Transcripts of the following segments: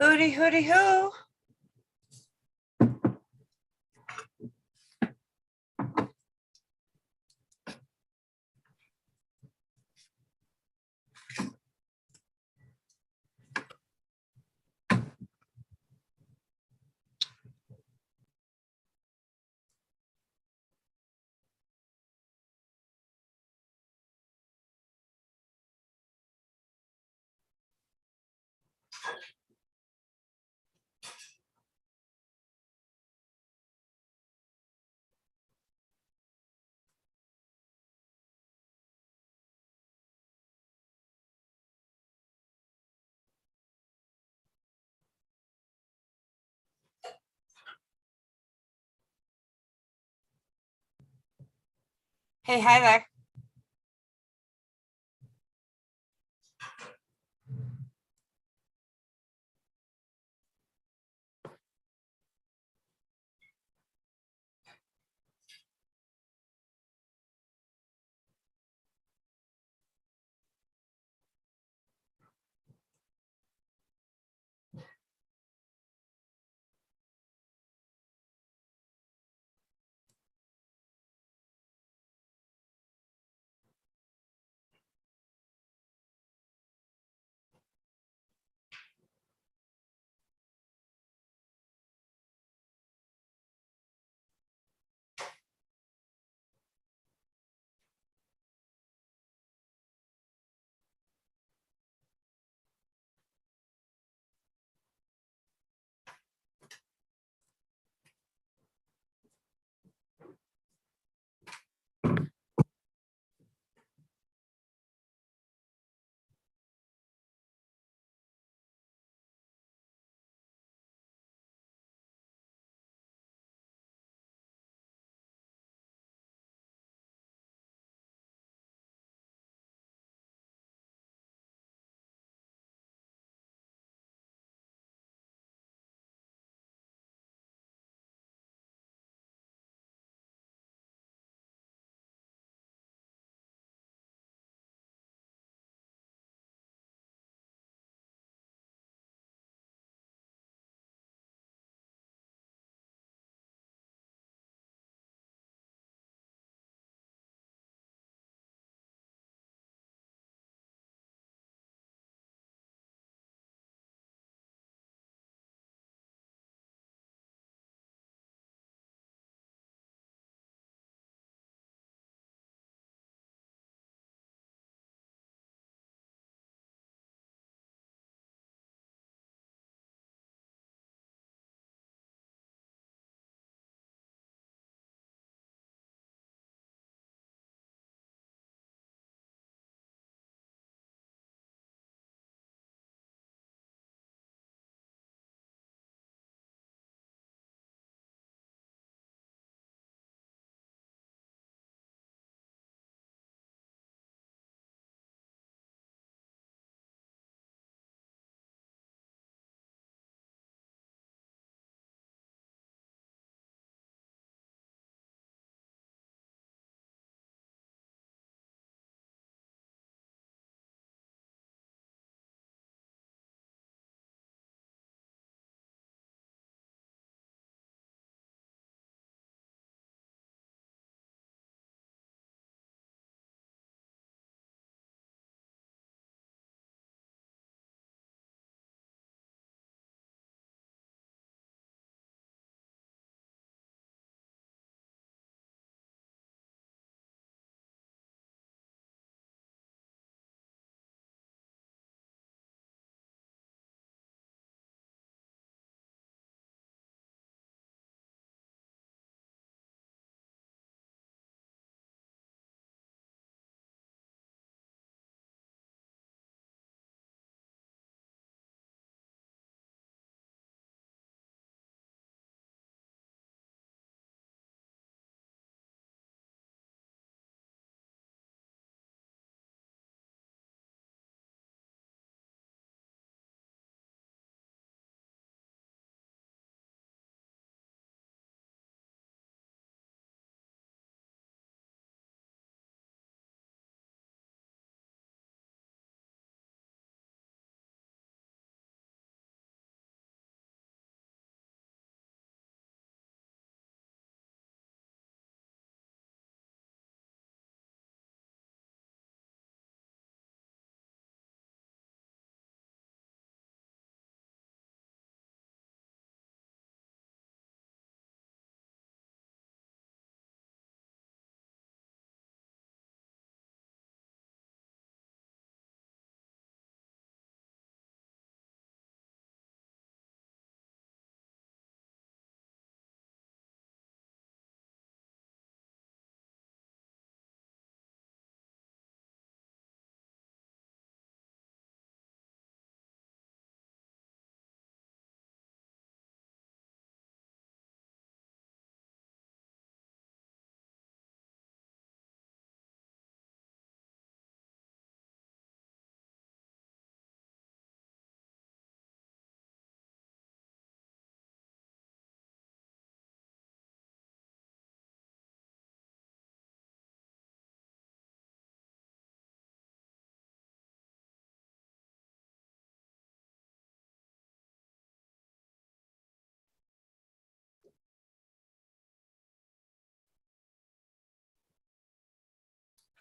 Hooty, hooty, hoo. Hey, hi there.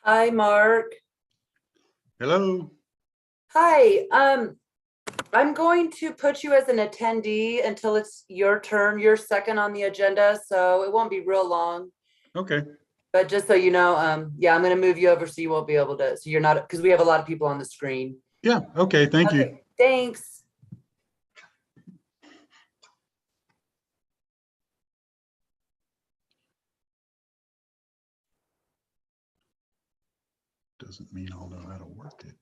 Hi, Mark. Hello. Hi. I'm going to put you as an attendee until it's your turn. You're second on the agenda, so it won't be real long. Okay. But just so you know, yeah, I'm going to move you over so you won't be able to. So you're not because we have a lot of people on the screen. Yeah. Okay. Thank you. Okay, thanks. Doesn't mean I'll know how to work it.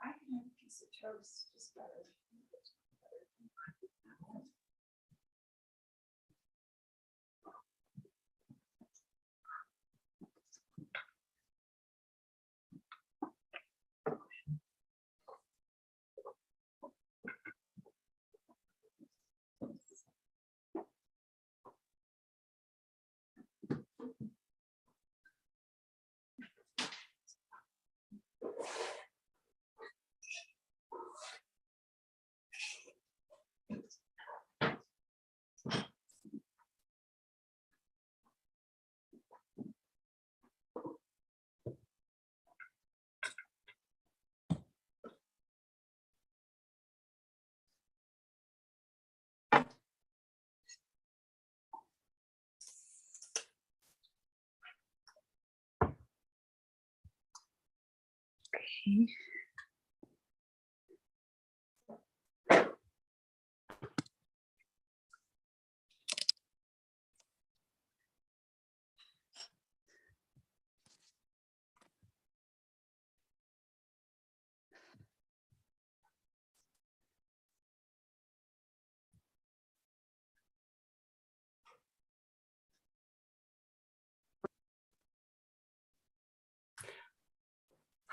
I can have a piece of toast, just better.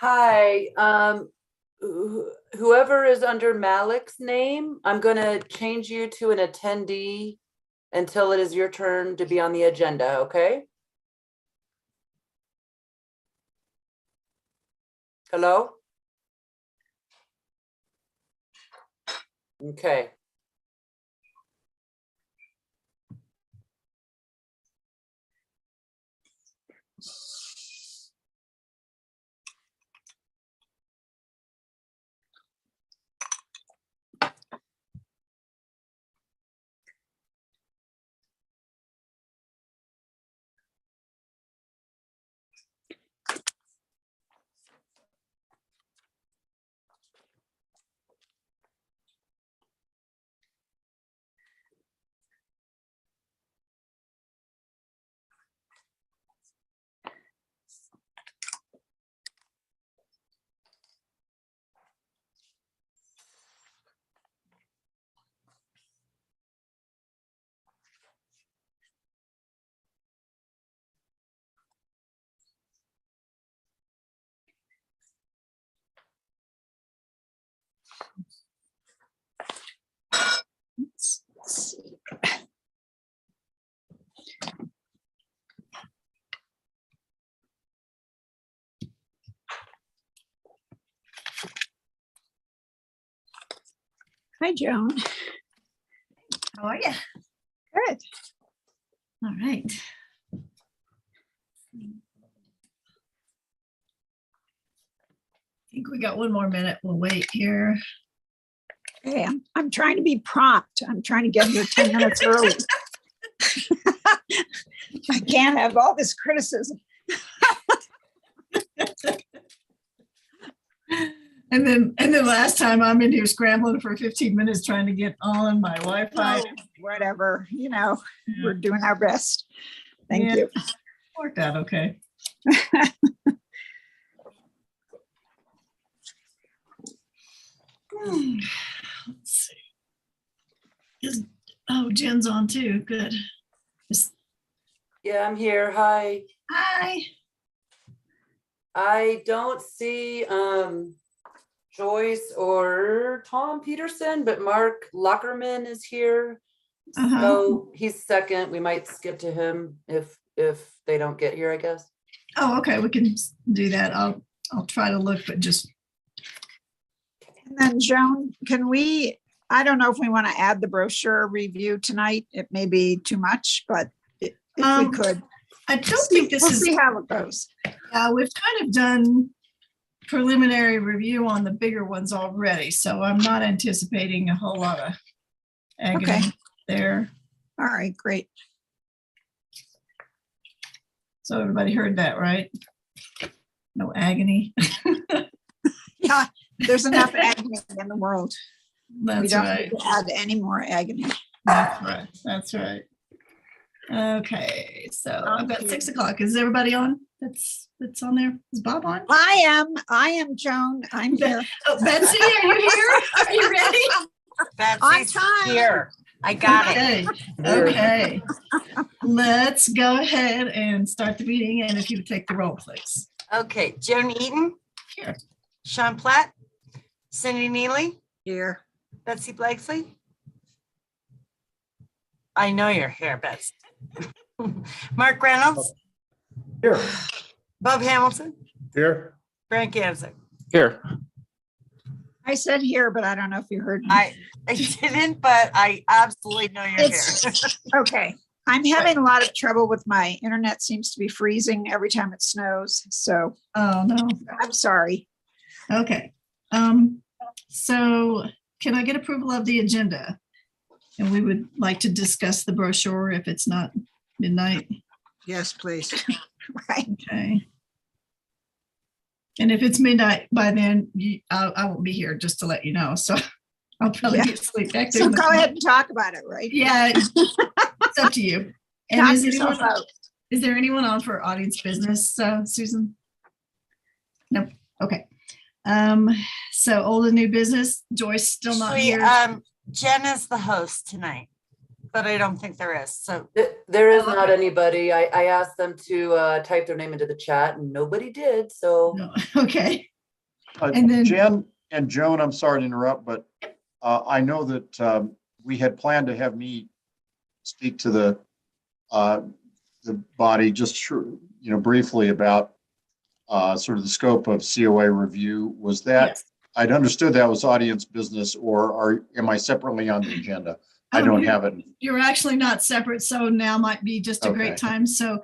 Hi, whoever is under Malik's name, I'm gonna change you to an attendee until it is your turn to be on the agenda, okay? Hello? Okay. Let's see. Hi, Joan. How are you? Good. All right. I think we got one more minute. We'll wait here. Okay, I'm trying to be prompt. I'm trying to get here 10 minutes early. I can't have all this criticism. And then last time I'm in here scrambling for 15 minutes trying to get on my Wi-Fi. Oh, whatever, we're doing our best. Thank Yeah. you. Worked out okay. Let's see. Jen's on too. Good. Yeah, I'm here. Hi. Hi. I don't see Joyce or Tom Peterson, but Mark Lockerman is here. So he's second. We might skip to him if they don't get here, I guess. Oh, okay. We can do that. I'll try to look, but just. And then Joan, I don't know if we want to add the brochure review tonight. It may be too much, but if we could. I don't think this we'll is. see how it goes. We've kind of done preliminary review on the bigger ones already, so I'm not anticipating a whole lot of agony Okay. there. All right, great. So everybody heard that, right? No agony. Yeah, there's enough agony in the world. We That's don't right. need to add any more agony. That's right. That's right. Okay, so I've got 6 o'clock. Is everybody on? That's on there. Is Bob on? I am Joan. I'm here. Oh, Betsy, are you here? Are you ready? On Betsy's time. here. I got it. Okay. Okay. Let's go ahead and start the meeting. And if you would take the roll, please. Okay, Joan Eaton, Here. Sean Platt, Cindy Neely, Here. Betsy Blakesley. I know you're here, Betsy. Mark Reynolds, Here. Bob Hamilton, Here. Frank Gansett. Here. I said here, but I don't know if you heard me. I didn't, but I absolutely know you're here. It's okay. I'm having a lot of trouble with my internet. Seems to be freezing every time it snows. So Oh, no. I'm sorry. Okay. So can I get approval of the agenda? And we would like to discuss the brochure if it's not midnight. Yes, please. Right. Okay. And if it's midnight by then, I won't be here, just to let you know. So I'll probably Yeah. get sleep back there. So go ahead and talk about it, right? Yeah, it's up to you. And Knock is yourself anyone, out. is there anyone on for audience business, Susan? Nope. Okay. So old and new business, Joyce still not Actually, here. Jen is the host tonight, but I don't think there is. So There is Oh, not okay. anybody. I asked them to type their name into the chat and nobody did, so. No, okay. And then- Jen and Joan, I'm sorry to interrupt, but I know that we had planned to have me speak to the body just briefly about sort of the scope of COA review. Was that, Yes. I'd understood that was audience business, or am I separately on the agenda? I Oh, don't you- have it. You're actually not separate, so now might be just a great Okay. time. So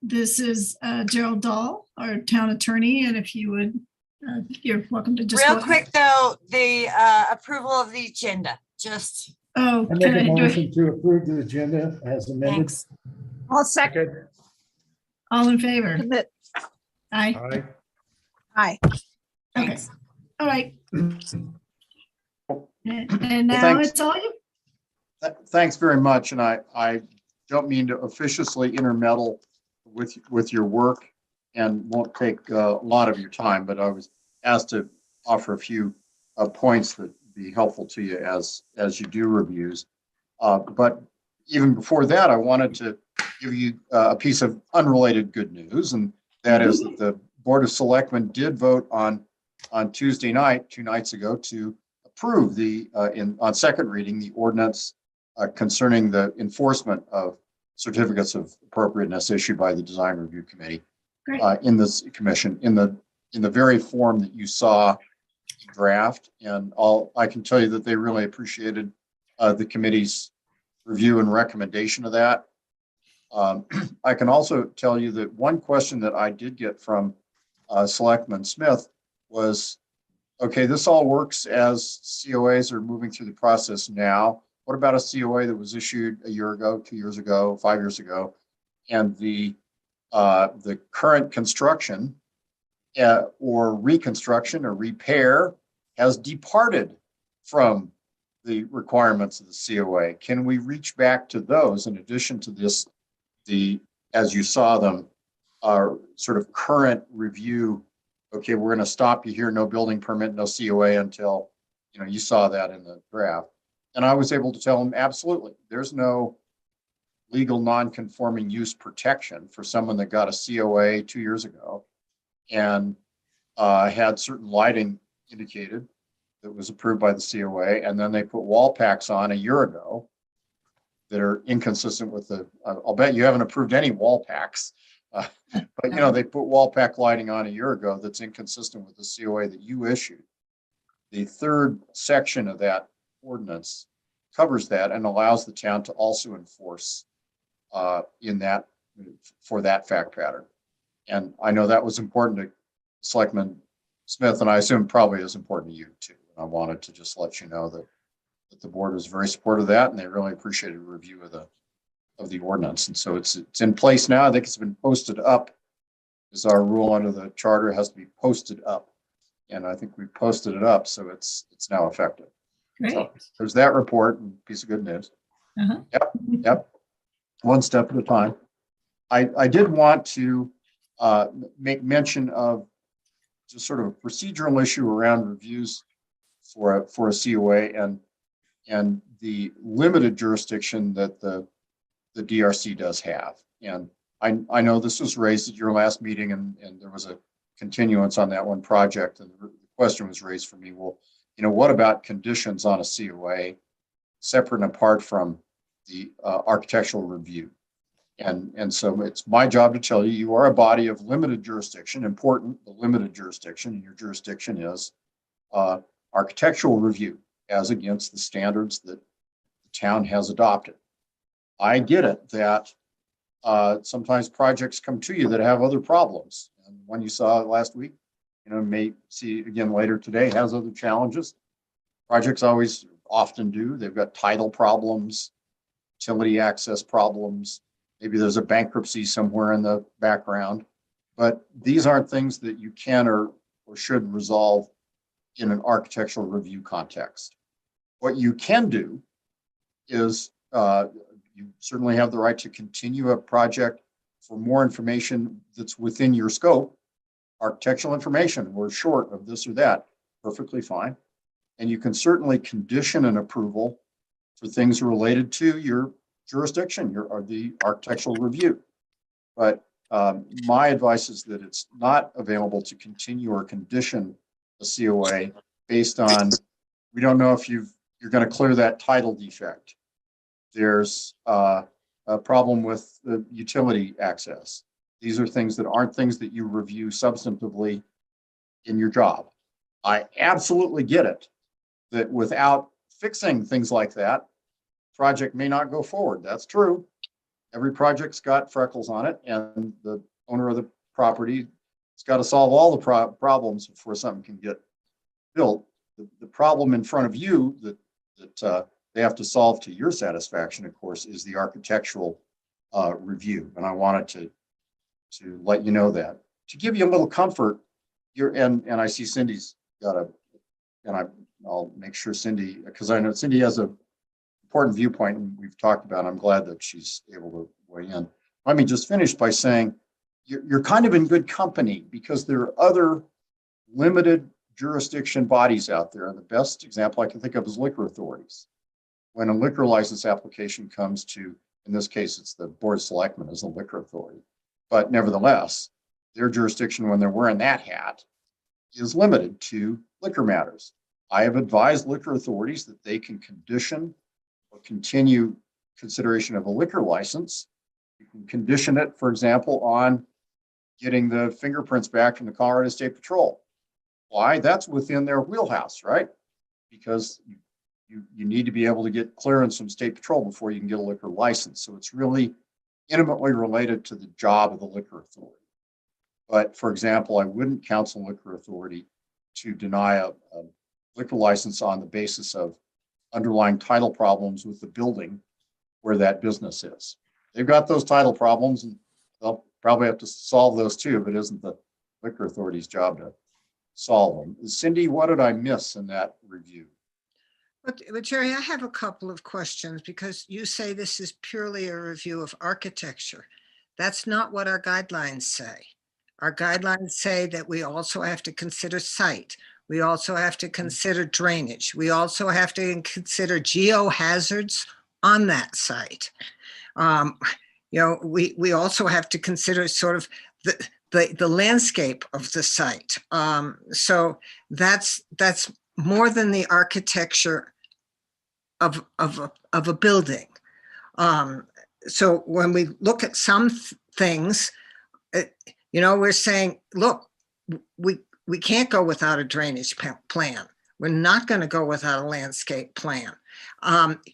this is Gerald Dahl, our town attorney, and if you would, you're welcome to just. real go- quick though, the approval of the agenda, just Oh, I make can a I do it? motion to approve the agenda as amended. thanks. I'll second Okay. All in favor? that. Aye. Aye. Hi. Okay. Thanks. All right. And now thanks. it's all you. Thanks very much, and I don't mean to officiously intermeddle with your work and won't take a lot of your time, but I was asked to offer a few points that be helpful to you as you do reviews. But even before that, I wanted to give you a piece of unrelated good news, and that is that the Board of Selectmen did vote on Tuesday night, 2 nights ago, to approve on second reading, the ordinance concerning the enforcement of certificates of appropriateness issued by the Design Review Committee Great. in this commission in the very form that you saw draft. And I can tell you that they really appreciated the committee's review and recommendation of that. I can also tell you that one question that I did get from Selectman Smith was, okay, this all works as COAs are moving through the process now. What about a COA that was issued a year ago, 2 years ago, 5 years ago, and the current construction or reconstruction or repair has departed from the requirements of the COA? Can we reach back to those in addition to this, as you saw them, sort of current review? Okay, we're going to stop you here, no building permit, no COA until, you saw that in the draft. And I was able to tell them, absolutely, there's no legal non-conforming use protection for someone that got a COA 2 years ago and had certain lighting indicated that was approved by the COA. And then they put wall packs on a year ago that are inconsistent with I'll bet you haven't approved any wall packs. But they put wall pack lighting on a year ago that's inconsistent with the COA that you issued. The third section of that ordinance covers that and allows the town to also enforce for that fact pattern. And I know that was important to Selectman Smith, and I assume probably is important to you too. And I wanted to just let you know that that the board was very supportive of that, and they really appreciated a review of the ordinance. And so it's in place now. I think it's been posted up. Is our rule under the charter, has to be posted up. And I think we posted it up, so it's now effective. Great. So there's that report, and piece of good news. Uh-huh. Yep. One step at a time. I did want to make mention of just sort of a procedural issue around reviews for a COA and the limited jurisdiction that the DRC does have. And I know this was raised at your last meeting, and there was a continuance on that one project, and the question was raised for me, well, what about conditions on a COA separate and apart from the architectural review? And so it's my job to tell you, you are a body of limited jurisdiction, important, but limited jurisdiction, and your jurisdiction is architectural review as against the standards that the town has adopted. I get it that sometimes projects come to you that have other problems. And one you saw last week, may see again later today, has other challenges. Projects always often do. They've got title problems, utility access problems. Maybe there's a bankruptcy somewhere in the background. But these aren't things that you can or should resolve in an architectural review context. What you can do is you certainly have the right to continue a project for more information that's within your scope. Architectural information, we're short of this or that, perfectly fine. And you can certainly condition an approval for things related to your jurisdiction, or the architectural review. But my advice is that it's not available to continue or condition a COA based on, we don't know if you're going to clear that title defect. There's a problem with the utility access. These are things that aren't things that you review substantively in your job. I absolutely get it that without fixing things like that, project may not go forward. That's true. Every project's got freckles on it, and the owner of the property has got to solve all the problems before something can get built. The problem in front of you that they have to solve to your satisfaction, of course, is the architectural review. And I wanted to let you know that. To give you a little comfort, and I see Cindy's got I'll make sure Cindy, because I know Cindy has a important viewpoint, and we've talked about it. I'm glad that she's able to weigh in. Let me just finish by saying you're kind of in good company, because there are other limited jurisdiction bodies out there. And the best example I can think of is liquor authorities. When a liquor license application comes to, in this case, it's the Board of Selectmen as the liquor authority. But nevertheless, their jurisdiction, when they're wearing that hat, is limited to liquor matters. I have advised liquor authorities that they can condition or continue consideration of a liquor license. You can condition it, for example, on getting the fingerprints back from the Colorado State Patrol. Why? That's within their wheelhouse, right? Because you need to be able to get clearance from State Patrol before you can get a liquor license. So it's really intimately related to the job of the liquor authority. But for example, I wouldn't counsel liquor authority to deny a liquor license on the basis of underlying title problems with the building where that business is. They've got those title problems, and they'll probably have to solve those too, but it isn't the liquor authority's job to solve them. Cindy, what did I miss in that review? But Jerry, I have a couple of questions, because you say this is purely a review of architecture. That's not what our guidelines say. Our guidelines say that we also have to consider site. We also have to consider drainage. We also have to consider geohazards on that site. We also have to consider sort of the landscape of the site. So that's more than the architecture of a building. So when we look at some things, we're saying, look, we can't go without a drainage plan. We're not going to go without a landscape plan.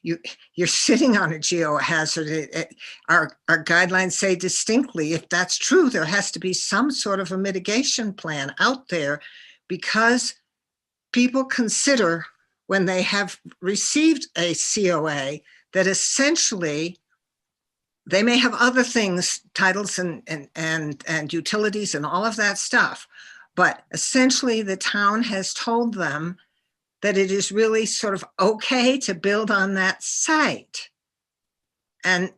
You're sitting on a geohazard. Our guidelines say distinctly, if that's true, there has to be some sort of a mitigation plan out there, because people consider when they have received a COA, that essentially they may have other things, titles and utilities and all of that stuff. But essentially the town has told them that it is really sort of okay to build on that site. And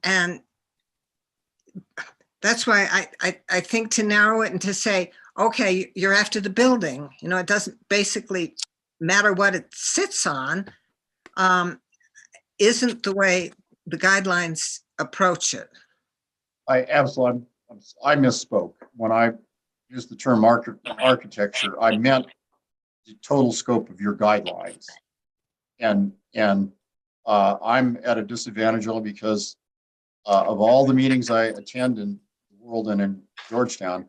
that's why I think to narrow it and to say, okay, you're after the building, you know, it doesn't basically matter what it sits on, isn't the way the guidelines approach it. I misspoke. When I used the term architecture, I meant the total scope of your guidelines. And I'm at a disadvantage only because of all the meetings I attend in the world and in Georgetown,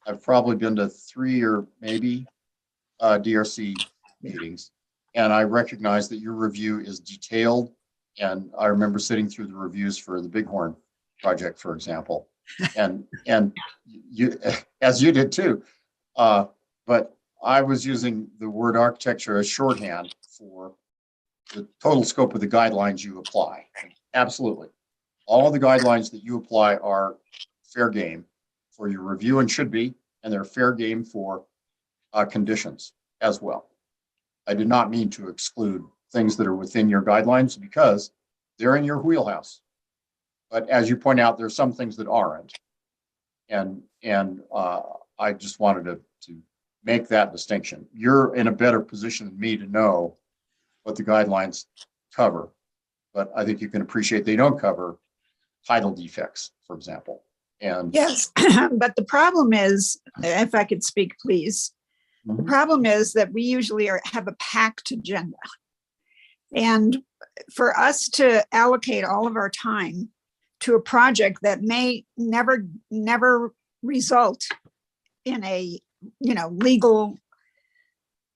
I've probably been to 3 or maybe DRC meetings. And I recognize that your review is detailed. And I remember sitting through the reviews for the Bighorn project, for example, and you, as you did too. But I was using the word architecture as shorthand for the total scope of the guidelines you apply. Absolutely. All of the guidelines that you apply are fair game for your review and should be, and they're fair game for conditions as well. I did not mean to exclude things that are within your guidelines because they're in your wheelhouse. But as you point out, there's some things that aren't. And I just wanted to make that distinction. You're in a better position than me to know what the guidelines cover. But I think you can appreciate they don't cover title defects, for example. And Yes, but the problem is, if I could speak, please. The Mhm. problem is that we usually have a packed agenda. And for us to allocate all of our time to a project that may never result in a, legal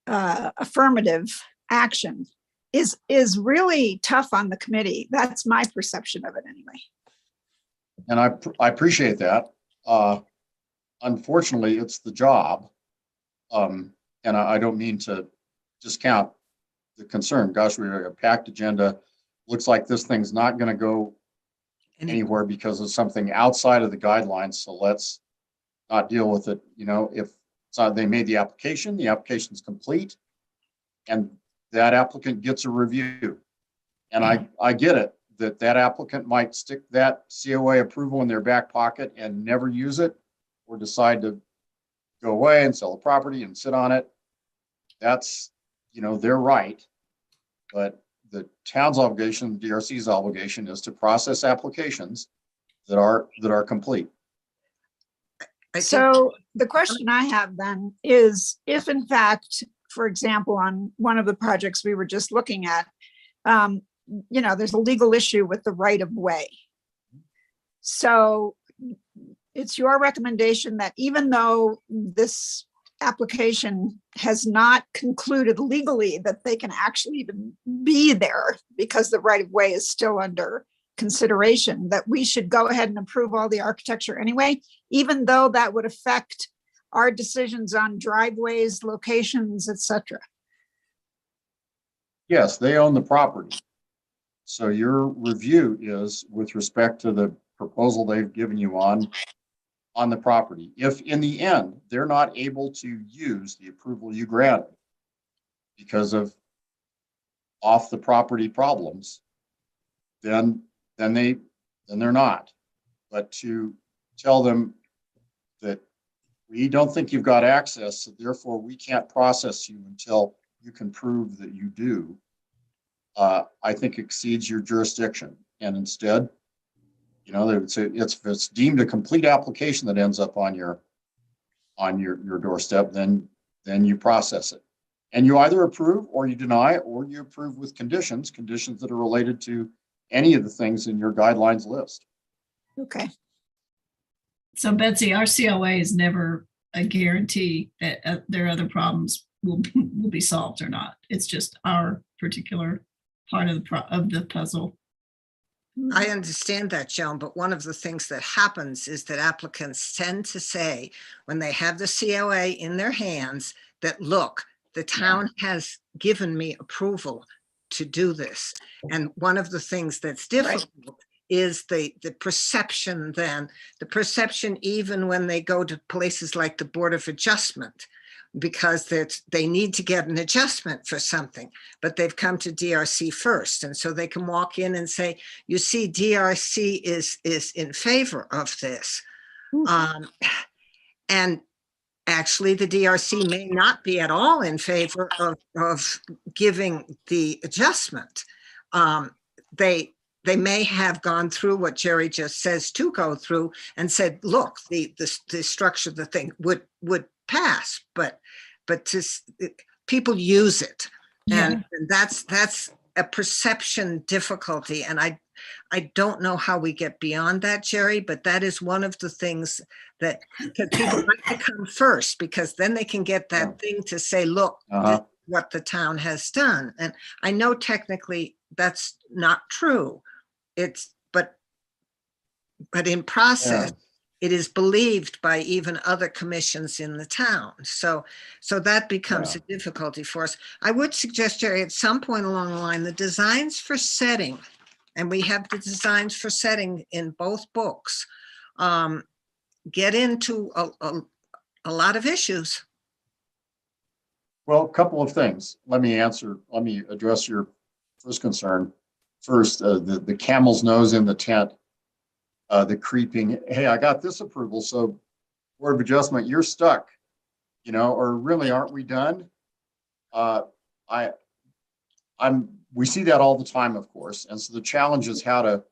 affirmative action is really tough on the committee. That's my perception of it anyway. And I appreciate that. Unfortunately, it's the job. And I don't mean to discount the concern. Gosh, we have a packed agenda. Looks like this thing's not going to go anywhere because of something outside of the guidelines. So let's not deal with it. If they made the application's complete, and that applicant gets a review. And I get it that applicant might stick that COA approval in their back pocket and never use it, or decide to go away and sell the property and sit on it. That's, they're right. But the town's obligation, DRC's obligation, is to process applications that are complete. So the question I have then is, if in fact, for example, on one of the projects we were just looking at, there's a legal issue with the right of way. So it's your recommendation that even though this application has not concluded legally that they can actually even be there because the right of way is still under consideration, that we should go ahead and approve all the architecture anyway, even though that would affect our decisions on driveways, locations, etc. Yes, they own the property. So your review is with respect to the proposal they've given you on the property. If in the end, they're not able to use the approval you granted because of off the property problems, then they're not. But to tell them that we don't think you've got access, so therefore we can't process you until you can prove that you do, I think exceeds your jurisdiction. And instead, it's deemed a complete application that ends up on your doorstep, then you process it. And you either approve or you deny, or you approve with conditions that are related to any of the things in your guidelines list. Okay. So Betsy, our COA is never a guarantee that their other problems will be solved or not. It's just our particular part of the puzzle. I understand that, Joan, but one of the things that happens is that applicants tend to say, when they have the COA in their hands, that look, the town has given me approval to do this. And one of the things that's difficult is the perception then, the perception even when they go to places like the Board of Adjustment, because they need to get an adjustment for something, but they've come to DRC first. And so they can walk in and say, you see, DRC is in favor of this. And actually, the DRC may not be at all in favor of giving the adjustment. They may have gone through what Jerry just says to go through and said, look, the structure of the thing would pass, but people use it. And that's a perception difficulty. And I don't know how we get beyond that, Jerry, but that is one of the things that people like to come first, because then they can get that thing to say, look, this is what the town has done. And I know technically that's not true. But in process, it is believed by even other commissions in the town. So that becomes a difficulty for us. I would suggest, Jerry, at some point along the line, the designs for setting, and we have the designs for setting in both books, get into a lot of issues. Well, a couple of things. Let me address your first concern. First, the camel's nose in the tent, the creeping, hey, I got this approval, so Board of Adjustment, you're stuck, or really, aren't we done? We see that all the time, of course. And so the challenge is how to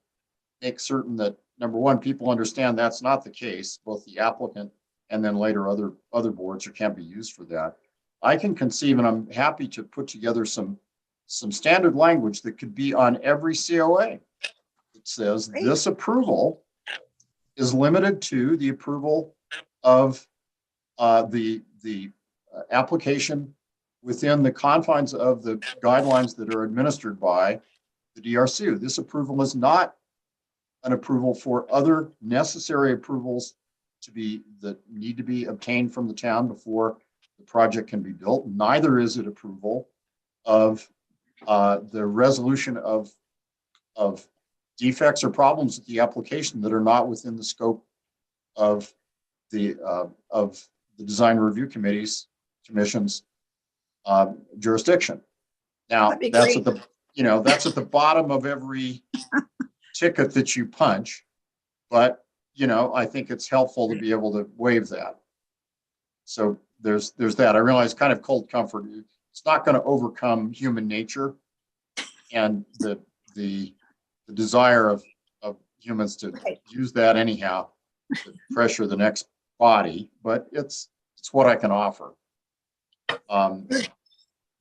make certain that, number one, people understand that's not the case, both the applicant and then later other boards can be used for that. I can conceive, and I'm happy to put together some standard language that could be on every COA. It says this approval is limited to the approval of the application within the confines of the guidelines that are administered by the DRC. This approval is not an approval for other necessary approvals that need to be obtained from the town before the project can be built. Neither is it approval of the resolution of defects or problems with the application that are not within the scope of the design review commission's jurisdiction. Now that's at the bottom of every ticket that you punch, but I think it's helpful to be able to waive that. So there's that. I realize kind of cold comfort. It's not going to overcome human nature and the desire of humans to use that anyhow to pressure the next body, but it's what I can offer. It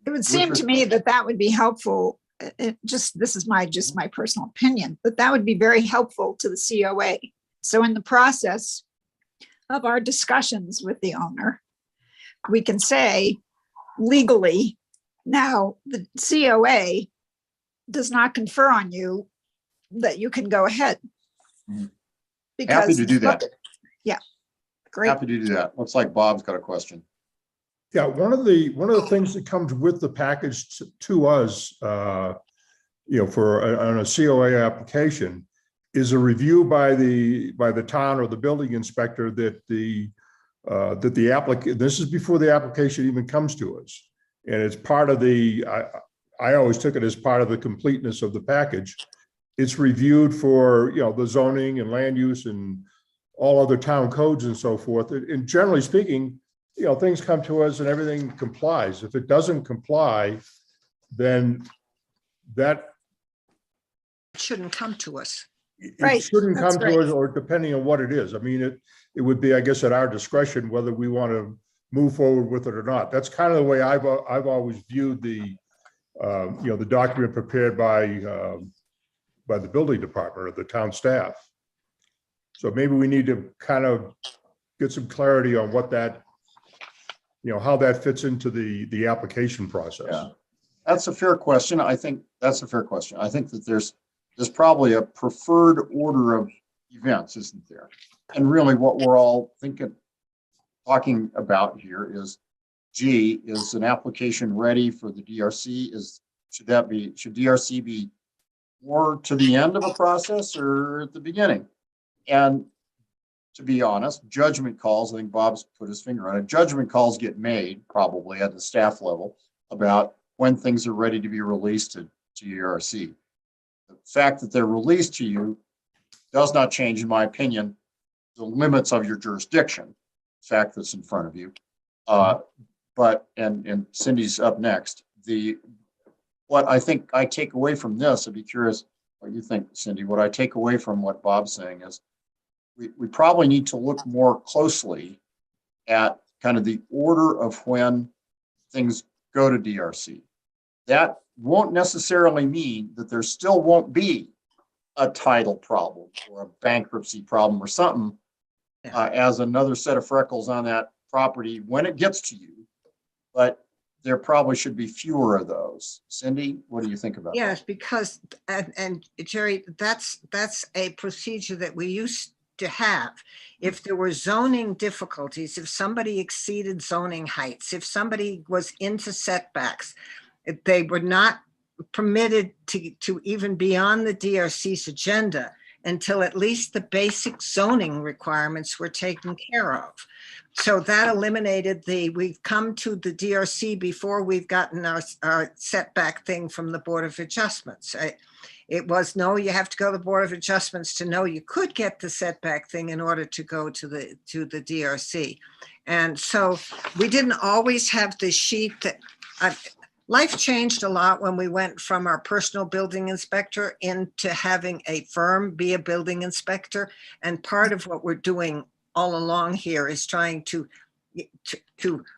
would seem to me that would be helpful. This is my personal opinion, that would be very helpful to the COA. So in the process of our discussions with the owner, we can say legally, now the COA does not confer on you that you can go ahead. Because happy to do that. Yeah, great. Happy to do that. Looks like Bob's got a question. Yeah, one of the things that comes with the package to us, on a COA application, is a review by the town or the building inspector that the applicant. This is before the application even comes to us, and it's part of the. I always took it as part of the completeness of the package. It's reviewed for the zoning and land use and all other town codes and so forth. And generally speaking, things come to us and everything complies. If it doesn't comply, then that Shouldn't come to us. it shouldn't come to us, or depending on what it is. I mean, it would be, I guess, at our discretion whether we want to move forward with it or not. That's kind of the way I've always viewed the document prepared by the building department or the town staff. So maybe we need to kind of get some clarity on what that, how that fits into the application process. Yeah, that's a fair question. I think that's a fair question. I think that there's probably a preferred order of events, isn't there? And really what we're all talking about here is G, is an application ready for the DRC? Should DRC be more to the end of a process or at the beginning? And to be honest, judgment calls, I think Bob's put his finger on it, judgment calls get made probably at the staff level about when things are ready to be released to DRC. The fact that they're released to you does not change, in my opinion, the limits of your jurisdiction, fact that's in front of you. But Cindy's up next. What I think I take away from this, I'd be curious what you think, Cindy. What I take away from what Bob's saying is we probably need to look more closely at kind of the order of when things go to DRC. That won't necessarily mean that there still won't be a title problem or a bankruptcy problem or something as another set of freckles on that property when it gets to you. But there probably should be fewer of those. Cindy, what do you think about that? Yes, because, and Jerry, that's a procedure that we used to have. If there were zoning difficulties, if somebody exceeded zoning heights, if somebody was into setbacks, if they were not permitted to even be on the DRC's agenda until at least the basic zoning requirements were taken care of. So that eliminated we've come to the DRC before we've gotten our setback thing from the Board of Adjustments. It was, no, you have to go to the Board of Adjustments to know you could get the setback thing in order to go to the DRC. And so we didn't always have the sheet that, life changed a lot when we went from our personal building inspector into having a firm be a building inspector. And part of what we're doing all along here is trying to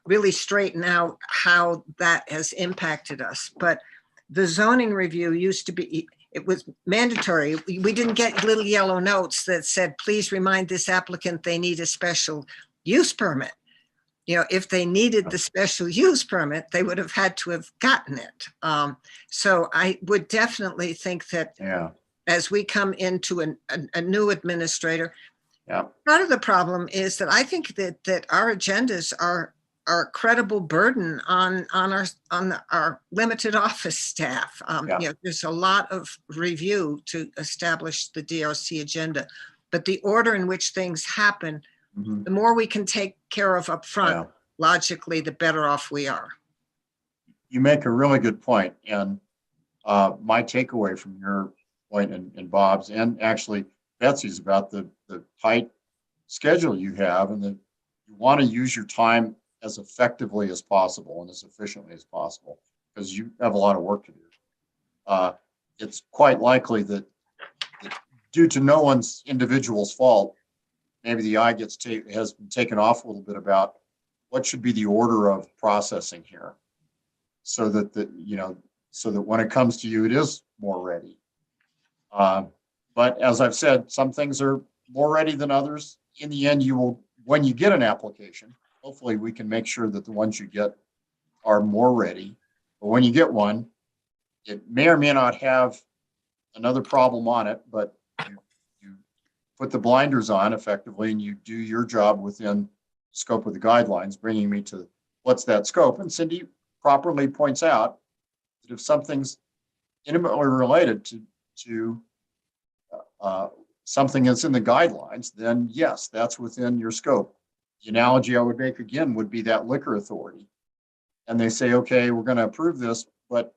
really straighten out how that has impacted us. But the zoning review used to be, it was mandatory. We didn't get little yellow notes that said, please remind this applicant they need a special use permit. You know, if they needed the special use permit, they would have had to have gotten it. So I would definitely think that as we come into a new administrator, part of the problem is that I think that our agendas are a credible burden on our limited office staff. You know, there's a lot of review to establish the DRC agenda, but the order in which things happen, the more we can take care of up front, logically, the better off we are. You make a really good point. And my takeaway from your point and Bob's and actually Betsy's about the tight schedule you have, and that you want to use your time as effectively as possible and as efficiently as possible because you have a lot of work to do. It's quite likely that due to no one's individual's fault, maybe the eye has been taken off a little bit about what should be the order of processing here, so that so that when it comes to you, it is more ready. But as I've said, some things are more ready than others. In the end, you will, when you get an application, hopefully we can make sure that the ones you get are more ready. But when you get one, it may or may not have another problem on it, but you put the blinders on effectively and you do your job within the scope of the guidelines, bringing me to what's that scope. And Cindy properly points out that if something's intimately related to something that's in the guidelines, then yes, that's within your scope. The analogy I would make again would be that liquor authority. And they say, okay, we're going to approve this, but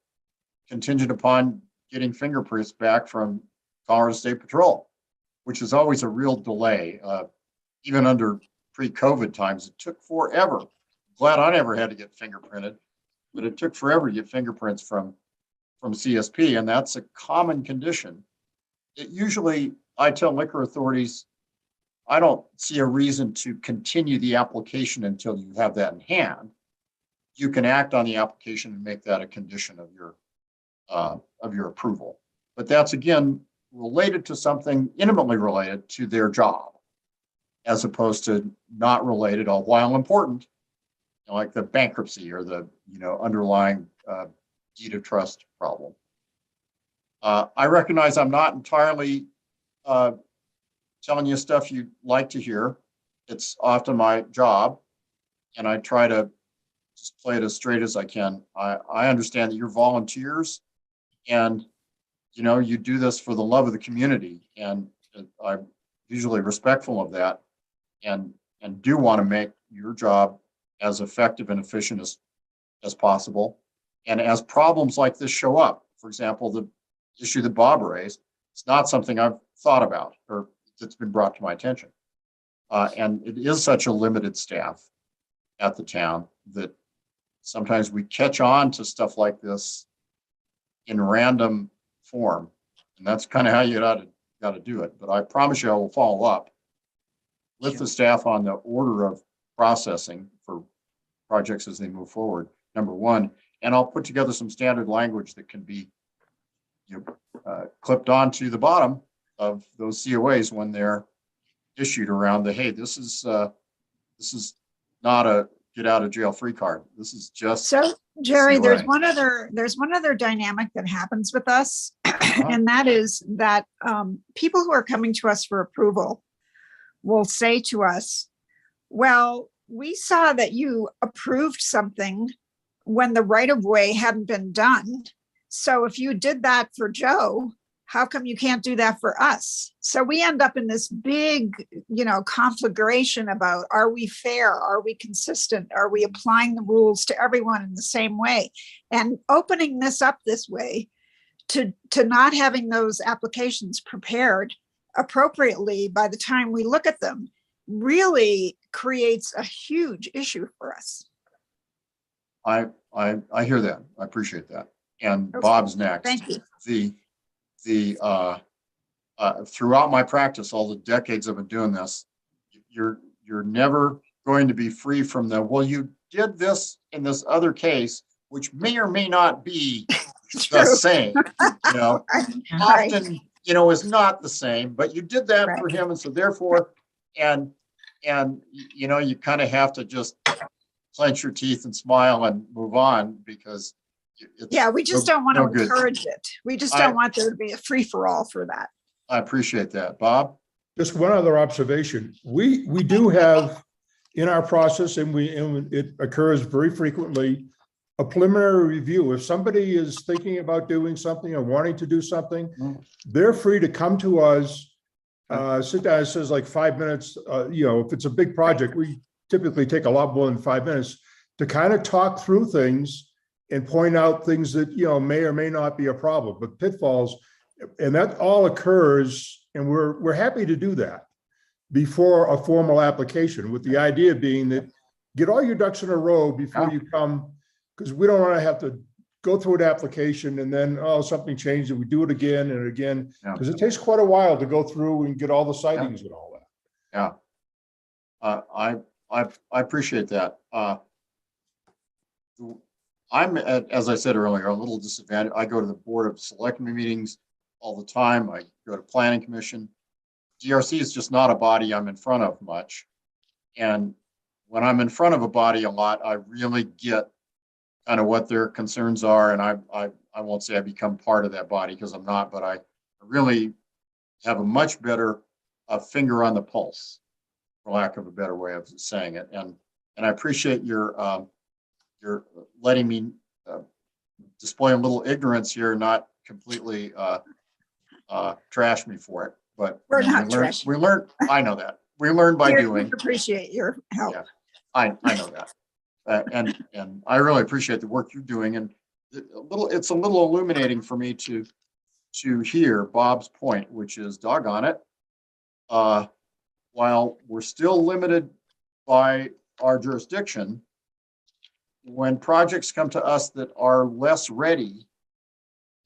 contingent upon getting fingerprints back from Colorado State Patrol, which is always a real delay. Even under pre-COVID times, it took forever. Glad I never had to get fingerprinted, but it took forever to get fingerprints from CSP, and that's a common condition. It usually, I tell liquor authorities, I don't see a reason to continue the application until you have that in hand. You can act on the application and make that a condition of your approval. But that's again related to something intimately related to their job, as opposed to not related, all while important, like the bankruptcy or the underlying deed of trust problem. I recognize I'm not entirely telling you stuff you'd like to hear. It's often my job, and I try to just play it as straight as I can. I understand that you're volunteers and, you know, you do this for the love of the community, and I'm usually respectful of that and do want to make your job as effective and efficient as possible. And as problems like this show up, for example, the issue that Bob raised, it's not something I've thought about or that's been brought to my attention. And it is such a limited staff at the town that sometimes we catch on to stuff like this in random form. And that's kind of how you got to do it. But I promise you, I will follow up with the staff on the order of processing for projects as they move forward, number one. And I'll put together some standard language that can be clipped onto the bottom of those COAs when they're issued around the, hey, this is not a get out of jail free card. This is just. So Jerry, there's COA. one other dynamic that happens with us. And that is that people who are coming to us for approval will say to us, well, we saw that you approved something when the right of way hadn't been done. So if you did that for Joe, how come you can't do that for us? So we end up in this big, conflagration about, are we fair? Are we consistent? Are we applying the rules to everyone in the same way? And opening this up this way to not having those applications prepared appropriately by the time we look at them really creates a huge ise for us. I hear that. I appreciate that. And Okay. Bob's next. Thank you. Throughout my practice, all the decades I've been doing this, you're never going to be free from the, well, you did this in this other case, which may or may not be the True. same, Right. often, is not the same, but you did that for Right. him. And so therefore, and you kind of have to just clench your teeth and smile and move on because it's Yeah, we just don't want no to good. encourage it. We just I- don't want there to be a free for all for that. I appreciate that. Bob? Just one other observation. We do have in our process, and it occurs very frequently, a preliminary review. If somebody is thinking about doing something or wanting to do something, they're free to come to us, sit down, it says like 5 minutes, if it's a big project, we typically take a lot more than 5 minutes to kind of talk through things and point out things that, may or may not be a problem, but pitfalls. And that all occurs, and we're happy to do that before a formal application, with the idea being that get all your ducks in a row before you come, because we don't want to have to go through an application and then, something changed and we do it again and again, Yeah. because it takes quite a while to go through and get all the sightings and all that. Yeah. I appreciate that. I'm as I said earlier, a little disadvantaged. I go to the Board of Selectmen meetings all the time. I go to Planning Commission. DRC is just not a body I'm in front of much. And when I'm in front of a body a lot, I really get kind of what their concerns are. And I won't say I become part of that body because I'm not, but I really have a much better finger on the pulse, for lack of a better way of saying it. And I appreciate your letting me display a little ignorance here, not completely trash me for it. But We're not trashing. we learn. I know that we learn by We doing. appreciate your help. Yeah. I know that, and I really appreciate the work you're doing. And it's a little illuminating for me to hear Bob's point, which is, doggone it. While we're still limited by our jurisdiction, when projects come to us that are less ready,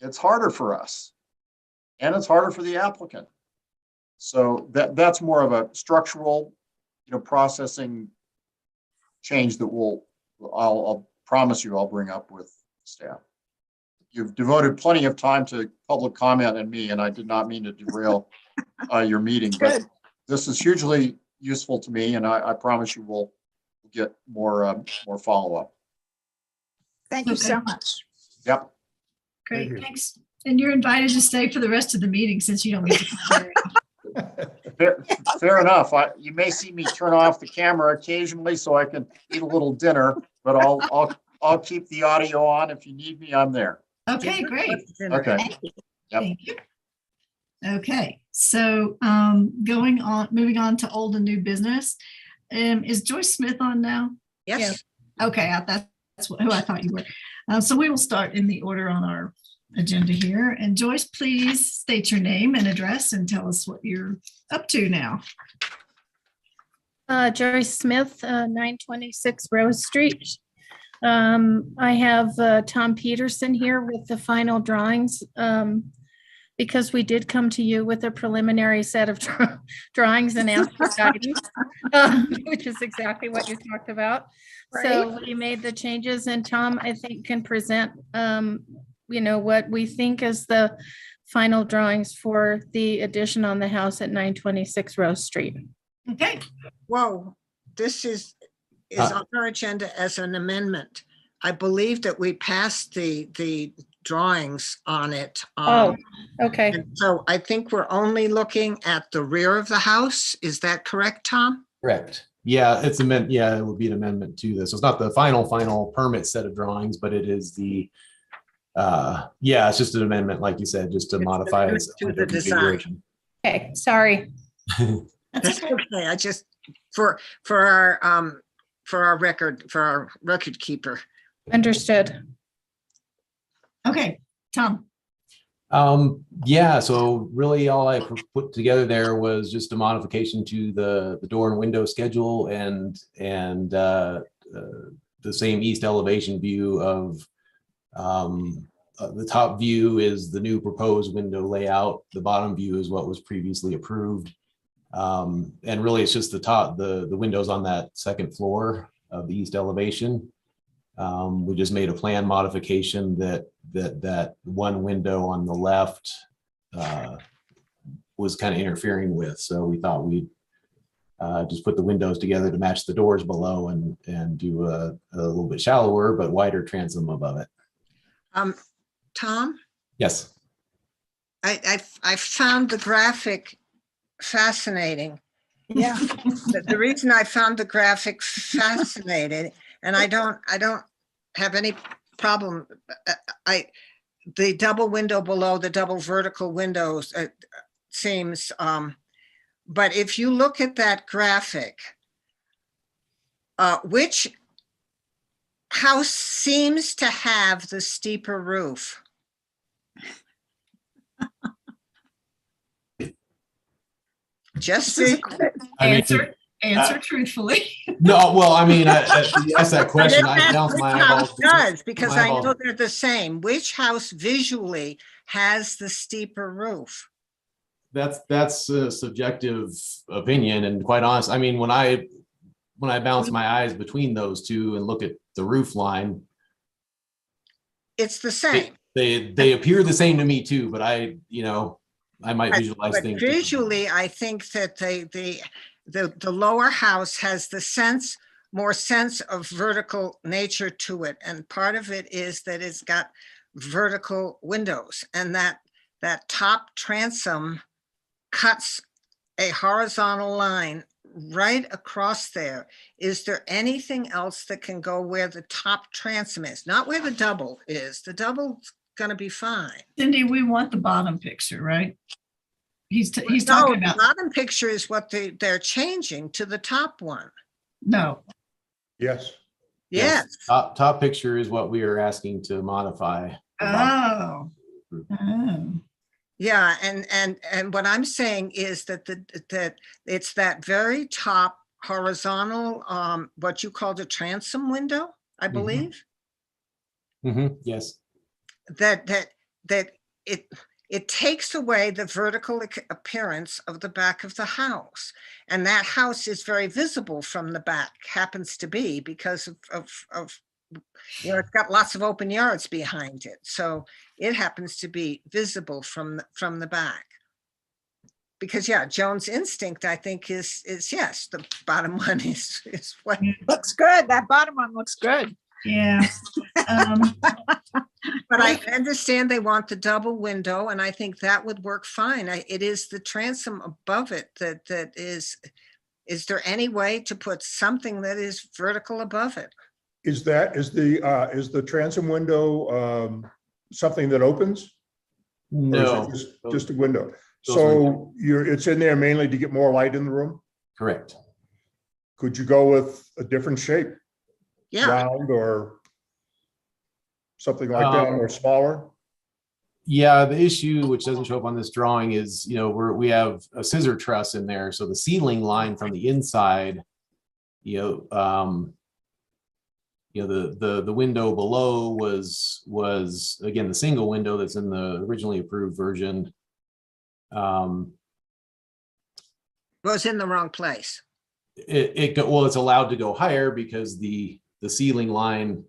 it's harder for us, and it's harder for the applicant. So that's more of a structural, processing change that I'll promise you I'll bring up with staff. You've devoted plenty of time to public comment and me, and I did not mean to derail your meeting, but Good. this is hugely useful to me, and I promise you we'll get more follow-up. Thank you so Okay. much. Yep. Great, Thank you. thanks. And you're invited to stay for the rest of the meeting since you don't need to come here. Fair enough. You may see me turn off the camera occasionally so I can eat a little dinner, but I'll keep the audio on. If you need me, I'm there. Okay, great. Okay. Yep. Thank you. Okay, so moving on to old and new business. Is Joyce Smith on now? Yes, Okay, that's who I thought you were. So we will start in the order on our agenda here. And Joyce, please state your name and address and tell us what you're up to now. Joyce Smith, 926 Rose Street. I have Tom Peterson here with the final drawings, because we did come to you with a preliminary set of drawings and asked for guidance, which is exactly what you talked about. So we made the changes, and Tom, I think, can present, what we think is the final drawings for the addition on the house at 926 Rose Street. Okay, whoa, this is on our agenda as an amendment. I believe that we passed the drawings on it. Oh, okay. And so I think we're only looking at the rear of the house. Is that correct, Tom? Correct. Yeah, it would be an amendment to this. So it's not the final permit set of drawings, but it is it's just an amendment, like you said, just to It's modify the- it. to the design. Okay, sorry. That's okay. I just, for our record keeper. Understood. okay, Tom. So really all I put together there was just a modification to the door and window schedule and the same east elevation view of the top view is the new proposed window layout. The bottom view is what was previously approved. And really it's just the windows on that second floor of the east elevation. We just made a plan modification that one window on the left was kind of interfering with. So we thought we'd just put the windows together to match the doors below and do a little bit shallower but wider transom above it. Tom, Yes. I found the graphic fascinating. Yeah. The reason I found the graphic fascinating, and I don't have any problem. The double window below the double vertical windows seems, but if you look at that graphic, which house seems to have the steeper roof? Just see. Answer truthfully. No, well, I mean, you asked that question. I bounced my Which house eyeballs. does, because my I know eyeballs. they're the same. Which house visually has the steeper roof? That's a subjective opinion, and quite honest, I mean, when I bounce my eyes between those two and look at the roof line, It's the same. they appear the same to me too, but I might visualize But things differently. visually, I think that the lower house has the more sense of vertical nature to it. And part of it is that it's got vertical windows, and that top transom cuts a horizontal line right across there. Is there anything else that can go where the top transom is? Not where the double is. The double's gonna be fine. Cindy, we want the bottom picture, right? He's No, talking the about, bottom picture is what they're changing to the top one. no, Yes. Yes. Top picture is what we are asking to modify. oh. Yeah, and what I'm saying is that that it's that very top horizontal, what you called a transom window, I Mhm. believe, Yes. that it takes away the vertical appearance of the back of the house. And that house is very visible from the back, happens to be because of it's got lots of open yards behind it. So it happens to be visible from the back. Because Joan's instinct, I think, is yes, the bottom one is what. Looks good. That bottom one looks good. Yeah. But I understand they want the double window, and I think that would work fine. It is the transom above it that is there any way to put something that is vertical above it? Is the transom window something that opens? Or is it No, just a window? those So it's in there mainly to get more light in the room? correct. Could you go with a different shape, Yeah, round or something like that, or smaller? Yeah, the issue, which doesn't show up on this drawing, is, we have a scissor truss in there, so the ceiling line from the inside, the window below was again the single window that's in the originally approved version. was in the wrong place. It's allowed to go higher because the ceiling line,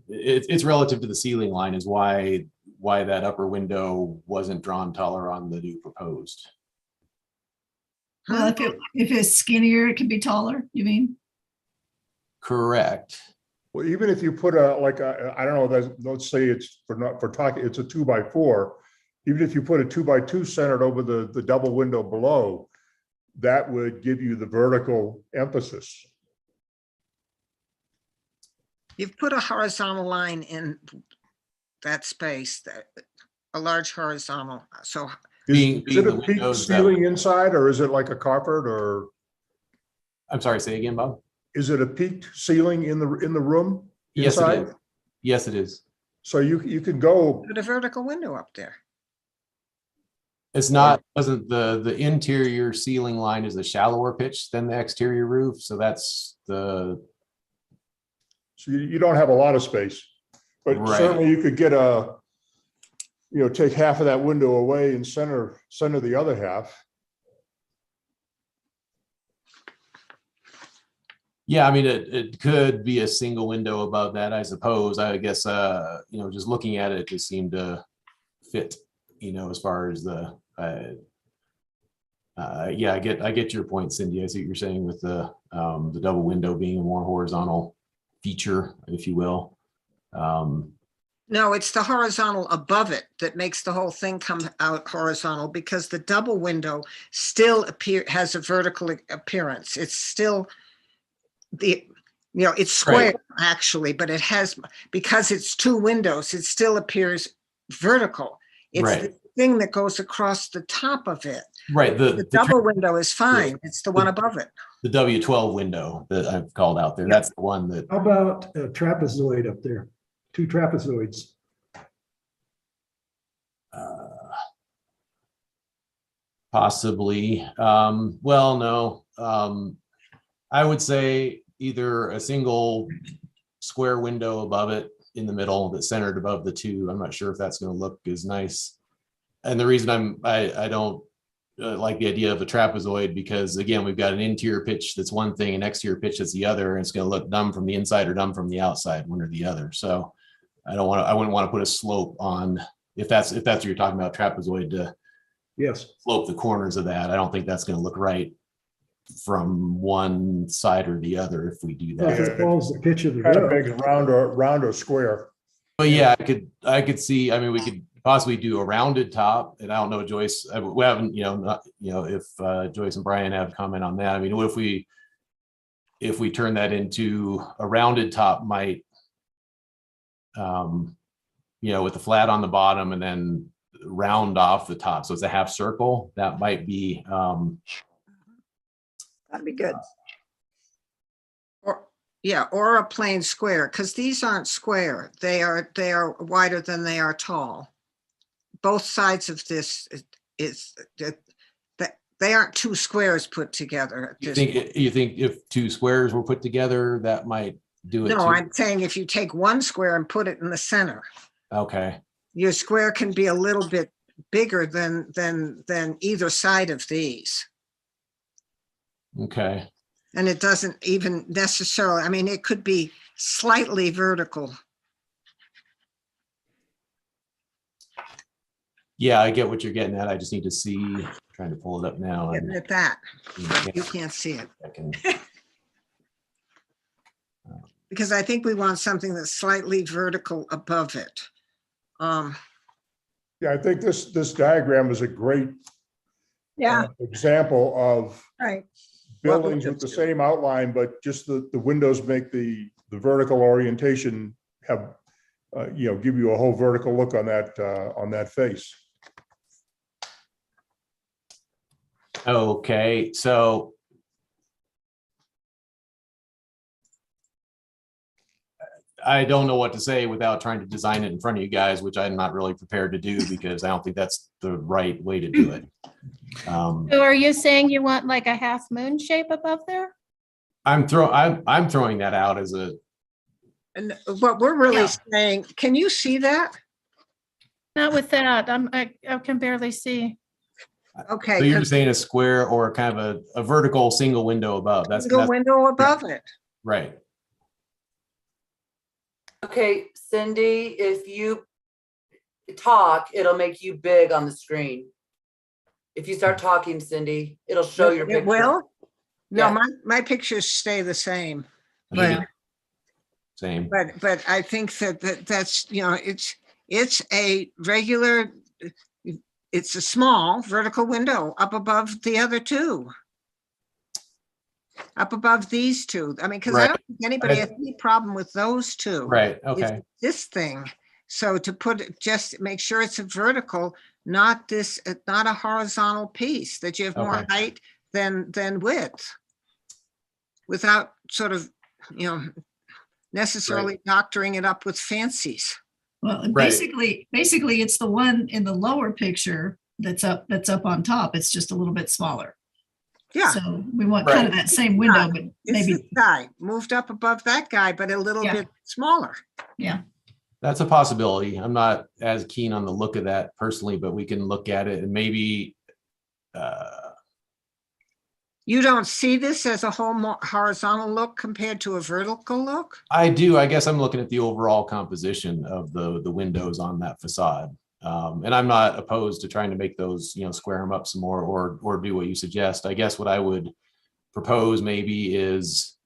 it's relative to the ceiling line is why that upper window wasn't drawn taller on the new proposed. Well, if it's skinnier, it can be taller, you mean? Correct. Well, even if you put I don't know, let's say it's for talking, it's a 2x4. Even if you put a 2x2 centered over the double window below, that would give you the vertical emphasis. You've put a horizontal line in that space, a large horizontal. So Is Being it the a peaked windows that- ceiling inside, or is it like a carpet, or I'm sorry, say again, Bob? is it a peaked ceiling in the room Yes, it inside? is. Yes, it is. So you can go, put a vertical window up there. It's not, doesn't the interior ceiling line is a shallower pitch than the exterior roof, so that's so you don't have a lot of space, but Right. certainly you could get take half of that window away and center the other half. Yeah, I mean, it could be a single window above that, I suppose. I guess, just looking at it just seemed to fit, as far as I get your point, Cindy. I see what you're saying with the double window being a more horizontal feature, if you will. No, it's the horizontal above it that makes the whole thing come out horizontal, because the double window still has a vertical appearance. It's still it's square actually, but it has, because it's two windows, it still appears vertical. It's Right. the thing that goes across the top of it. Right, The double window is fine. It's the one above it. the W12 window that I've called out there, that's the one that, How about a trapezoid up there? Two trapezoids. possibly, well, no. I would say either a single square window above it in the middle that's centered above the two. I'm not sure if that's going to look as nice. And the reason I don't like the idea of a trapezoid, because again, we've got an interior pitch that's one thing, an exterior pitch that's the other, and it's going to look dumb from the inside or dumb from the outside, one or the other. So I wouldn't want to put a slope on, if that's what you're talking about, trapezoid, to Yes. slope the corners of that. I don't think that's going to look right from one side or the other if we do Well, if that. it follows the pitch of the Kind of roof. makes round or square. But yeah, I could see, I mean, we could possibly do a rounded top, and I don't know, Joyce, we haven't, if Joyce and Brian have comment on that. I mean, what if we turn that into a rounded top, might, with the flat on the bottom and then round off the top. So it's a half circle. That might be, That'd be good. Or a plain square, because these aren't square. They are wider than they are tall. Both sides of this is that they aren't two squares put together. you think if two squares were put together, that might do it? No, too? I'm saying if you take one square and put it in the center, Okay. your square can be a little bit bigger than either side of these. Okay. And it doesn't even necessarily, I mean, it could be slightly vertical. Yeah, I get what you're getting at. I just need to see, trying to pull it up now. Getting and at that, yeah, you can't see it. I can- Because I think we want something that's slightly vertical above it. Yeah, I think this diagram is a great Yeah, example of right. buildings with the same outline, but just the windows make the vertical orientation have, give you a whole vertical look on that face. Okay, so I don't know what to say without trying to design it in front of you guys, which I'm not really prepared to do because I don't think that's the right way to do it. So are you saying you want like a half moon shape above there? I'm throwing that out as a, And what we're really Yeah. saying, can you see that? Not with that. I can barely see. Okay. so you're 'cause just saying a square or kind of a vertical single window above. That's single window above it. right. Okay, Cindy, if you talk, it'll make you big on the screen. If you start talking, Cindy, it'll show your picture. It will? No, Yeah. my pictures stay the same. Yeah. Same. But I think that's, it's a regular, it's a small vertical window up above the other two. Up above these two. I mean, because I Right. don't think anybody has any problem with those two. Right. It's Okay. this thing. So to just make sure it's a vertical, not a horizontal piece, that you have more Okay. height than width. Without sort of, necessarily doctoring it up with fancies. Well, Right. basically it's the one in the lower picture that's up on top. It's just a little bit smaller. Yeah. So we want kind of that same window, but It's maybe, this guy moved up above that guy, but a little Yeah. bit smaller. That's a possibility. I'm not as keen on the look of that personally, but we can look at it and maybe, You don't see this as a whole horizontal look compared to a vertical look? I do. I guess I'm looking at the overall composition of the windows on that facade. And I'm not opposed to trying to make those, square them up some more or do what you suggest. I guess what I would propose maybe is,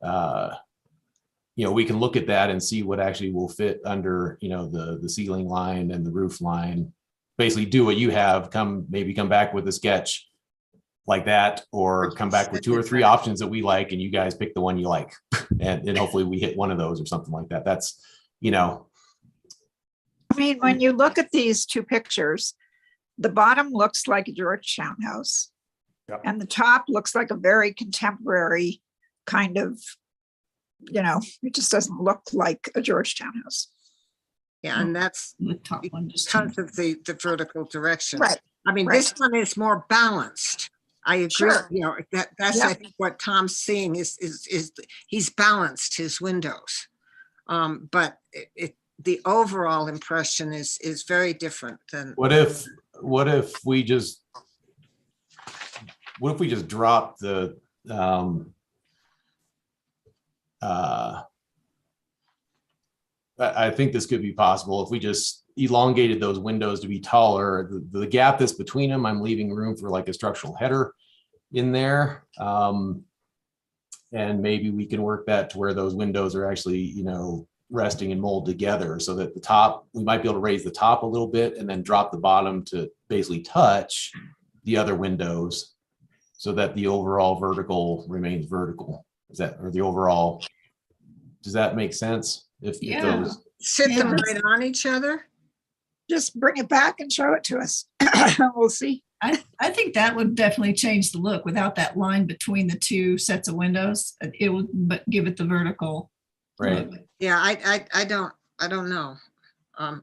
we can look at that and see what actually will fit under, the ceiling line and the roof line. Basically do what you have, come back with a sketch like that, or come back with 2 or 3 options that we like and you guys pick the one you like. And hopefully we hit one of those or something like that. That's, I mean, when you look at these two pictures, the bottom looks like a Georgetown house. Yep. And the top looks like a very contemporary kind of, it just doesn't look like a Georgetown house. Yeah, and that's the top one just. because of the vertical direction. Right. I mean, Right. this one is more balanced. I agree, Sure. that's, Yeah. I think what Tom's seeing is he's balanced his windows. But the overall impression is very different than. what if we just drop the, I think this could be possible if we just elongated those windows to be taller. The gap that's between them, I'm leaving room for like a structural header in there. And maybe we can work that to where those windows are actually, resting and mold together so that the top, we might be able to raise the top a little bit and then drop the bottom to basically touch the other windows so that the overall vertical remains vertical. Does that make sense? If Yeah. those, Sit them Yeah. right on each other? Just bring it back and show it to us. We'll see. I think that would definitely change the look without that line between the two sets of windows. It would but give it the vertical. right. look. Yeah, I don't know. I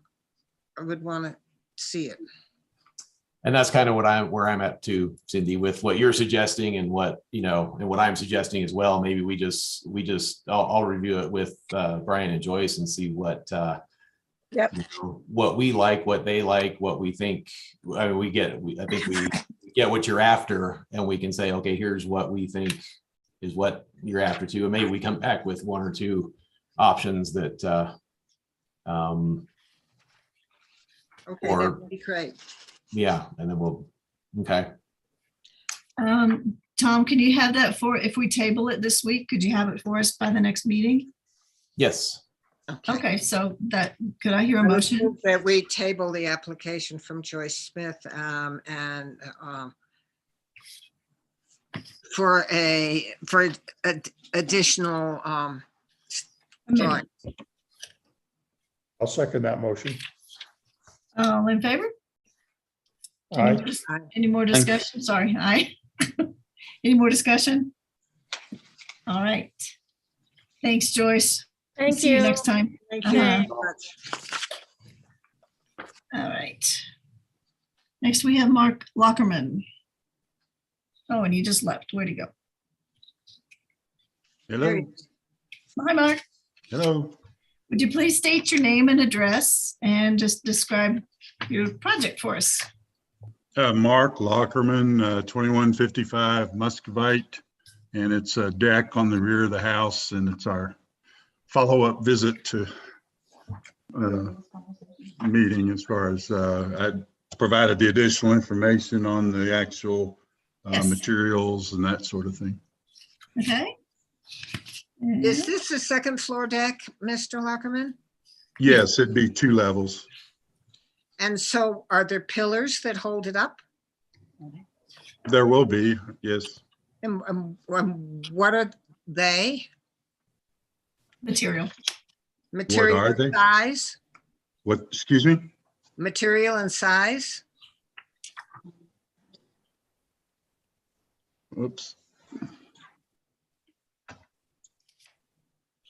would want to see it. And that's kind of where I'm at too, Cindy, with what you're suggesting and what, and what I'm suggesting as well. Maybe I'll review it with Brian and Joyce and see what, Yep. what we like, what they like, what we think. I mean, I think we get what you're after and we can say, okay, here's what we think is what you're after too. And maybe we come back with 1 or 2 options that, Okay, Or- that would be great. yeah, and then okay. Tom, can you have that if we table it this week, could you have it for us by the next meeting? Yes. Okay, so could I hear a I would motion? move that we table the application from Joyce Smith, and for additional, drawing. I'll second that motion. All in favor? Aye. Any more discussion? Sorry, aye. Any more discussion? All right. Thanks, Joyce. Thank See you you. next time. Thank you Uh-huh. very much. All right. Next, we have Mark Lockerman. Oh, and he just left. Where'd he go? Hello, Hi, Mark. hello. Would you please state your name and address and just describe your project for us? Mark Lockerman, 2155 Muscovite, and it's a deck on the rear of the house, and it's our follow-up visit to meeting as far as I provided the additional information on the actual Yes. materials and that sort of thing. Okay. Is this the second floor deck, Mr. Lockerman? Yes, it'd be 2 levels. And so are there pillars that hold it up? There will be, yes. And what are they? Material. Material are and they? size? What, excuse me? Material and size? Oops.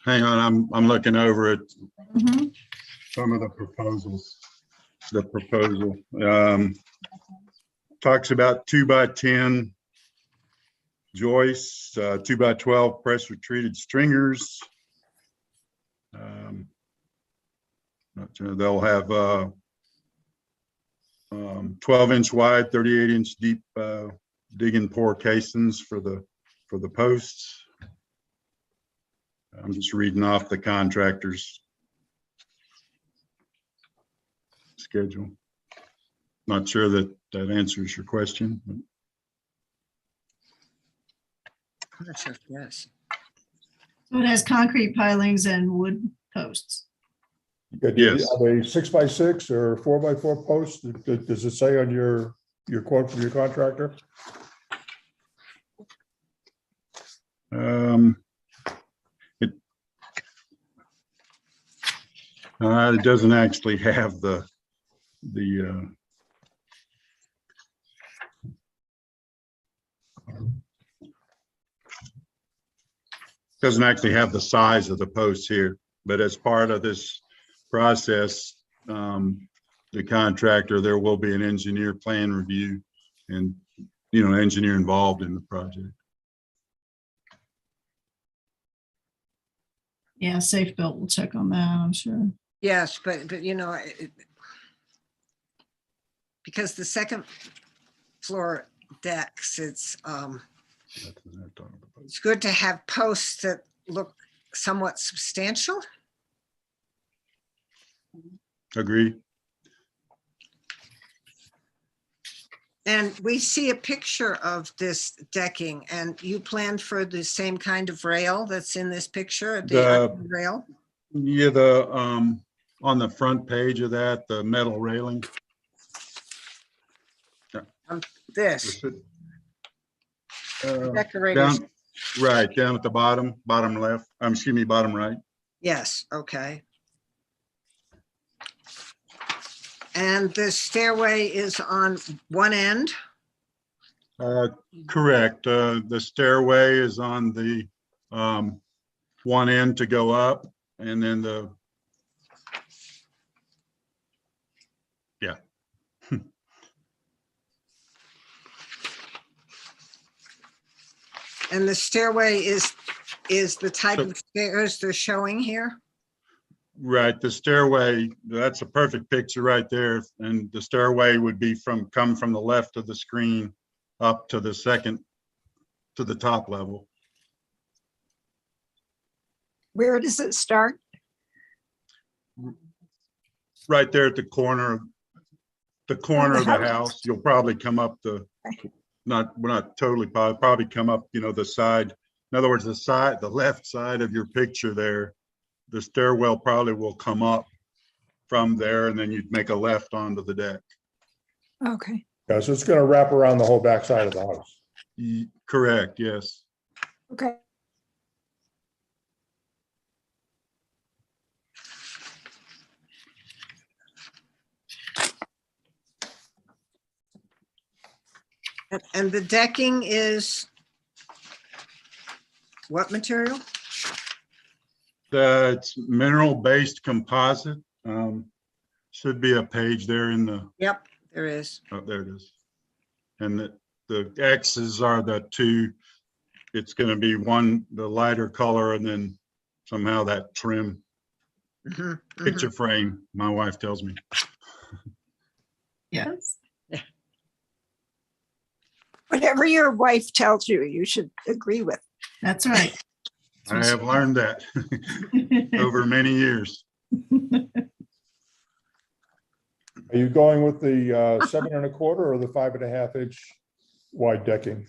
Hang on, I'm looking over at Mhm. some of the proposals. The proposal talks about 2x10 joists, 2x12 pressure treated stringers. They'll have 12-inch wide, 38-inch deep dig and pour casings for the posts. I'm just reading off the contractor's schedule. Not sure that answers your question. But Not sure if yes. So it has concrete pilings and wood posts. Yes. Are they 6x6 or 4x4 posts? Does it say on your quote from your contractor? It doesn't actually have the doesn't actually have the size of the posts here, but as part of this process, the contractor, there will be an engineer plan review and, engineer involved in the project. Yeah, Safe Built will check on that, I'm sure. Yes, but because the second floor decks, it's good to have posts that look somewhat substantial. Agree. And we see a picture of this decking, and you planned for the same kind of rail that's in this picture, the iron rail? Yeah, on the front page of that, the metal railing. This Down, decorators, right, down at the bottom left, excuse me, bottom right. yes, okay. And the stairway is on one end? Correct. The stairway is on the one end to go up, and then yeah. And the stairway is the type of stairs they're showing here? Right, the stairway, that's a perfect picture right there. And the stairway would be come from the left of the screen up to the top level. Where does it start? Right there at the corner of the house. You'll probably come up we're not totally, probably come up, the side. In other words, the left side of your picture there, the stairwell probably will come up from there, and then you'd make a left onto the deck. Okay. Yeah, so it's going to wrap around the whole backside of the house. Correct, yes. Okay. And the decking is what material? It's mineral-based composite. Should be a page there in the, Yep, there is. oh, there it is. And the X's are the two, it's gonna be one, the lighter color, and then somehow that trim Mhm, mhm. picture frame, my wife tells me. Yes. Whatever your wife tells you, you should agree with. That's right. I have learned that over many years. Are you going with the 7 1/4 or the 5.5 inch wide decking?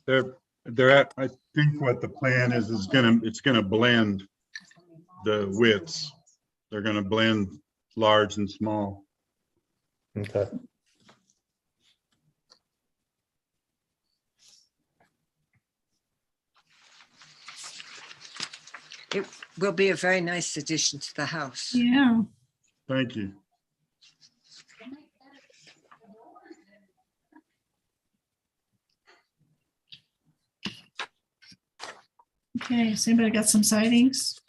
They're at, I think what the plan is it's gonna blend the widths. They're gonna blend large and small. Okay. It will be a very nice addition to the house. Yeah. Thank you. Okay, so anybody got some sightings?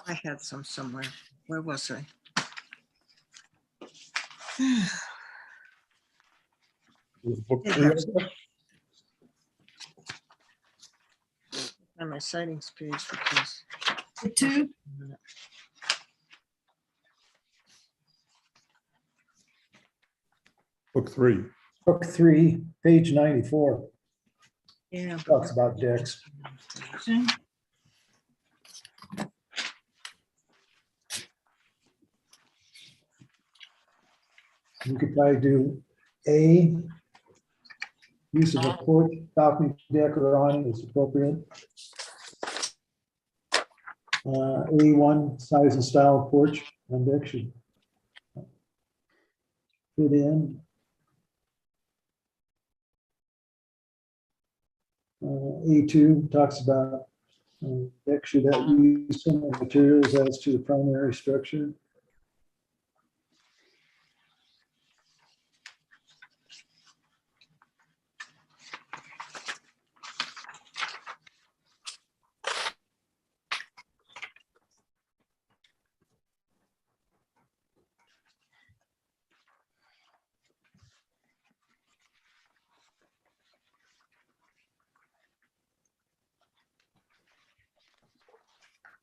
I had some somewhere. Where was I? Is book 3 up there? On my sightings page because. The two? Book 3. Book 3, page 94, Yeah. talks about decks. Okay. You could probably do A, use of a porch, balcony deck or awning is appropriate. A1, size and style of porch and deck should fit in. A2 talks about deck should have use similar materials as to the primary structure.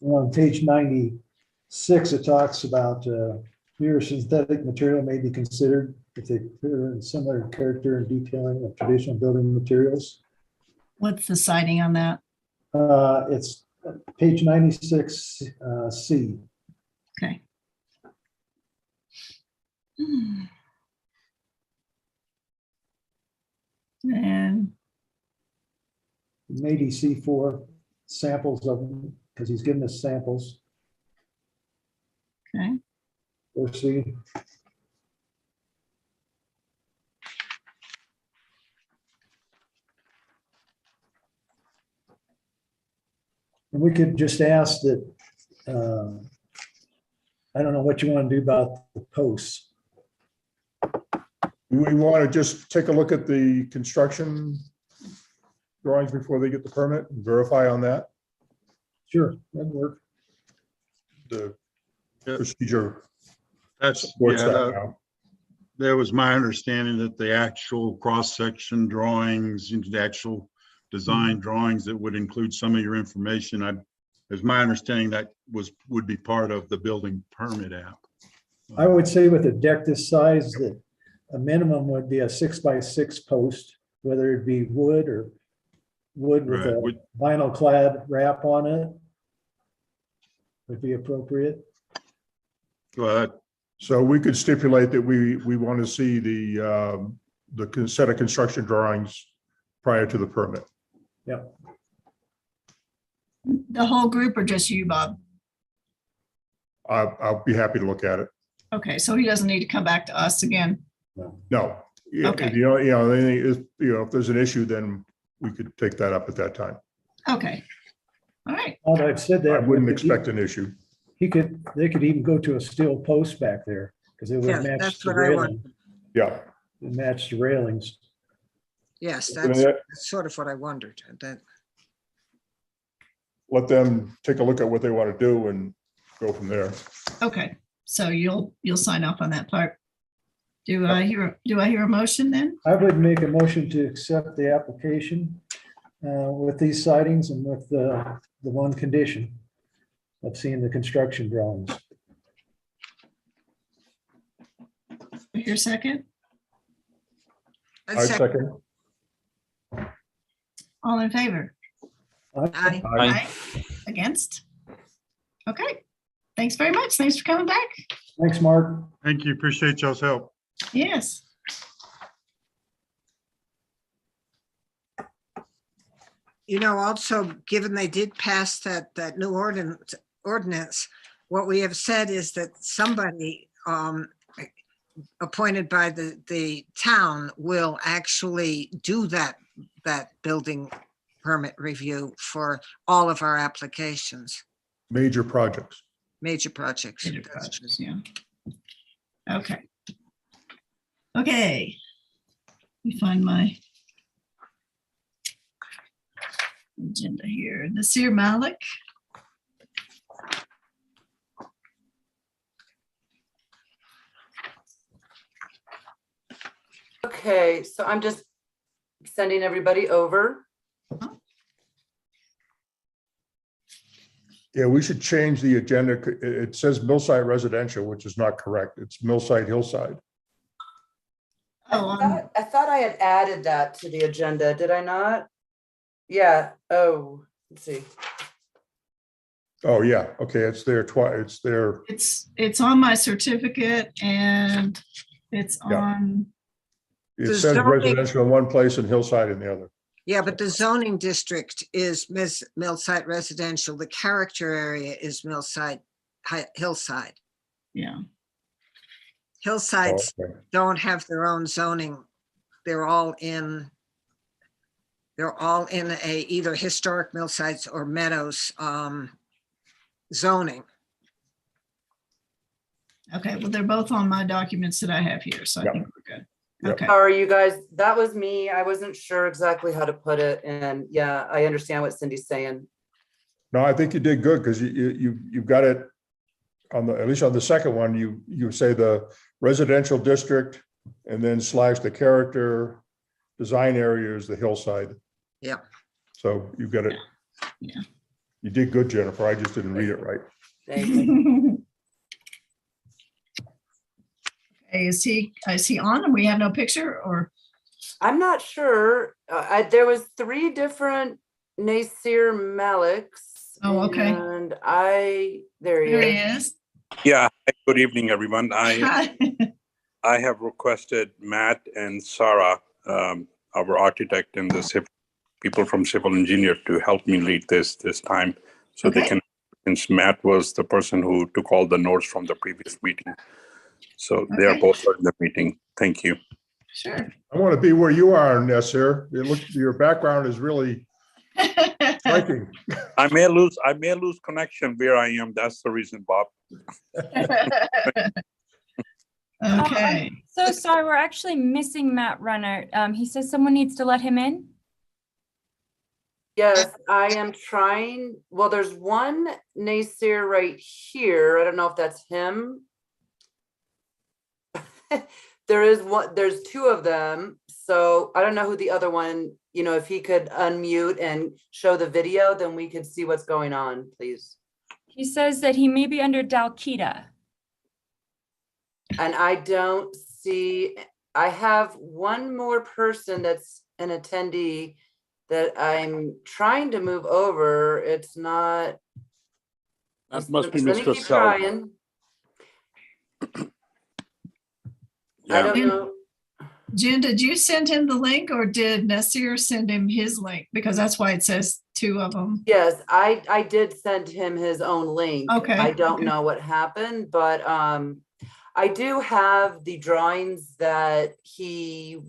On page 96, it talks about here synthetic material may be considered if they appear in similar character and detailing of traditional building materials. What's the siding on that? It's page 96, C. Okay. And Maybe C4 samples of them because he's given us samples. okay, Or C. And we could just ask that, I don't know what you want to do about the posts. Do we want to just take a look at the construction drawings before they get the permit and verify on that? Sure, that'd work. The Yeah. procedure. That's, supports yeah, that now. that was my understanding that the actual cross-section drawings, the actual design drawings that would include some of your information, it's my understanding that would be part of the building permit app. I would say with a deck this size, that a minimum would be a 6x6 post, whether it be wood or wood with Right, a would- vinyl clad wrap on it. Would be appropriate. Well, So we could stipulate that we want to see the set of construction drawings prior to the permit. Yep. the whole group or just you, Bob? I'll be happy to look at it. Okay, so he doesn't need to come back to us again. No, Yeah, Okay. anything is, if there's an issue, then we could take that up at that time. Okay. All right. Now that I've said I that. wouldn't expect an issue. They could even go to a steel post back there because it Yeah, would match that's the what I want. railing, Yeah. it match the railings. Yes, And that's that- sort of what I wondered. That, Let them take a look at what they want to do and go from there. Okay. So you'll sign off on that part. Do I hear a motion then? I would make a motion to accept the application with these sightings and with the one condition of seeing the construction drawings. Your second? I'd I second. second. All in favor? Aye. Aye. Against? Okay. Thanks very much. Thanks for coming back. Thanks, Mark. Thank you. Appreciate y'all's help. Yes. Also, given they did pass that new ordinance, what we have said is that somebody appointed by the town will actually do that building permit review for all of our applications, Major projects. major projects. Major That's true. projects, yeah. Okay. Okay. Let me find my agenda here. Nasir Malik. Okay, so I'm just sending everybody over. Yeah, we should change the agenda. It says Millside Residential, which is not correct. It's Millside Hillside. I thought I had added that to the agenda, did I not? Yeah, oh, let's see. Oh, yeah. Okay, it's there twice. It's there. It's on my certificate and it's Yeah. on, It The says zoning- residential in one place and Hillside in the other. Yeah, but the zoning district is Millside Residential. The character area is Hillside. yeah. Hillsides Oh, okay. don't have their own zoning. They're all in a either historic Millsides or Meadows zoning. Okay, well, they're both on my documents that I have here, so I Yeah. think we're good. Yeah. Okay, How are you guys? That was me. I wasn't sure exactly how to put it. And yeah, I understand what Cindy's saying. No, I think you did good because you've got it on at least on the second one, you say the residential district and then / the character design area is the Hillside. Yeah. So you've got it. Yeah. You did good, Jennifer. I just didn't read it right. Thank you. Hey, is he on and we have no picture or? I'm not sure. There was 3 different Nasir Maliks. Oh, okay. And there he There he is. is. Yeah, hi, good evening, everyone. Hi. I have requested Matt and Sarah, our architect and the people from civil engineer to help me lead this time. So they Okay. can, since Matt was the person who took all the notes from the previous meeting. So they are Okay. both in the meeting. Thank you. Sure. I want to be where you are, Nasir. Your background is really striking. I may lose connection where I am. That's the reason, Bob. Okay. So sorry, we're actually missing Matt Runner. He says someone needs to let him in. Yes, I am trying. Well, there's one Nasir right here. I don't know if that's him. There's 2 of them. So I don't know who the other one, if he could unmute and show the video, then we could see what's going on, please. He says that he may be under Dalkita. And I don't see, I have one more person that's an attendee that I'm trying to move over. It's not. That must be Let me Mr. keep Sal. trying. I Yeah, don't know. Jen, did you send him the link or did Nasir send him his link? Because that's why it says 2 of them. Yes, I did send him his own link. Okay, I don't okay. know what happened, but I do have the drawings that he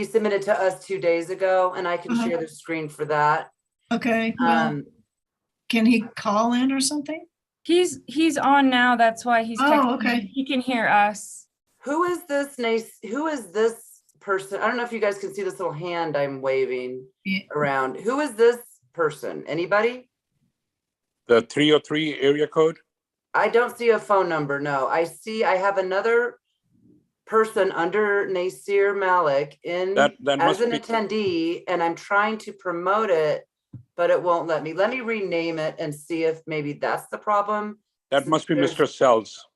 submitted to us 2 days ago, and I can Uh-huh. share the screen for that. Okay, well, can he call in or something? He's on now. That's why he's Oh, texting. okay. He can hear us. Who is this person? I don't know if you guys can see this little hand I'm waving Yeah. around. Who is this person? Anybody? The 303 area code? I don't see a phone number, no. I have another person under Nasir Malik That as must an be, attendee, and I'm trying to promote it, but it won't let me. Let me rename it and see if maybe that's the problem. that must be There's- Mr. Sells.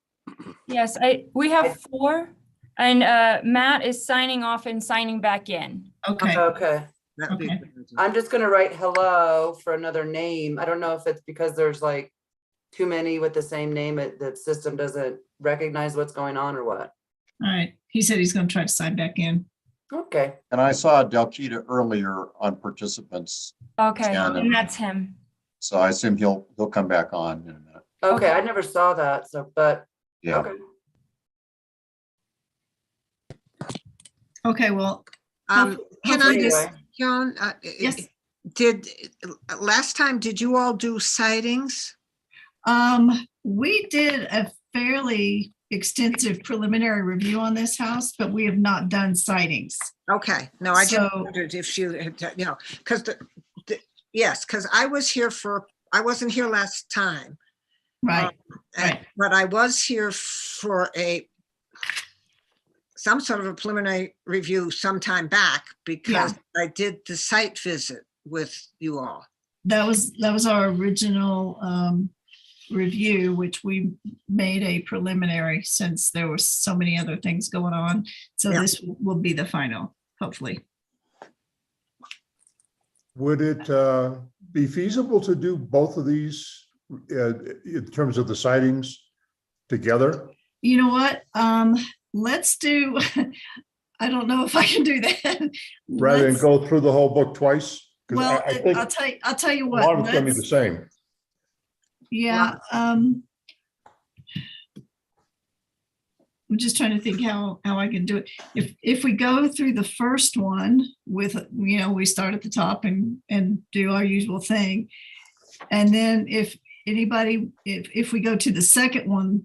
Yes, we have 4, and Matt is signing off and signing back in. Okay, Okay, That'd be Okay. good. I'm just gonna write hello for another name. I don't know if it's because there's like too many with the same name, the system doesn't recognize what's going on or what. all right. He said he's gonna try to sign back in. Okay, And I saw Delkita earlier on participants, Okay, Yeah, and that's him. so I assume he'll come back on in a minute. okay, I never saw that, so, but, Yeah. okay. Okay, well, Can hopefully I this- just, Joan, Yes. last time, did you all do sightings? We did a fairly extensive preliminary review on this house, but we have not done sightings. Okay, no, I just So- wondered if you, because yes, because I wasn't here last time. Right, right. But I was here for some sort of a preliminary review sometime back because I did the site visit with you all. That was our original review, which we made a preliminary since there were so many other things going on. So Yeah. this will be the final, hopefully. Would it be feasible to do both of these in terms of the sightings together? You know what? Let's do, I don't know if I can do that. Rather than Let's- go through the whole book twice? 'Cause Well, I think I'll tell you a what. lot of it's gonna be let's- the same. Yeah, I'm just trying to think how I can do it. If we go through the first one with, we start at the top and do our usual thing. And then if we go to the second one,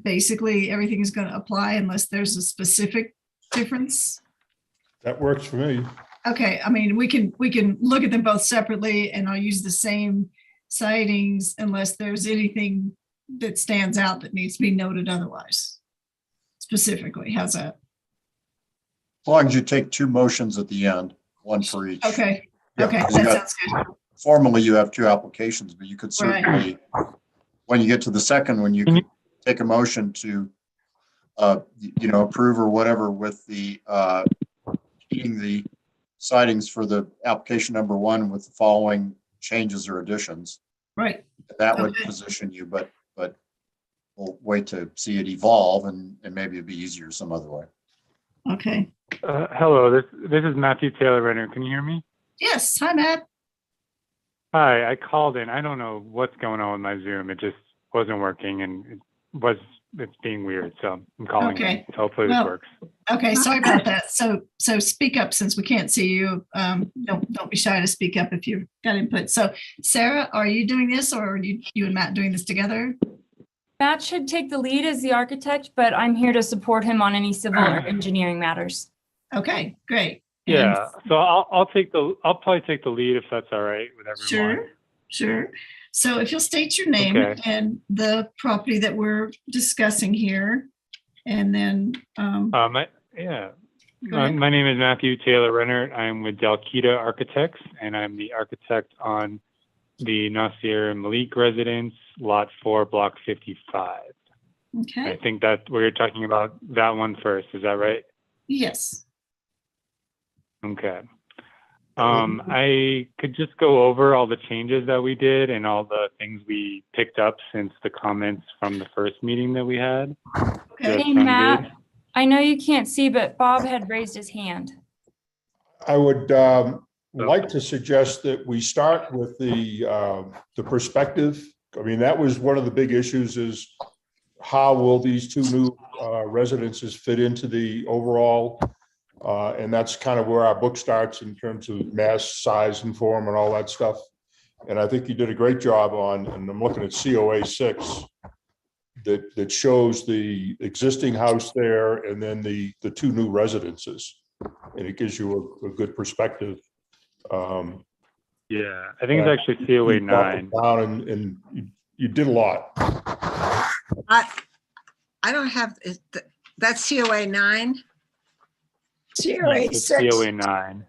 basically everything is going to apply unless there's a specific difference. That works for me. Okay, I mean, we can look at them both separately and I'll use the same sightings unless there's anything that stands out that needs to be noted otherwise. Specifically, how's that? As long as you take 2 motions at the end, 1 for each. Okay, Yeah, okay, you that got- sounds good. Formally, you have 2 applications, but you could Right. certainly, when you get to the second one, you can take a motion to, approve or whatever with the, keeping the sightings for the application number 1 with the following changes or additions. Right, That would Okay. position you, but we'll wait to see it evolve and maybe it'd be easier some other way. okay. Hello, this is Matthew Taylor Renner. Can you hear me? Yes, hi, Matt. Hi, I called in. I don't know what's going on with my Zoom. It just wasn't working and it's being weird. So I'm calling. Okay. In. So hopefully Well, this works. Okay, sorry about that. So speak up since we can't see you. Don't be shy to speak up if you've got input. So Sarah, are you doing this or are you and Matt doing this together? Matt should take the lead as the architect, but I'm here to support him on any civil or engineering matters. Okay, great. And- Yeah. So I'll probably take the lead if that's all right with everyone. Sure. So if you'll state your name Okay. and the property that we're discussing here, and then, My Go ahead. My name is Matthew Taylor Renner. I'm with Delkita Architects, and I'm the architect on the Nasir Malik residence, Lot 4, Block 55. I okay, think that we're talking about that one first. Is that right? yes, Okay. I could just go over all the changes that we did and all the things we picked up since the comments from the first meeting that we had. Does okay. that Hey, sound Matt, good? I know you can't see, but Bob had raised his hand. I would like to suggest that we start with the perspective. I mean, that was one of the big issues is how will these two new residences fit into the overall? And that's kind of where our book starts in terms of mass, size, and form and all that stuff. And I think you did a great job on, and I'm looking at COA 6, that shows the existing house there and then the two new residences. And it gives you a good perspective. Yeah, I think it's actually COA You brought 9. it down and you did a lot. I don't have, that's COA 9? COA It's 6. COA 9.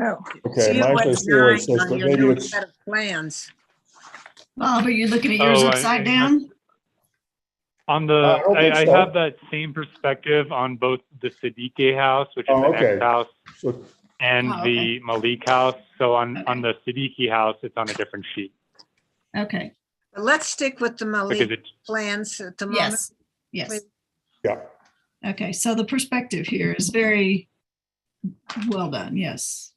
Oh, Okay, mine COA says COA 9 6, on but your maybe new it's, set of plans. Bob, are you looking at yours Oh, upside down? On I the, don't think I so. have that same perspective on both the Siddiqui house, which is Oh, the okay. next house, so and Oh, okay. the Malik house. So on Okay. the Siddiqui house, it's on a different sheet Okay, But let's stick with the because Malik it's plans at the moment. yes, yes. yeah. Okay, so the perspective here is very well done, yes.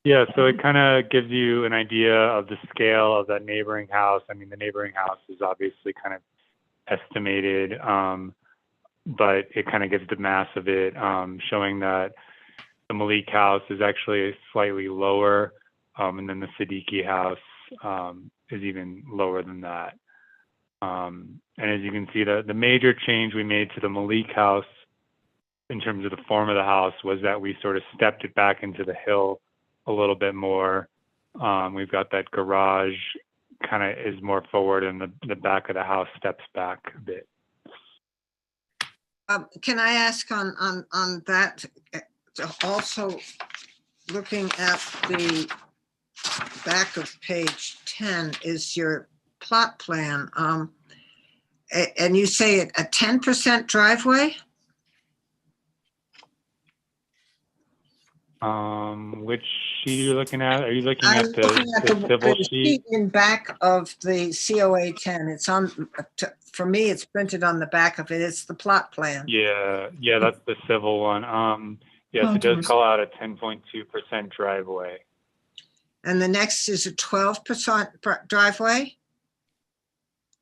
yeah. So it kind of gives you an idea of the scale of that neighboring house. I mean, the neighboring house is obviously kind of estimated, but it kind of gives the mass of it, showing that the Malik house is actually slightly lower, and then the Siddiqui house is even lower than that. And as you can see, the major change we made to the Malik house in terms of the form of the house was that we sort of stepped it back into the hill a little bit more. We've got that garage kind of is more forward and the back of the house steps back a bit. Can I ask on that, also looking at the back of page 10 is your plot plan. And you say a 10% driveway? Which sheet are you looking at? Are you looking I'm at the, looking at the civil the sheet? in back of the COA 10. It's on, for me, it's printed on the back of it. It's the plot plan. Yeah, that's the civil one. Yes, it does Contours. call out a 10.2% driveway. And the next is a 12% driveway?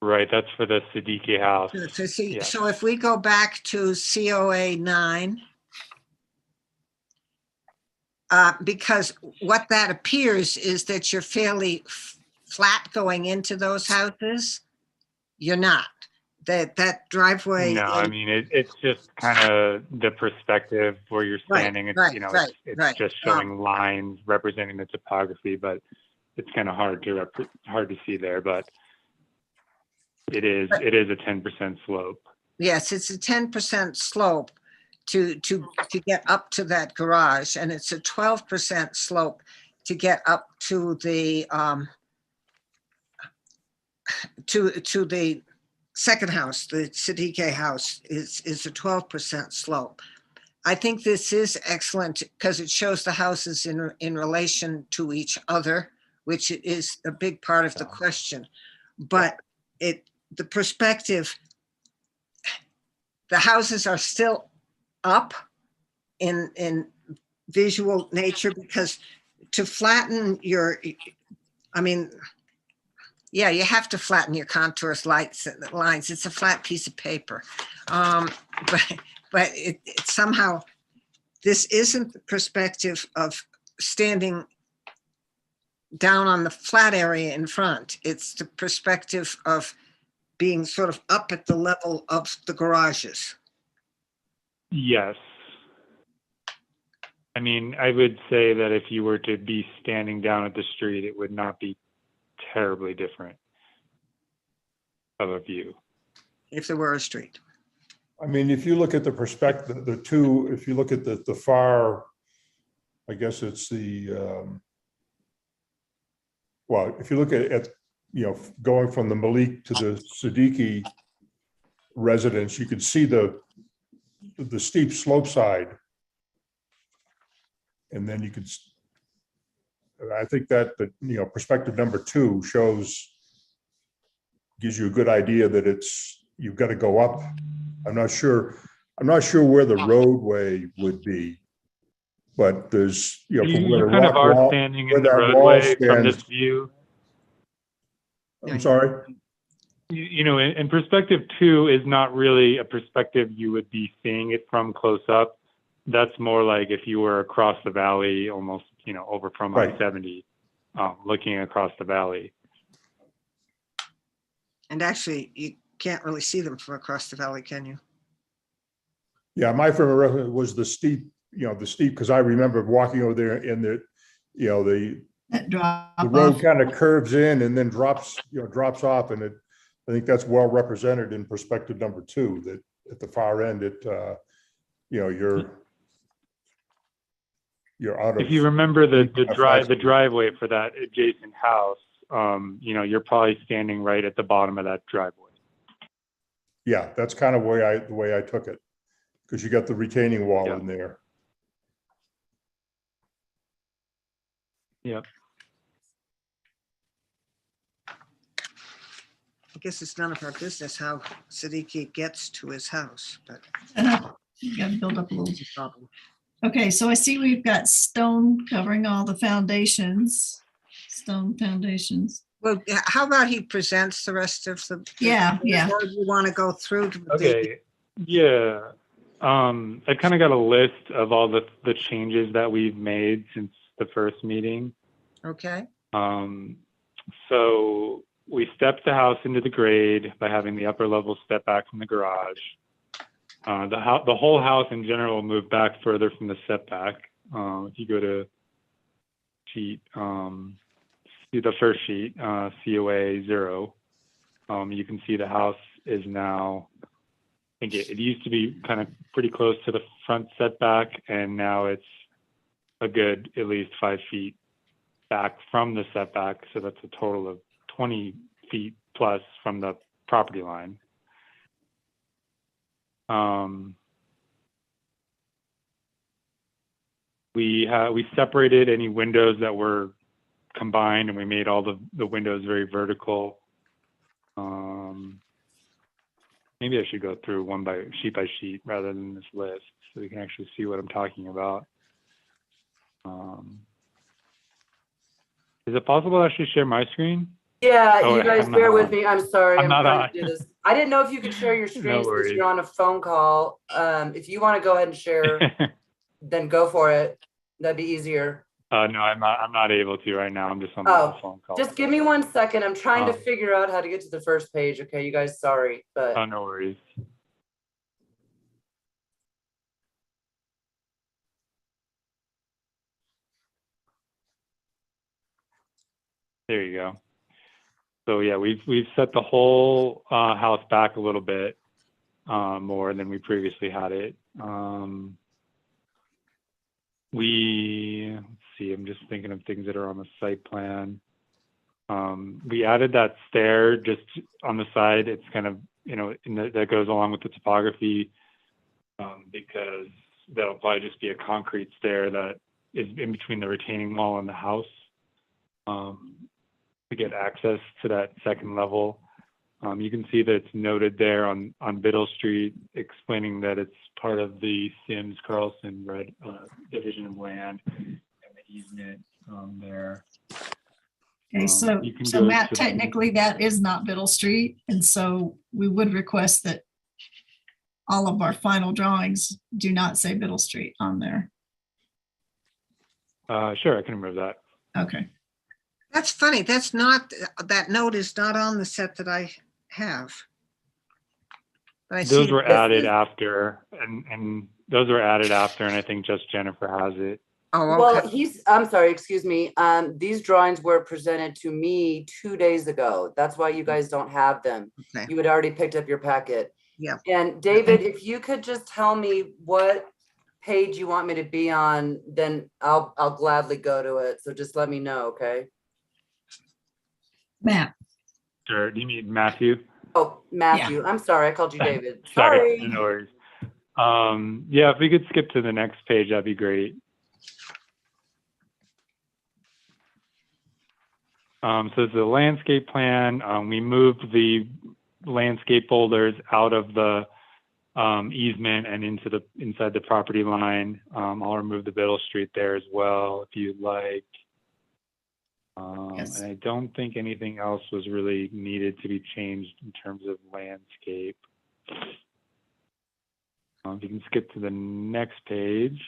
Right, that's for the Siddiqui house. So see, Yeah. so if we go back to COA 9, because what that appears is that you're fairly flat going into those houses. You're not. That driveway. No, I mean, it's just kind of the perspective where you're Right, standing. It's, right, you know, right, it's right. just showing lines representing the topography, but it's kind of hard to see there, but it is a 10% slope. Yes, it's a 10% slope to get up to that garage, and it's a 12% slope to get up to the to the second house. The Siddiqui house is a 12% slope. I think this is excellent because it shows the houses in relation to each other, which is a big part of the question. But the perspective, the houses are still up in visual nature, because to flatten your, I mean, yeah, you have to flatten your contours, lights, lines. It's a flat piece of paper. But it somehow, this isn't the perspective of standing down on the flat area in front. It's the perspective of being sort of up at the level of the garages. Yes. I mean, I would say that if you were to be standing down at the street, it would not be terribly different of a view. If there were a street. I mean, if you look at the perspective, the two, if you look at the far, I guess it's the, well, if you look at, you know, going from the Malik to the Siddiqui residence, you can see the steep slope side. And then you could, I think that, you know, perspective number 2 gives you a good idea that you've got to go up. I'm not sure where the roadway would be, but there's, you know, from where You the kind of rock are wall, standing where in the that wall roadway from this stands. view. I'm sorry. you know, in perspective 2 is not really a perspective you would be seeing it from close up. That's more like if you were across the valley, almost, you know, over from Right. I-70, looking across the valley. And actually, you can't really see them from across the valley, can you? Yeah, my frame of reference was the steep, because I remember walking over there and the That drop the road off. kind of curves in and then drops off, and I think that's well represented in perspective number 2, that at the far end, you're out of. If you remember the Five- driveway for that adjacent house, you know, you're probably standing right at the bottom of that driveway. Yeah, that's kind of the way I took it, because you got the retaining wall in there. Yep. I guess it's none of our business how Siddiqui gets to his house, but You got to build up a little. it's a problem. Okay, so I see we've got stone covering all the foundations, stone foundations. Well, yeah, how about he presents the rest of the? Yeah, yeah. Or you want to go through? Okay. Yeah. I kind of got a list of all the changes that we've made since the first meeting. Okay. So we stepped the house into the grade by having the upper level step back from the garage. The whole house in general moved back further from the setback. If you go to sheet, see the first sheet, COA 0, you can see the house is now, I think it used to be kind of pretty close to the front setback, and now it's a good at least 5 feet back from the setback. So that's a total of 20 feet plus from the property line. We separated any windows that were combined, and we made all the windows very vertical. Maybe I should go through by sheet rather than this list, so you can actually see what I'm talking about. Is it possible to actually share my screen? Yeah, Oh, you guys I'm bear not with on. me. I'm sorry. I'm I'm not trying on. to do this. I didn't know if you could share your screen since worries. you're on a phone call. If you want to go ahead and share, then go for it. That'd be easier. No, I'm not able to right now. I'm just on the phone call. Just give me 1 second. I'm trying to Um, figure out how to get to the first page. Okay, you guys, sorry, but Oh, no worries. There you go. So yeah, we've set the whole house back a little bit more than we previously had it. Let's see, I'm just thinking of things that are on the site plan. We added that stair just on the side. It's kind of, you know, that goes along with the topography because that'll probably just be a concrete stair that is in between the retaining wall and the house to get access to that second level. You can see that it's noted there on Biddle Street, explaining that it's part of the Sims Carlson Red division of land and the easement there. Okay, so, you can so go Matt, to- technically that is not Biddle Street. And so we would request that all of our final drawings do not say Biddle Street on there. Sure, I can remove that. Okay. That's funny. That's not, that note is not on the set that I have. But I see Those were it- added after, and those were added after, and I think just Jennifer has it. Oh, well, okay. I'm sorry, excuse me. These drawings were presented to me 2 days ago. That's why you guys don't have them. Okay. You had already picked up your packet. Yeah. And David, if you could just tell me what page you want me to be on, then I'll gladly go to it. So just let me know, okay? Matt. Sure. Do you mean Matthew? Oh, Matthew. I'm sorry, I called you David. Sorry. Sorry. No worries. Yeah, if we could skip to the next page, that'd be great. So it's the landscape plan. We moved the landscape boulders out of the easement and inside the property line. I'll remove the Biddle Street there as well if you'd like. And I don't think anything else was really needed to be changed in terms of landscape. If you can skip to the next page.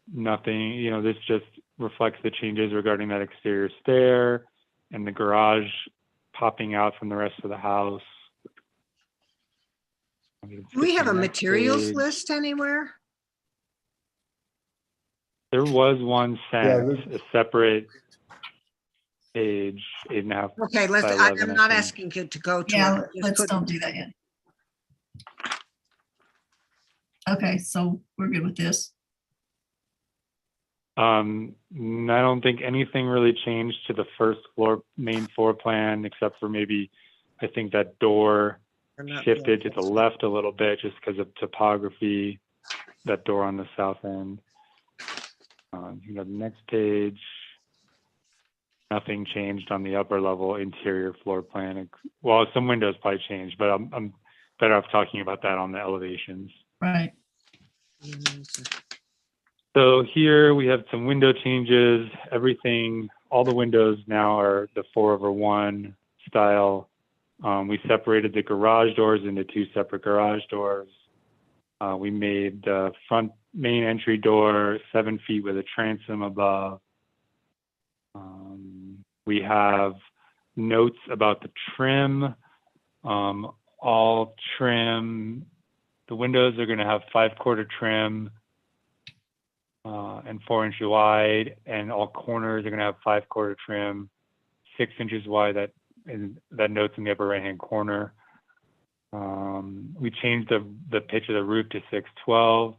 Nothing, you know, this just reflects the changes regarding that exterior stair and the garage popping out from the rest of the house. Do we have a Next materials page. list anywhere? There was one Yeah, sent, a separate page, 8.5 Okay, let's, by I- 11, I'm I not think. asking you to go to. Yeah, it. Just let's put- don't do that yet. Okay, so we're good with this. I don't think anything really changed to the first floor, main floor plan, except for maybe, I think that door Or not shifted to yet. the left a little bit just because of topography, that door on the south end. You know, the next page. Nothing changed on the upper level interior floor plan. Well, some windows probably changed, but I'm better off talking about that on the elevations. Right. So here we have some window changes. Everything, all the windows now are the 4/1 style. We separated the garage doors into 2 separate garage doors. We made the front main entry door 7 feet with a transom above. We have notes about the trim. All trim, the windows are going to have 5/4 trim and 4 inches wide, and all corners are going to have 5/4 trim, 6 inches wide. That note's in the upper right-hand corner. We changed the pitch of the roof to 612.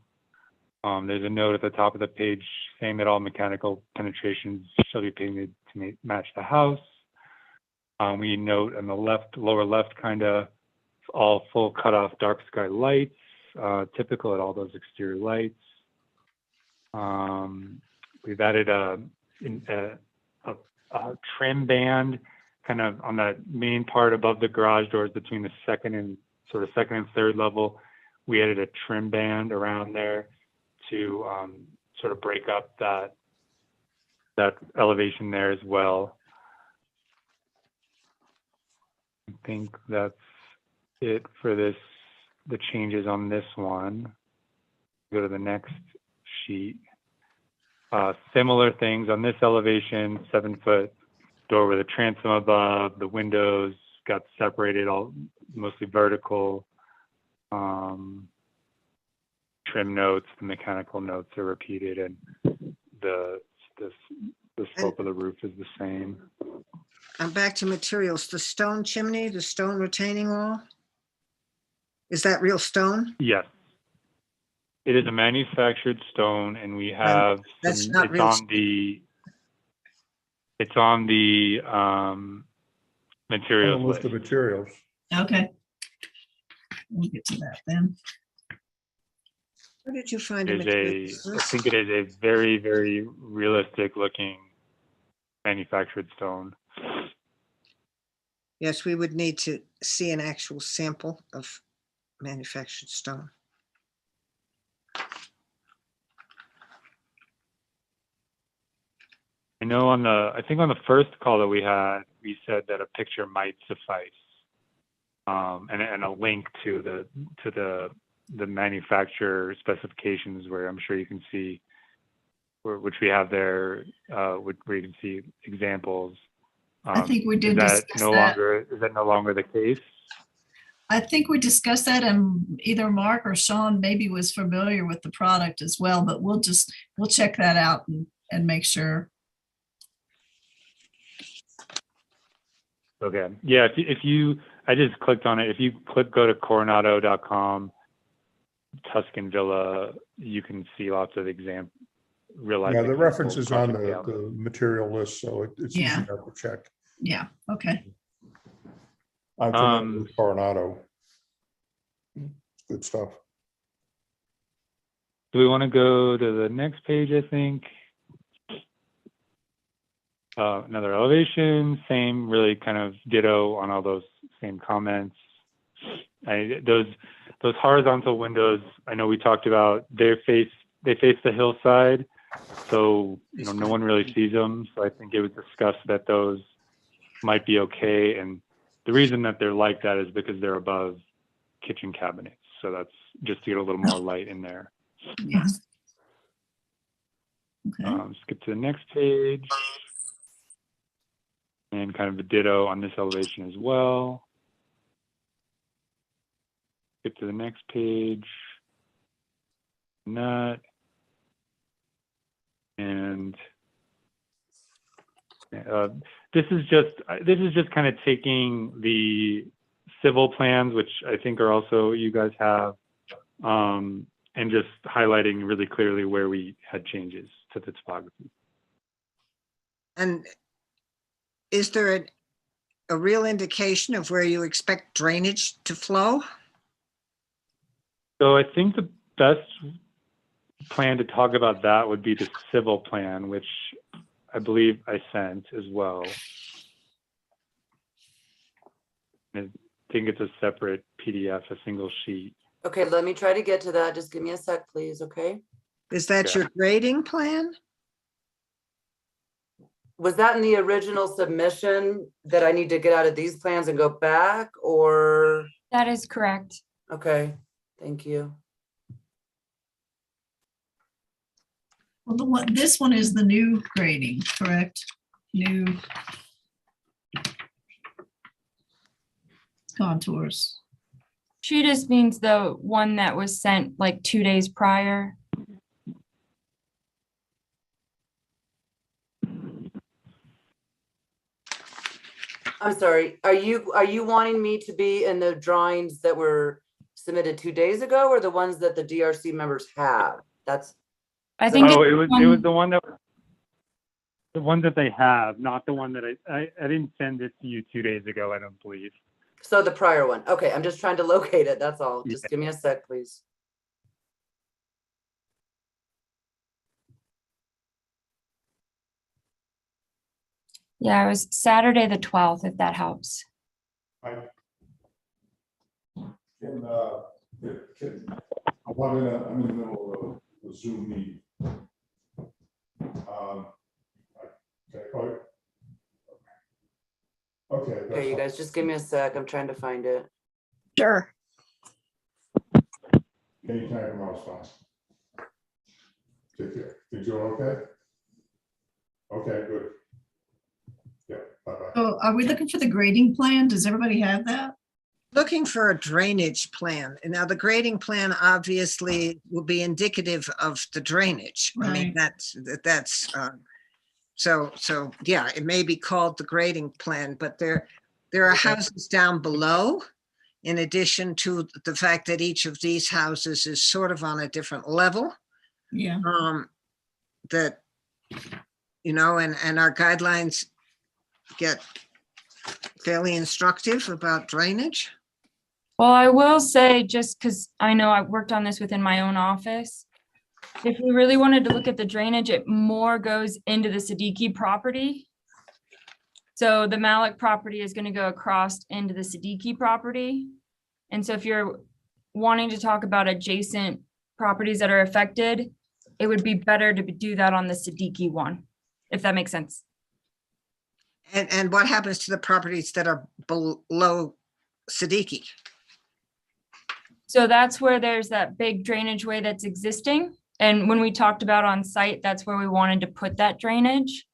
There's a note at the top of the page saying that all mechanical penetrations shall be painted to match the house. We note on the lower left, kind of all full cutoff dark sky lights, typical at all those exterior lights. We've added a trim band kind of on that main part above the garage doors between the second and third level. We added a trim band around there to sort of break up that elevation there as well. I think that's it for this, the changes on this one. Go to the next sheet. Similar things on this elevation, 7-foot door with a transom above. The windows got separated, all mostly vertical. Trim notes, the mechanical notes are repeated, and the slope of the roof is the same. I'm back to materials. The stone chimney, the stone retaining wall. Is that real stone? Yes. It is a manufactured stone, and we have that's some, not it's real on the materials list list. of materials. Okay. We'll get to that then. Where did you find It a is materials I list? think it is a very, very realistic looking manufactured stone. Yes, we would need to see an actual sample of manufactured stone. I know I think on the first call that we had, we said that a picture might suffice. And a link to the manufacturer specifications, where I'm sure you can see, which we have there, where you can see examples. I think we did Is that discuss no that. longer the case? I think we discussed that, and either Mark or Sean maybe was familiar with the product as well, but we'll check that out and make sure. Okay. Yeah. I just clicked on it. If you go to coronado.com, Tuscan Villa, you can see lots of real life. Yeah, the examples, reference is on project the material list, so it's easy Yeah. enough to check. Yeah, okay. I'm familiar with Coronado. Good stuff. Do we want to go to the next page, I think? Another elevation, same, really kind of ditto on all those same comments. Those horizontal windows, I know we talked about, they face the hillside. So, you know, no one really sees them. So I think it was discussed that those might be okay. And the reason that they're like that is because they're above kitchen cabinets. So that's just to get a little more light in there. Yeah. Okay. Skip to the next page. And kind of a ditto on this elevation as well. Skip to the next page. That. And this is just kind of taking the civil plans, which I think are also you guys have, and just highlighting really clearly where we had changes to the topography. And is there a real indication of where you expect drainage to flow? So I think the best plan to talk about that would be the civil plan, which I believe I sent as well. I think it's a separate PDF, a single sheet. Okay, let me try to get to that. Just give me a sec, please, okay? Is that Yeah. your grading plan? Was that in the original submission that I need to get out of these plans and go back, or? That is correct. Okay, thank you. Well, this one is the new grading, correct? New contours. She just means the one that was sent like 2 days prior. I'm sorry, are you wanting me to be in the drawings that were submitted 2 days ago, or the ones that the DRC members have? That's, I think Oh, it's it was the one that they have, not the one that I didn't send it to you 2 days ago, I don't believe. so the prior one. Okay, I'm just trying to locate it, that's all. Just Yeah. give me a sec, please. yeah, it was Saturday the 12th, if that helps. I'm in the middle of a Zoom meeting. Can I call you? Okay. that's Okay, you fine. guys, just give me a sec. I'm trying to find it. Sure. Anytime tomorrow's fine. Take care. Think you're okay? Okay, good. Yeah, bye-bye. So are we looking for the grading plan? Does everybody have that? Looking for a drainage plan. And now the grading plan obviously will be indicative of the drainage. I mean, Right. that's, so yeah, it may be called the grading plan, but there are houses down below. In addition to the fact that each of these houses is sort of on a different level. Yeah. That, you know, and our guidelines get fairly instructive about drainage. Well, I will say, just because I know I worked on this within my own office, if we really wanted to look at the drainage, it more goes into the Siddiqui property. So the Malik property is going to go across into the Siddiqui property. And so if you're wanting to talk about adjacent properties that are affected, it would be better to do that on the Siddiqui one, if that makes sense. And what happens to the properties that are below Siddiqui? So that's where there's that big drainage way that's existing. And when we talked about on site, that's where we wanted to put that drainage.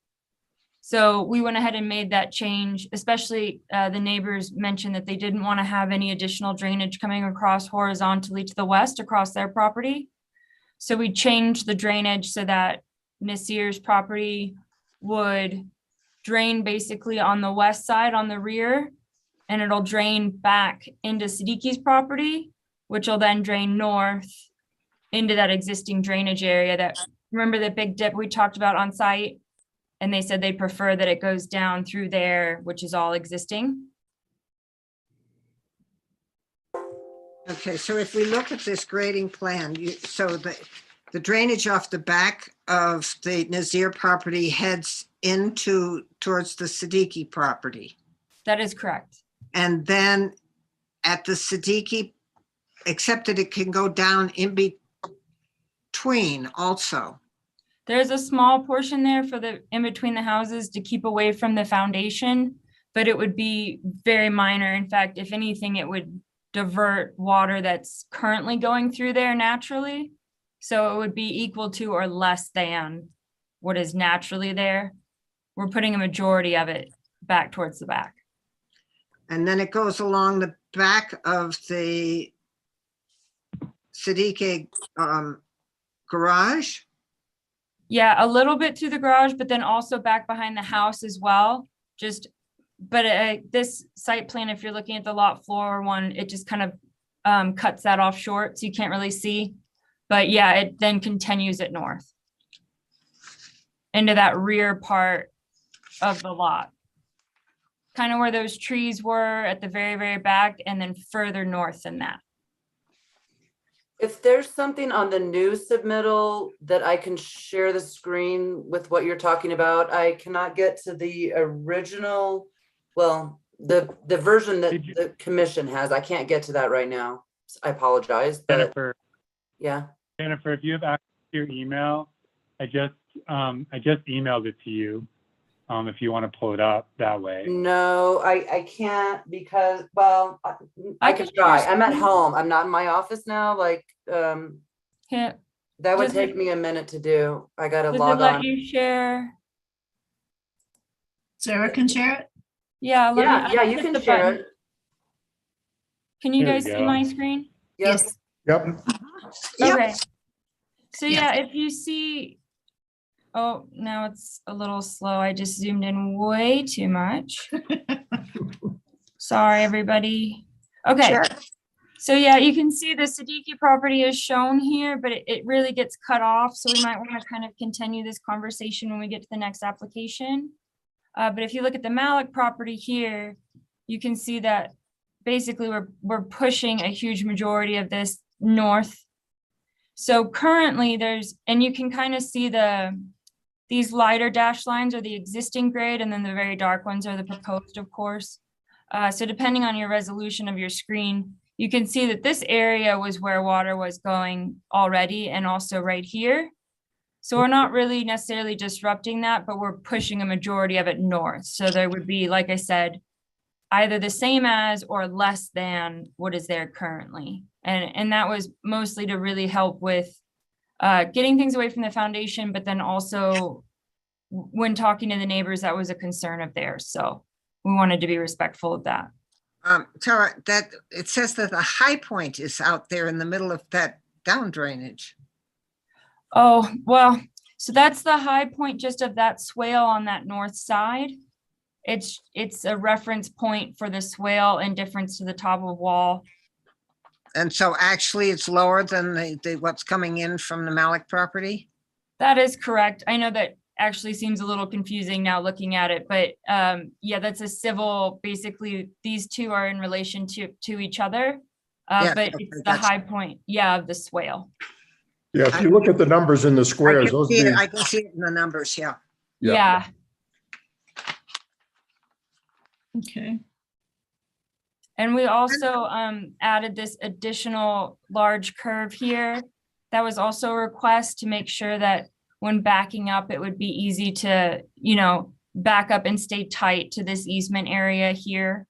So we went ahead and made that change, especially the neighbors mentioned that they didn't want to have any additional drainage coming across horizontally to the west across their property. So we changed the drainage so that Nasir's property would drain basically on the west side on the rear, and it'll drain back into Siddiqui's property, which will then drain north into that existing drainage area that, remember the big dip we talked about on site? And they said they prefer that it goes down through there, which is all existing. Okay, so if we look at this grading plan, so the drainage off the back of the Nazir property heads towards the Siddiqui property. That is correct. And then at the Siddiqui, except that it can go down in between also. There's a small portion there for the, in between the houses to keep away from the foundation, but it would be very minor. In fact, if anything, it would divert water that's currently going through there naturally. So it would be equal to or less than what is naturally there. We're putting a majority of it back towards the back. And then it goes along the back of the Siddiqui garage. Yeah, a little bit to the garage, but then also back behind the house as well. Just, but this site plan, if you're looking at the lot floor one, it just kind of cuts that off short, so you can't really see. But yeah, it then continues it north into that rear part of the lot. Kind of where those trees were at the very, very back, and then further north than that. If there's something on the new submittal that I can share the screen with what you're talking about, I cannot get to the original, well, the version that the commission has. I can't get to that right now. I apologize, but Jennifer, yeah. Jennifer, if you have access to your email, I just emailed it to you. If you want to pull it up that way. No, I can't because, well, I could try. I'm at home. I'm not in my office now. Like, Yeah. that would Does take it- me a minute to do. I gotta Does it log let on. you share? Sarah can share it. Yeah. let me- Yeah, yeah, I you hit can the share button. it. Can you There we guys see go. my screen? Yep. Yep. Yep. Okay. So Yeah. yeah, if you see, oh, now it's a little slow. I just zoomed in way too much. Sorry, everybody. Okay. Sure. So yeah, you can see the Siddiqui property is shown here, but it really gets cut off. So we might want to kind of continue this conversation when we get to the next application. But if you look at the Malik property here, you can see that basically we're pushing a huge majority of this north. So currently there's, and you can kind of see these lighter dashed lines are the existing grade, and then the very dark ones are the proposed, of course. So depending on your resolution of your screen, you can see that this area was where water was going already, and also right here. So we're not really necessarily disrupting that, but we're pushing a majority of it north. So there would be, like I said, either the same as or less than what is there currently. And that was mostly to really help with getting things away from the foundation, but then also when talking to the neighbors, that was a concern of theirs. So we wanted to be respectful of that. Tara, that it says that the high point is out there in the middle of that down drainage. Oh, well, so that's the high point just of that swale on that north side. It's a reference point for the swale in difference to the top of wall. And so actually it's lower than the what's coming in from the Malik property? That is correct. I know that actually seems a little confusing now looking at it, but yeah, that's a civil, basically, these two are in relation to each other. Yeah, But okay, it's the gotcha. high point, yeah, of the swale. Yeah, if you look at the numbers in the I squares, can those see it, being, I can see it in the numbers, yeah. Yeah. Yeah, Okay. and we also added this additional large curve here. That was also a request to make sure that when backing up, it would be easy to, back up and stay tight to this easement area here.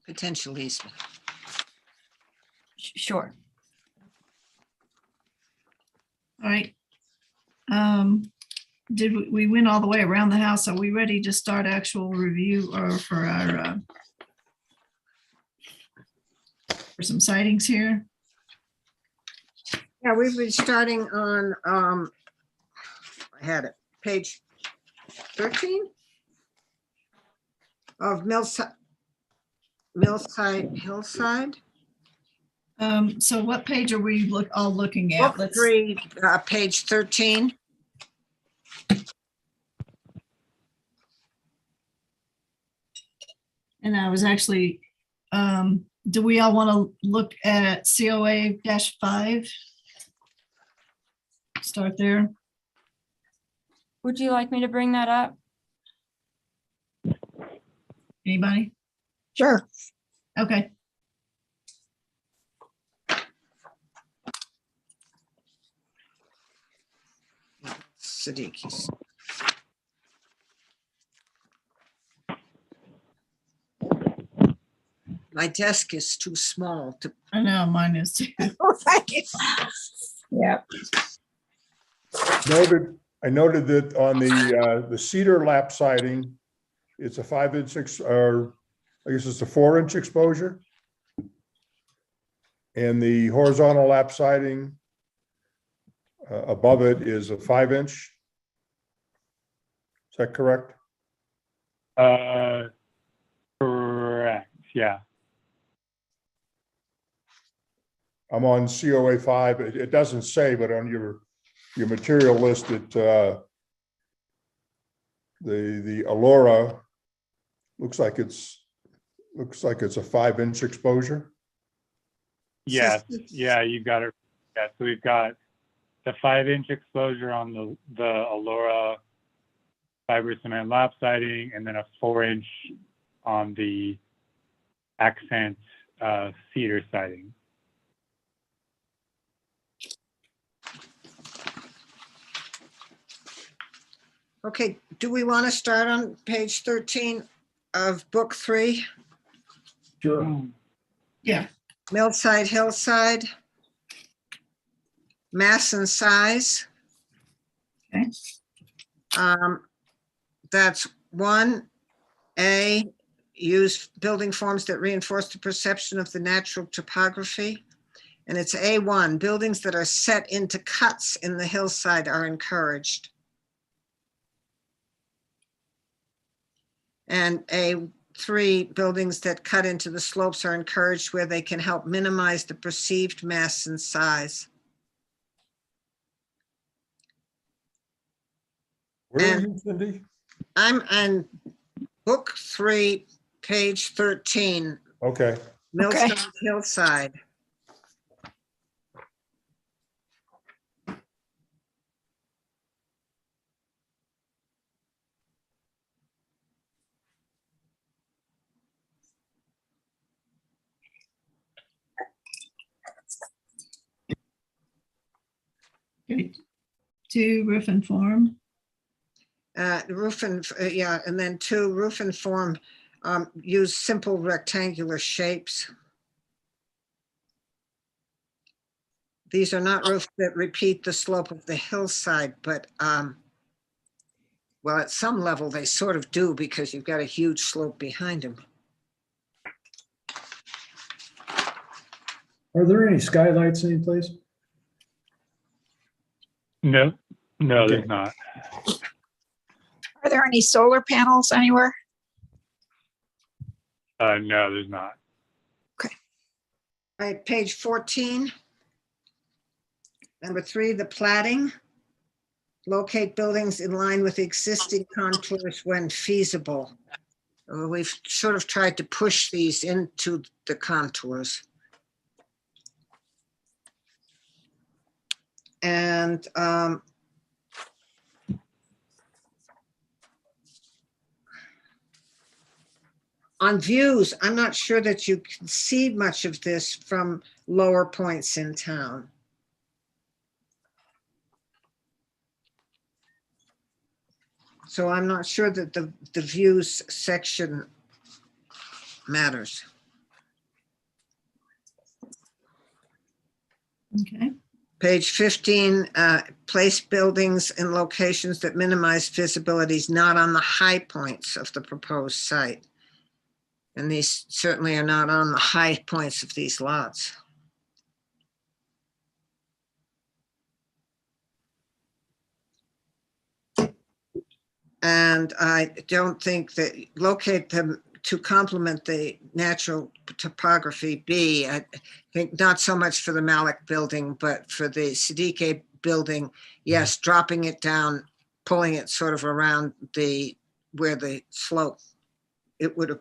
Potential easement. Sure. All right. We went all the way around the house? Are we ready to start actual review or for our for some sightings here? Yeah, we've been starting on, I had it, page 13 of Millside Hillside. So what page are we all looking at? Book Let's 3, page 13. And I was actually, do we all want to look at COA-5? Start there. Would you like me to bring that up? Anybody? Sure. Okay. Siddiqui's. My desk is too small to. I know, mine is too. Yeah. I noted that on the cedar lap siding, it's a 5-inch, or I guess it's a 4-inch exposure. And the horizontal lap siding above it is a 5-inch. Is that correct? Correct, yeah. I'm on COA 5. It doesn't say, but on your material list, the Allura looks like it's a 5-inch exposure. Yes, yeah, you got it. Yeah, so we've got the 5-inch exposure on the Allura fiber cement lap siding, and then a 4-inch on the accent cedar siding. Okay, do we want to start on page 13 of book 3? Sure. Yeah. Millside, hillside. Mass and size. Okay. That's 1A, use building forms that reinforce the perception of the natural topography. And it's A1, buildings that are set into cuts in the hillside are encouraged. And A3, buildings that cut into the slopes are encouraged where they can help minimize the perceived mass and size. Where are you, Cindy? I'm on book 3, page 13, Okay. Millstone Hillside. Okay. 2, roof and form. Roof and, yeah, and then 2, roof and form, use simple rectangular shapes. These are not roofs that repeat the slope of the hillside, but well, at some level they sort of do because you've got a huge slope behind them. Are there any skylights anyplace? No, Okay. there's not. Are there any solar panels anywhere? No, there's not. All right, page 14. Number 3, the platting. Locate buildings in line with existing contours when feasible. We've sort of tried to push these into the contours. And on views, I'm not sure that you can see much of this from lower points in town. So I'm not sure that the views section matters. Okay. Page 15, place buildings in locations that minimize visibilities not on the high points of the proposed site. And these certainly are not on the high points of these lots. And I don't think that locate them to complement the natural topography B. I think not so much for the Malik building, but for the Siddiqui building, yes, dropping it down, pulling it sort of around where the slope, it would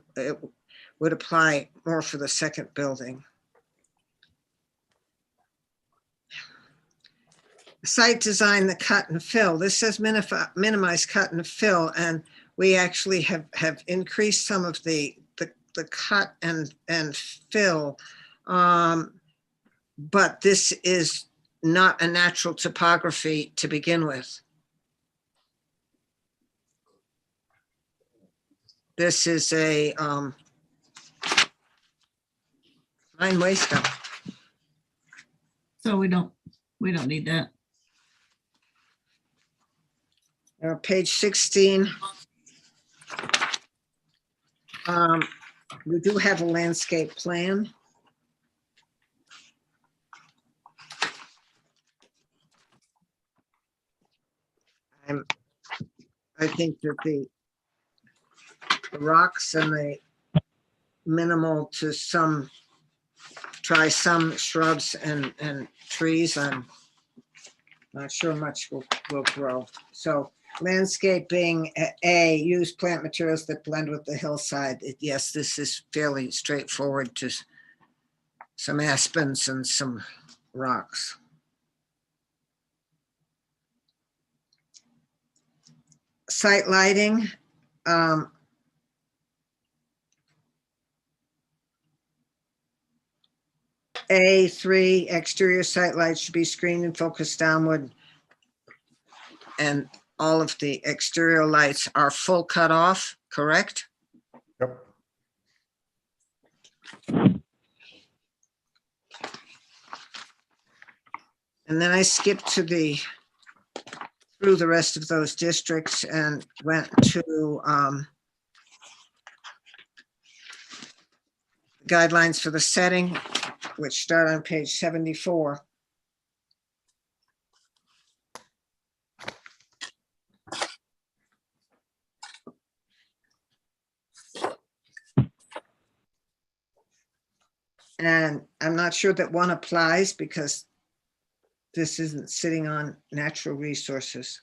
apply more for the second building. Site design, the cut and fill. This says minimize cut and fill, and we actually have increased some of the cut and fill, but this is not a natural topography to begin with. this is a mine waste dump. So we don't need that. Page 16. We do have a landscape plan. I think that the rocks and the minimal to some, try some shrubs and trees. I'm not sure much will grow. So landscaping, A, use plant materials that blend with the hillside. Yes, this is fairly straightforward, to some aspens and some rocks. Site lighting. A3, exterior site lights should be screened and focused downward. And all of the exterior lights are full cutoff, correct? Yep. And then I skipped through the rest of those districts and went to guidelines for the setting, which start on page 74. And I'm not sure that one applies because this isn't sitting on natural resources.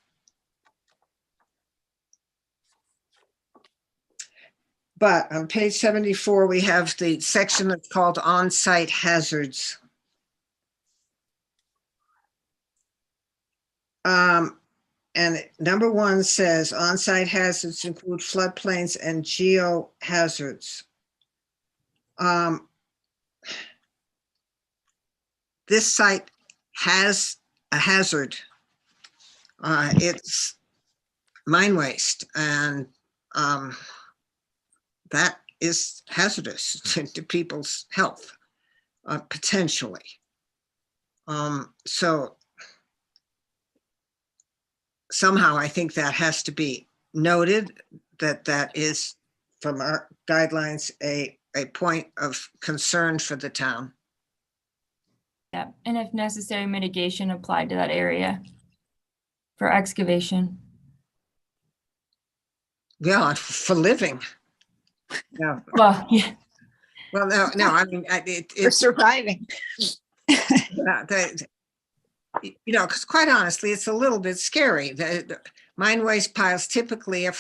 But on page 74, we have the section that's called on-site hazards. And number 1 says on-site hazards include floodplains and geohazards. This site has a hazard. It's mine waste, and that is hazardous to people's health, potentially. So somehow I think that has to be noted, that is, from our guidelines, a point of concern for the town. Yeah, and if necessary, mitigation applied to that area for excavation. Yeah, for living. No, Well, yeah, well, no, I mean, For it's, surviving. because quite honestly, it's a little bit scary. The mine waste piles typically are,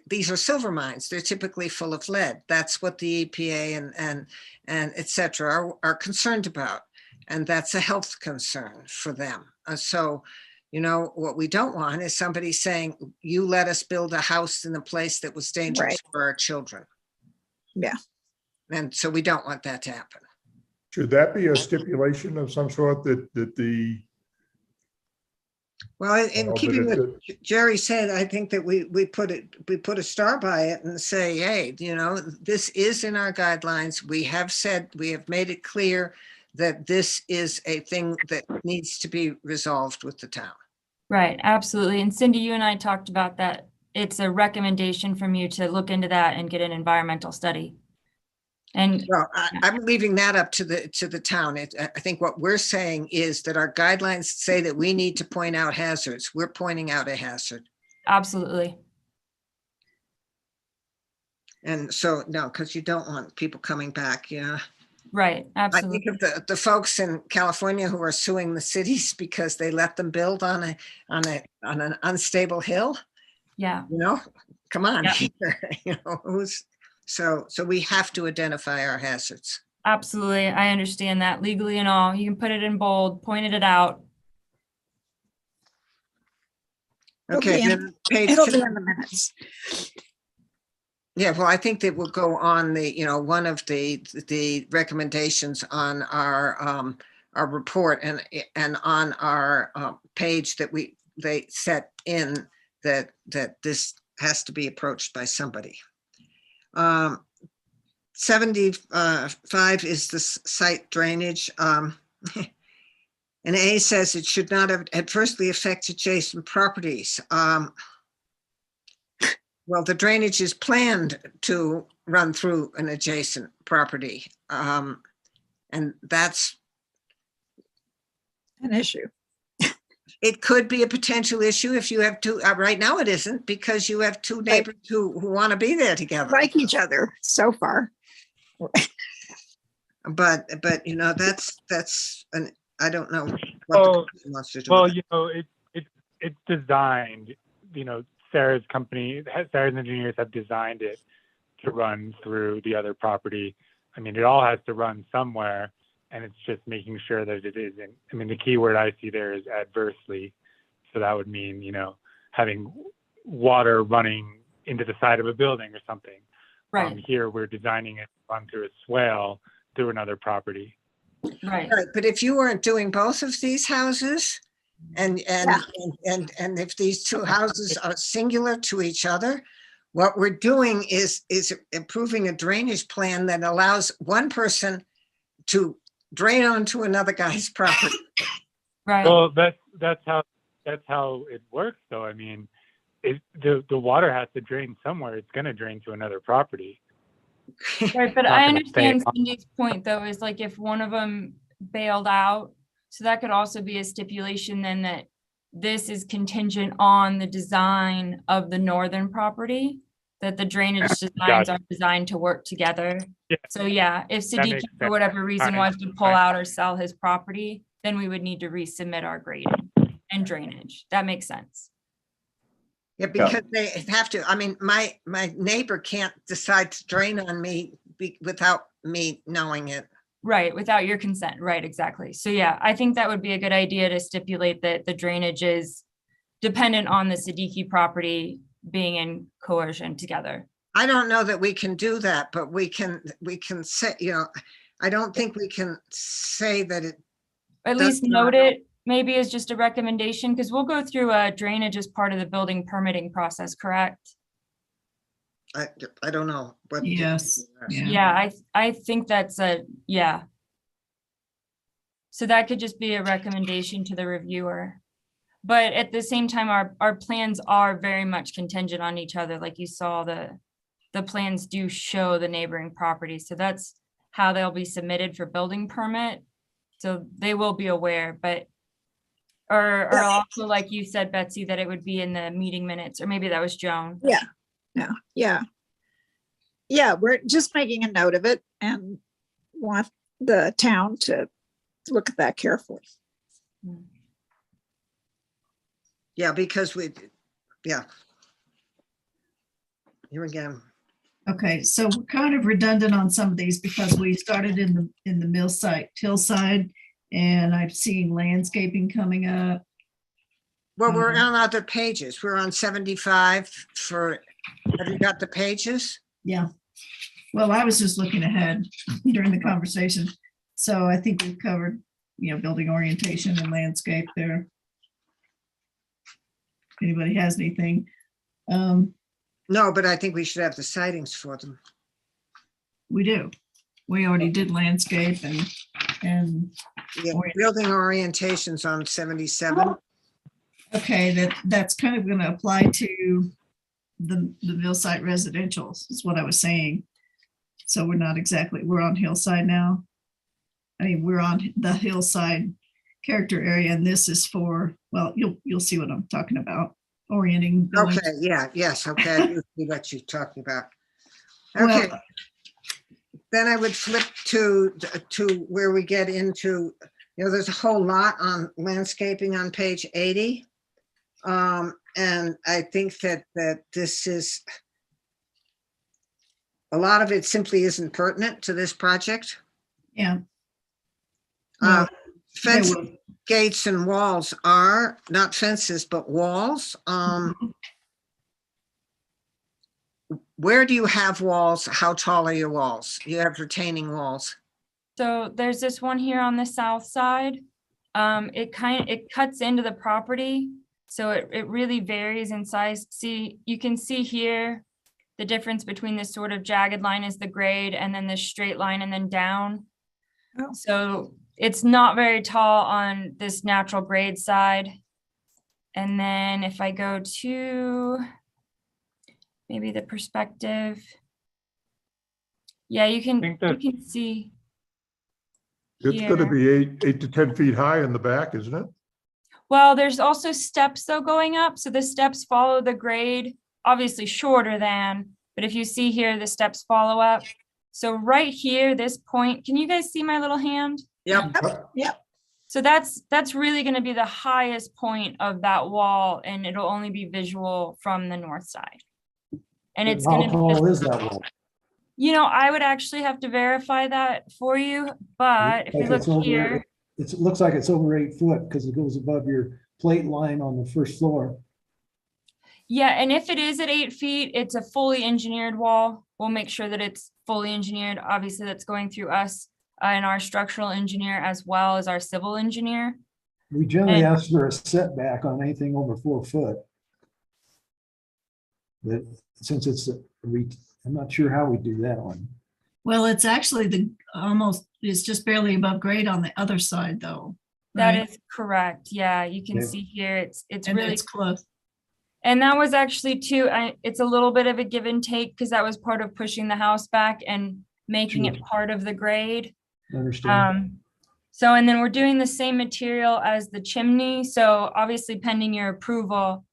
these are silver mines. They're typically full of lead. That's what the EPA and et cetera are concerned about. And that's a health concern for them. So, what we don't want is somebody saying, you let us build a house in a place that was dangerous Right. for our children. Yeah. And so we don't want that to happen. Should that be a stipulation of some sort that the, Well, in Well, keeping but what Jerry said, I think that we put a star by it and say, hey, this is in our guidelines. We have made it clear that this is a thing that needs to be resolved with the town. right, absolutely. And Cindy, you and I talked about that. It's a recommendation from you to look into that and get an environmental study. And Well, I'm leaving that up to the town. I think what we're saying is that our guidelines say that we need to point out hazards. We're pointing out a hazard. absolutely, And so, no, because you don't want people coming back, right, I absolutely. think of the folks in California who are suing the cities because they let them build on an unstable hill. Yeah, Come on, Yeah. so we have to identify our hazards. absolutely. I understand that legally and all. You can put it in bold, pointed it out. Okay, Okay, then page It'll be in the minutes. Yeah, well, I think that will go on one of the recommendations on our report and on our page that they set in that this has to be approached by somebody. 75 is the site drainage. And A says it should not have adversely affect adjacent properties. Well, the drainage is planned to run through an adjacent property. And that's, An issue. it could be a potential issue if you have two, right now it isn't, because you have two neighbors who want to be there together. Like each other so far. But you know, that's an, I don't know what the Well, commission wants to do. Well, with it. you know, it's designed, you know, Sarah's company, Sarah's engineers have designed it to run through the other property. I mean, it all has to run somewhere, and it's just making sure that it isn't. I mean, the key word I see there is adversely. So that would mean, you know, having water running into the side of a building or something. Right, Here, we're designing it to run through a swale through another property. right. Right, but if you weren't doing both of these houses, and if these two houses are singular to each other, what we're doing is approving a drainage plan that allows one person to drain onto another guy's property. Right. Well, that's how it works, though. I mean, the water has to drain somewhere. It's going to drain to another property. Right, but Not I gonna understand stay on. Cindy's point, though, is like if one of them bailed out, so that could also be a stipulation then that this is contingent on the design of the northern property, that the drainage designs Gotcha. are designed to work together. Yeah. So yeah, if That Siddiqui makes for sense. whatever reason Fine. wants to pull Fine. out or sell his property, then we would need to resubmit our grading and drainage. That makes sense. Yeah, because they have to, I mean, my neighbor can't decide to drain on me without me knowing it. Right, without your consent, right, exactly. So yeah, I think that would be a good idea to stipulate that the drainage is dependent on the Siddiqui property being in coercion together. I don't know that we can do that, but we can say, you know, I don't think we can say that it, At That's least not- note it, maybe as just a recommendation, because we'll go through drainage as part of the building permitting process, correct? I don't know. what- Yes, yeah. Yeah, I think that's yeah. So that could just be a recommendation to the reviewer. But at the same time, our plans are very much contingent on each other. Like you saw, the plans do show the neighboring properties. So that's how they'll be submitted for building permit. So they will be aware, but or also like you said, Betsy, that it would be in the meeting minutes, or maybe that was Joan. Yeah, we're just making a note of it and want the town to look at that carefully. Yeah, because yeah. Here again. Okay, so we're kind of redundant on some of these because we started in the hillside, and I've seen landscaping coming up. Well, we're on other pages. We're on 75 for, have you got the pages? Yeah. Well, I was just looking ahead during the conversation. So I think we've covered, you know, building orientation and landscape there. Anybody has anything? No, but I think we should have the sightings for them. We do. We already did landscape and Yeah, building orientations on 77. okay, that's kind of gonna apply to the Millsite residential, is what I was saying. So we're not exactly, we're on hillside now. I mean, we're on the hillside character area, and this is for, well, you'll see what I'm talking about, orienting. buildings. Okay, yeah, yes, okay, I do see what you're talking about. Okay, Well, then I would flip to where we get into, you know, there's a whole lot on landscaping on page 80. And I think that this is, a lot of it simply isn't pertinent to this project. yeah. Uh, No, Fence, will. gates and walls are, not fences, but walls. Where do you have walls? How tall are your walls? You have retaining walls. So there's this one here on the south side. It cuts into the property. So it really varies in size. See, you can see here, The difference between this sort of jagged line is the grade and then this straight line and then down. Oh. So it's not very tall on this natural grade side. And then if I go to maybe the perspective. Yeah, you can see. It's gonna here. be 8 to 10 feet high in the back, isn't it? Well, there's also steps though going up. So the steps follow the grade, obviously shorter than, but if you see here, the steps follow up. So right here, this point, can you guys see my little hand? Yep. Yep. So that's really going to be the highest point of that wall, and it'll only be visual from the north side. And it's How going to tall be, is that wall? you know, I would actually have to verify that for you, but if you Like it's look over- here, It looks like it's over 8 foot because it goes above your plate line on the first floor. yeah, and if it is at 8 feet, it's a fully engineered wall. We'll make sure that it's fully engineered. Obviously, that's going through us and our structural engineer as well as our civil engineer. We generally And- ask for a setback on anything over 4 foot. But since it's I'm not sure how we do that one. Well, it's actually it's just barely above grade on the other side though. That right? is correct. Yeah, you can Yeah. see here, it's And really it's close. And that was actually too, it's a little bit of a give and take because that was part of pushing the house back and making it Sure. part of the grade. Understand? So, and then we're doing the same material as the chimney. So obviously pending your approval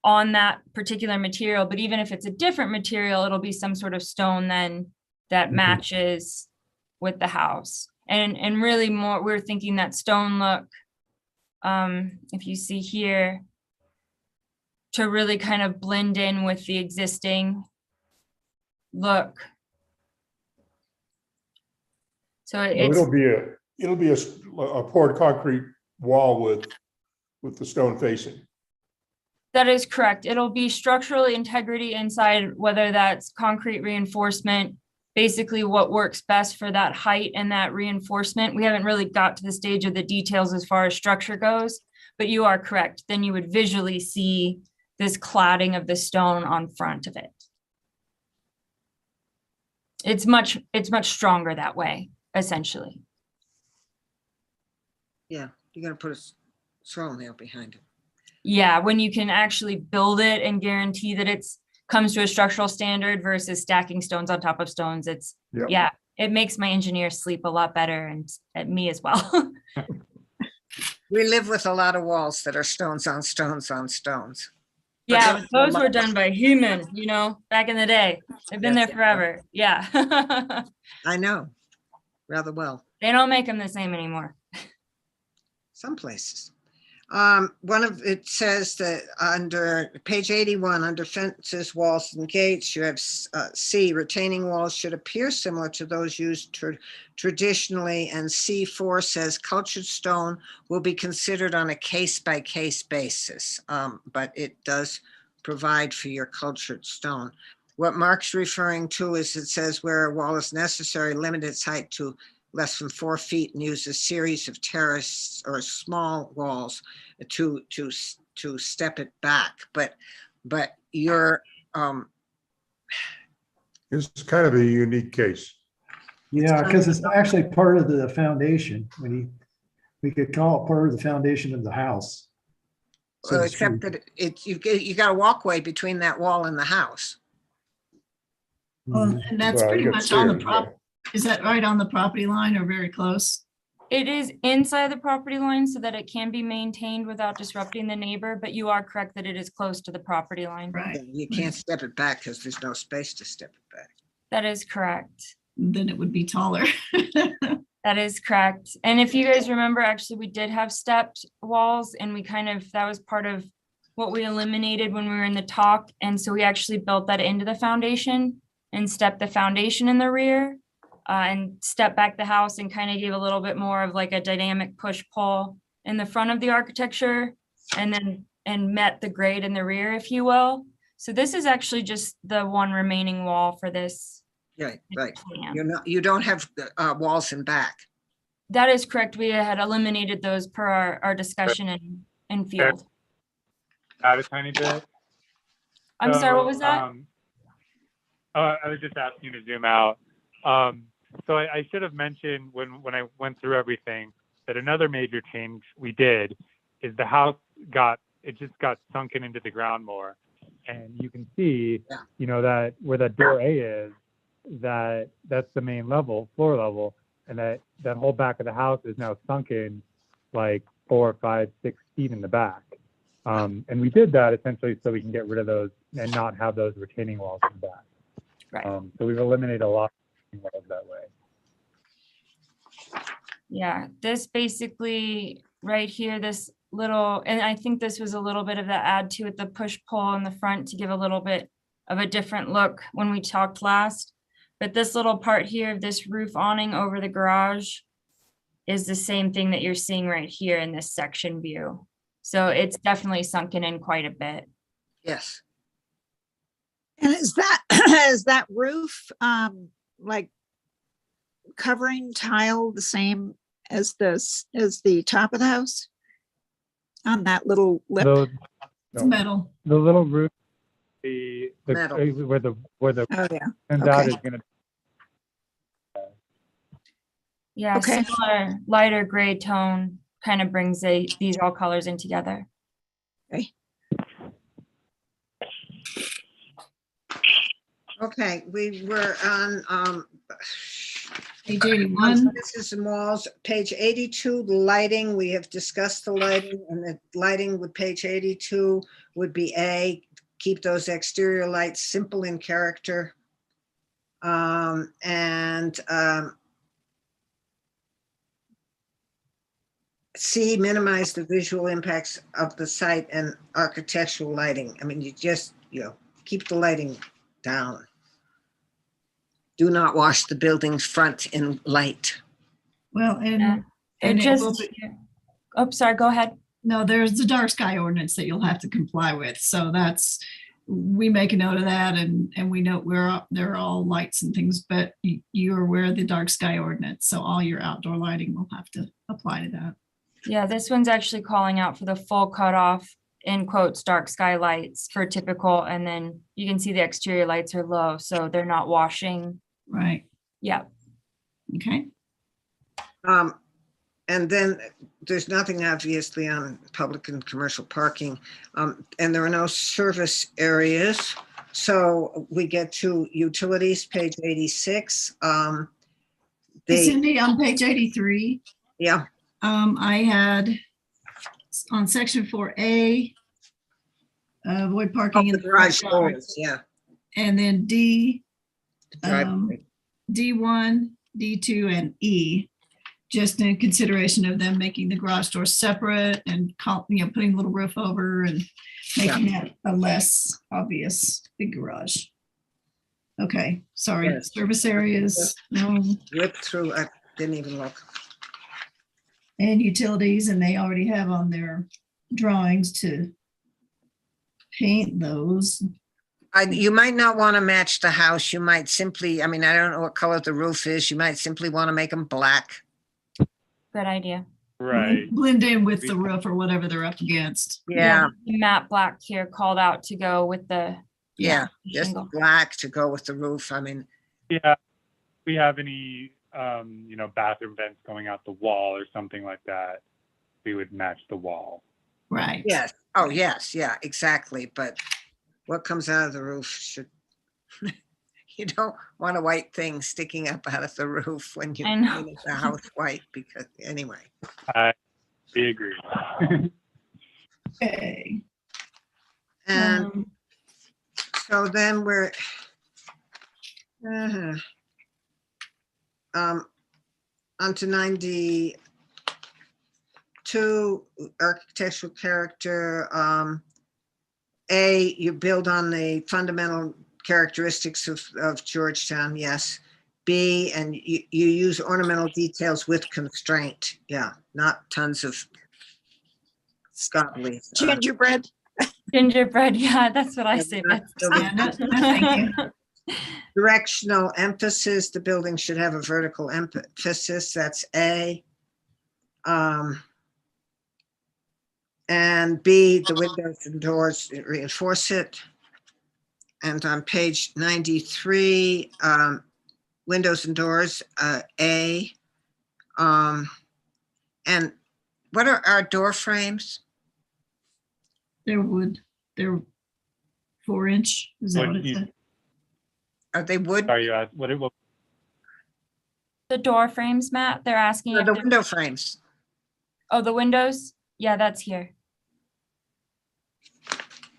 on that particular material, but even if it's a different material, it'll be some sort of stone then that Okay. matches with the house. And really more, we're thinking that stone look, if you see here, to really kind of blend in with the existing look. So it's, It'll be a poured concrete wall with the stone facing. that is correct. It'll be structural integrity inside, whether that's concrete reinforcement, basically what works best for that height and that reinforcement. We haven't really got to the stage of the details as far as structure goes, but you are correct. Then you would visually see this cladding of the stone on front of it. It's much stronger that way, essentially. Yeah, you're gonna put a saw nail behind it. Yeah, when you can actually build it and guarantee that it's comes to a structural standard versus stacking stones on top of stones, it's, Yep. yeah, it makes my engineers sleep a lot better and at me as well. We live with a lot of walls that are stones on stones on stones. Yeah, But but those were done by humans, you know, back in the day. They've been there Yes. forever. Yeah. I know, rather well, They don't make them the same anymore. some places. It says that under page 81, under fences, walls and gates, you have C, retaining walls should appear similar to those used traditionally, and C4 says cultured stone will be considered on a case-by-case basis, but it does provide for your cultured stone. What Mark's referring to is it says where a wall is necessary, limit its height to less than 4 feet and use a series of terrace or small walls to step it back. But you're, It's kind of a unique case. Yeah, because it's actually part of the foundation. We could call it part of the foundation of the house. so to except speak. that you got a walkway between that wall and the house. Mhm. And that's Well, you pretty got much on the stairs, prop. Is that right on the property line or very close? It is inside the property line so that it can be maintained without disrupting the neighbor, but you are correct that it is close to the property line. Right. You can't step it back because there's no space to step it back. That is correct. Then it would be taller. That is correct. And if you guys remember, actually, we did have stepped walls and that was part of what we eliminated when we were in the talk. And so we actually built that into the foundation and stepped the foundation in the rear and stepped back the house and kind of gave a little bit more of like a dynamic push-pull in the front of the architecture and met the grade in the rear, if you will. So this is actually just the one remaining wall for this. Right, right. plan. You don't have walls in back. That is correct. We had eliminated those per our discussion in field. Add a tiny bit. I'm sorry, what So, was that? I was just asking you to zoom out. So I should have mentioned when I went through everything that another major change we did is the house just got sunken into the ground more. And you can see, you know, that where that door A is, that's the main level, floor level. And that whole back of the house is now sunken like 4, 5, 6 feet in the back. And we did that essentially so we can get rid of those and not have those retaining walls in the back. Right. So we've eliminated a lot of walls that way. Yeah, this basically right here, this little, and I think this was a little bit of the add to it, the push pull in the front to give a little bit of a different look when we talked last. But this little part here of this roof awning over the garage is the same thing that you're seeing right here in this section view. So it's definitely sunken in quite a bit. Yes. And is that, is that roof, like covering tile the same as the top of the house? On that little lip? It's metal. The little roof, the Metal. where the Oh, yeah. turns out Okay. is gonna. Yeah, Okay. similar lighter gray tone kind of brings these all colors in together. Okay, we were on, Page 81. this is the walls, page 82, the lighting, we have discussed the lighting, and the lighting with page 82 would be A, keep those exterior lights simple in character. C, minimize the visual impacts of the site and architectural lighting. I mean, you just, keep the lighting down. Do not wash the building's front in light. Well, Yeah. and It it will just, be- oh, sorry, go ahead. no, there's the dark sky ordinance that you'll have to comply with. So we make a note of that, and we note there are all lights and things, but you're aware of the dark sky ordinance. So all your outdoor lighting will have to apply to that. Yeah, this one's actually calling out for the full cutoff in quotes, dark sky lights for typical, and then you can see the exterior lights are low, so they're not washing. Right. Yeah. Okay. And then there's nothing obviously on public and commercial parking. And there are no service areas. So we get to utilities, page 86. Cindy, on page 83. Yeah. I had on section 4A, avoid parking in the garage front yard. doors, yeah. And then D, Driveway. D1, D2, and E, just in consideration of them making the garage door separate and putting a little roof over and making that a less obvious big garage. Okay, sorry. Yes. Service areas, no, Whip through, I didn't even look. and utilities, and they already have on their drawings to paint those. You might not want to match the house. You might simply, I mean, I don't know what color the roof is. You might simply want to make them black. Good idea. Right. Blend in with the roof or whatever they're up against. Yeah, Matte black here called out to go with the. yeah, just shingle. black to go with the roof. I mean, Yeah. We have any, bathroom vents going out the wall or something like that, we would match the wall. Right. yes. Oh, yes, yeah, exactly. But what comes out of the roof should, you don't want a white thing sticking up out of the roof when you I know. paint the house white, because anyway. We agree. Okay. And so then we're onto 92, architectural character. A, you build on the fundamental characteristics of Georgetown, yes. B, and you use ornamental details with constraint, yeah, not tons of scholarly. Gingerbread. Gingerbread, yeah, that's what I say. Yeah, no, thank you. Directional emphasis, the building should have a vertical emphasis, that's A. And B, the windows and doors reinforce it. And on page 93, windows and doors, A. And what are our door frames? They're wood. They're 4-inch. Is that What what it you- said? Are they wood? Sorry, you asked, what, The door frames, Matt, they're asking Or if the they're- window frames? oh, the windows? Yeah, that's here.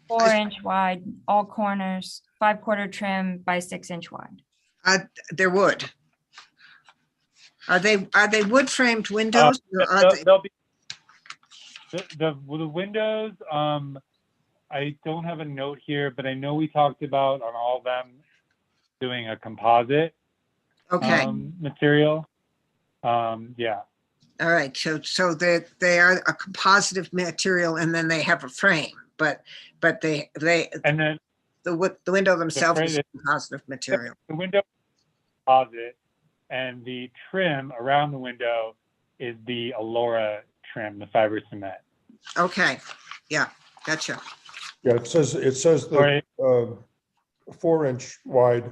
4-inch wide, all corners, 5/4 trim by 6-inch wide. They're wood. Are they wood framed windows? or are they- they'll be, the windows, I don't have a note here, but I know we talked about on all of them doing a composite Okay, material. Yeah, all right. So they are a composite material and then they have a frame, but they, and then the window themselves is frame- composite material. the window composite and the trim around the window is the Allura trim, the fiber cement. Okay, yeah, gotcha. Yeah, it says the 4-inch wide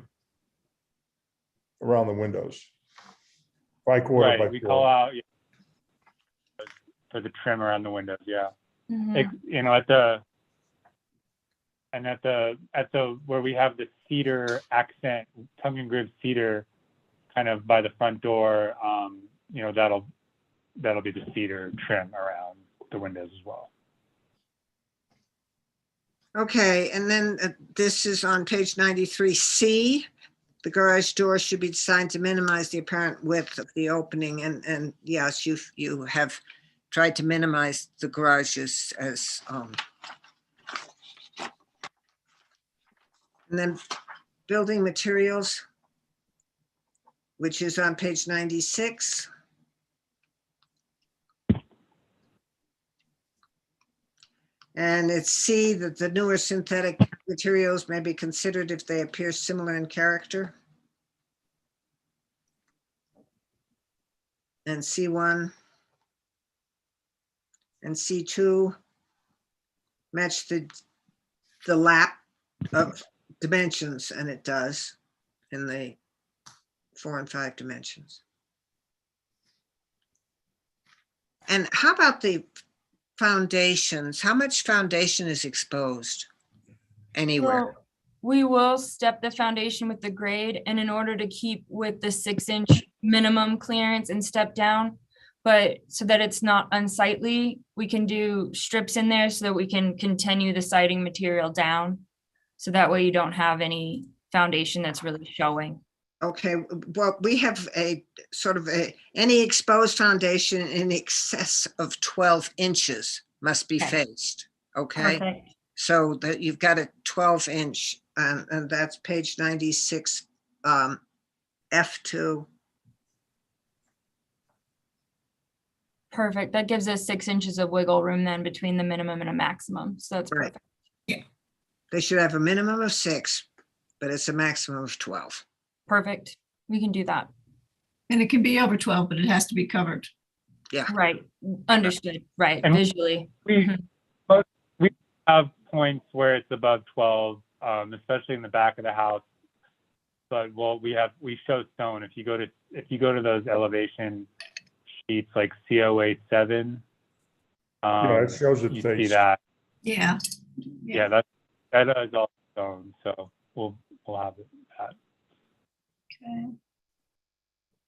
around the windows. 5/4 by Right, we call 4. out for the trim around the windows, yeah. Mhm. You know, at the where we have the cedar accent, tongue and groove cedar, kind of by the front door, you know, that'll be the cedar trim around the windows as well. Okay, and then this is on page 93C. The garage door should be designed to minimize the apparent width of the opening, and yes, you have tried to minimize the garages as and then building materials, which is on page 96. And it's C, that the newer synthetic materials may be considered if they appear similar in character. And C1 and C2 match the lap of dimensions, and it does in the 4 and 5 dimensions. And how about the foundations? How much foundation is exposed anywhere? Well, we will step the foundation with the grade, and in order to keep with the 6-inch minimum clearance and step down, but so that it's not unsightly, we can do strips in there so that we can continue the siding material down. So that way you don't have any foundation that's really showing. Okay, well, we have a sort of any exposed foundation in excess of 12 inches must be Okay. faced, okay? Perfect. So that you've got a 12-inch, and that's page 96, F2. Perfect. That gives us 6 inches of wiggle room then between the minimum and a maximum. So that's Right. perfect. They should have a minimum of 6, but it's a maximum of 12. Perfect. We can do that. And it can be over 12, but it has to be covered. Yeah. Right. Understood. Right. And Visually. We Mhm. we have points where it's above 12, especially in the back of the house. But we show stone. If you go to those elevation sheets like COA 7, Yeah, it shows it you see face. that. Yeah. Yeah, that is all stone. So we'll have that. Okay.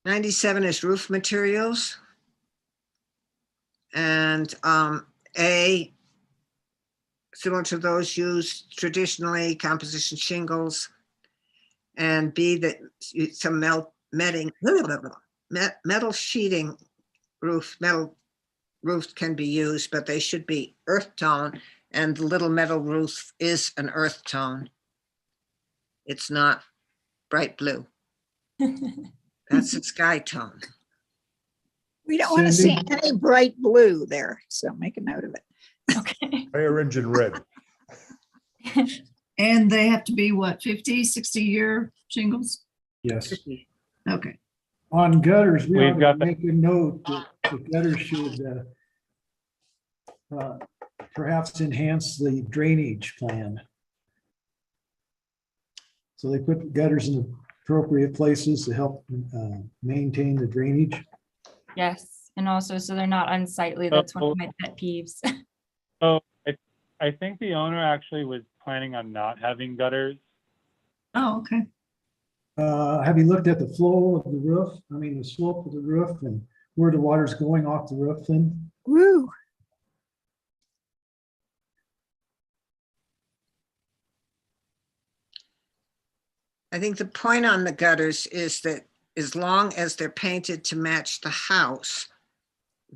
97 is roof materials. And A, similar to those used traditionally, composition shingles. And B, that some metal sheeting metal roofs can be used, but they should be earth tone, and the little metal roof is an earth tone. It's not bright blue. That's a sky tone. We don't want to see Cindy? any bright blue there, so make a note of it. Okay. Orange and red. And they have to be what, 50, 60-year shingles? Yes. Okay. On gutters, we We've ought to got the- make a note that the gutters should perhaps enhance the drainage plan. So they put gutters in appropriate places to help maintain the drainage. Yes, and also so they're not unsightly. That's one of my pet peeves. So I think the owner actually was planning on not having gutters. Oh, okay. Have you looked at the flow of the roof? I mean, the slope of the roof and where the water's going off the roof then? Woo. I think the point on the gutters is that as long as they're painted to match the house,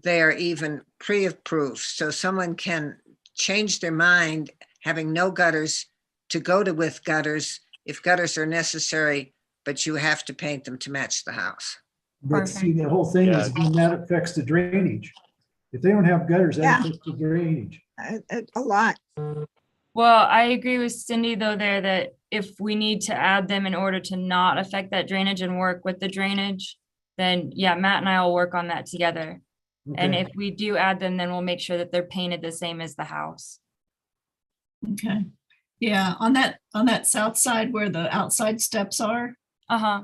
they are even pre-approved. So someone can change their mind, having no gutters, to go to with gutters if gutters are necessary, but you have to paint them to match the house. But see, the whole thing is then that affects the drainage. If they don't have gutters, Yeah. that affects the drainage. A lot. Well, I agree with Cindy though there that if we need to add them in order to not affect that drainage and work with the drainage, then yeah, Matt and I will work on that together. And Okay. if we do add them, then we'll make sure that they're painted the same as the house. Okay. Yeah, on that south side where the outside steps are, Uh-huh.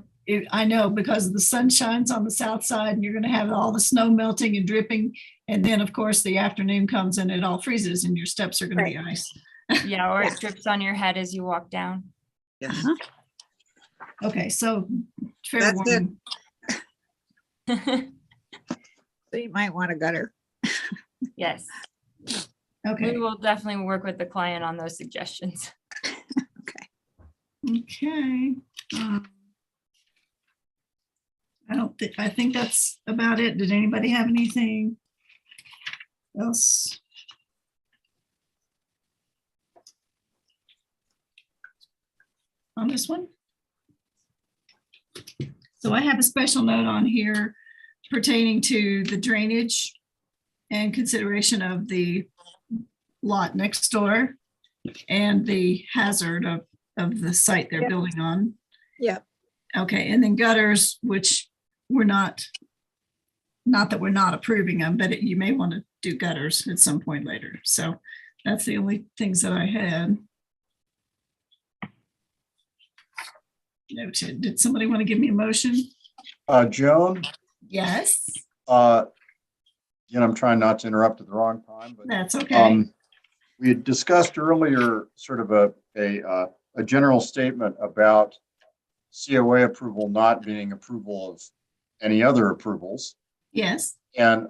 I know because the sun shines on the south side and you're gonna have all the snow melting and dripping. And then, of course, the afternoon comes and it all freezes and your steps are gonna be ice. Yeah, or it drips on your head as you walk down. Yes. Okay, so fair That's it. warning. So you might want a gutter. Yes, Okay, we will definitely work with the client on those suggestions. okay. I think that's about it. Did anybody have anything else? On this one? So I have a special note on here pertaining to the drainage and consideration of the lot next door and the hazard of the site they're Yep. building on. Yep. Okay, and then gutters, which we're not that we're not approving them, but you may want to do gutters at some point later. So that's the only things that I had. Noted. Did somebody want to give me a motion? Joan, Yes, again, I'm trying not to interrupt at the wrong time, but that's okay. we had discussed earlier sort of a general statement about COA approval not being approval of any other approvals. Yes, And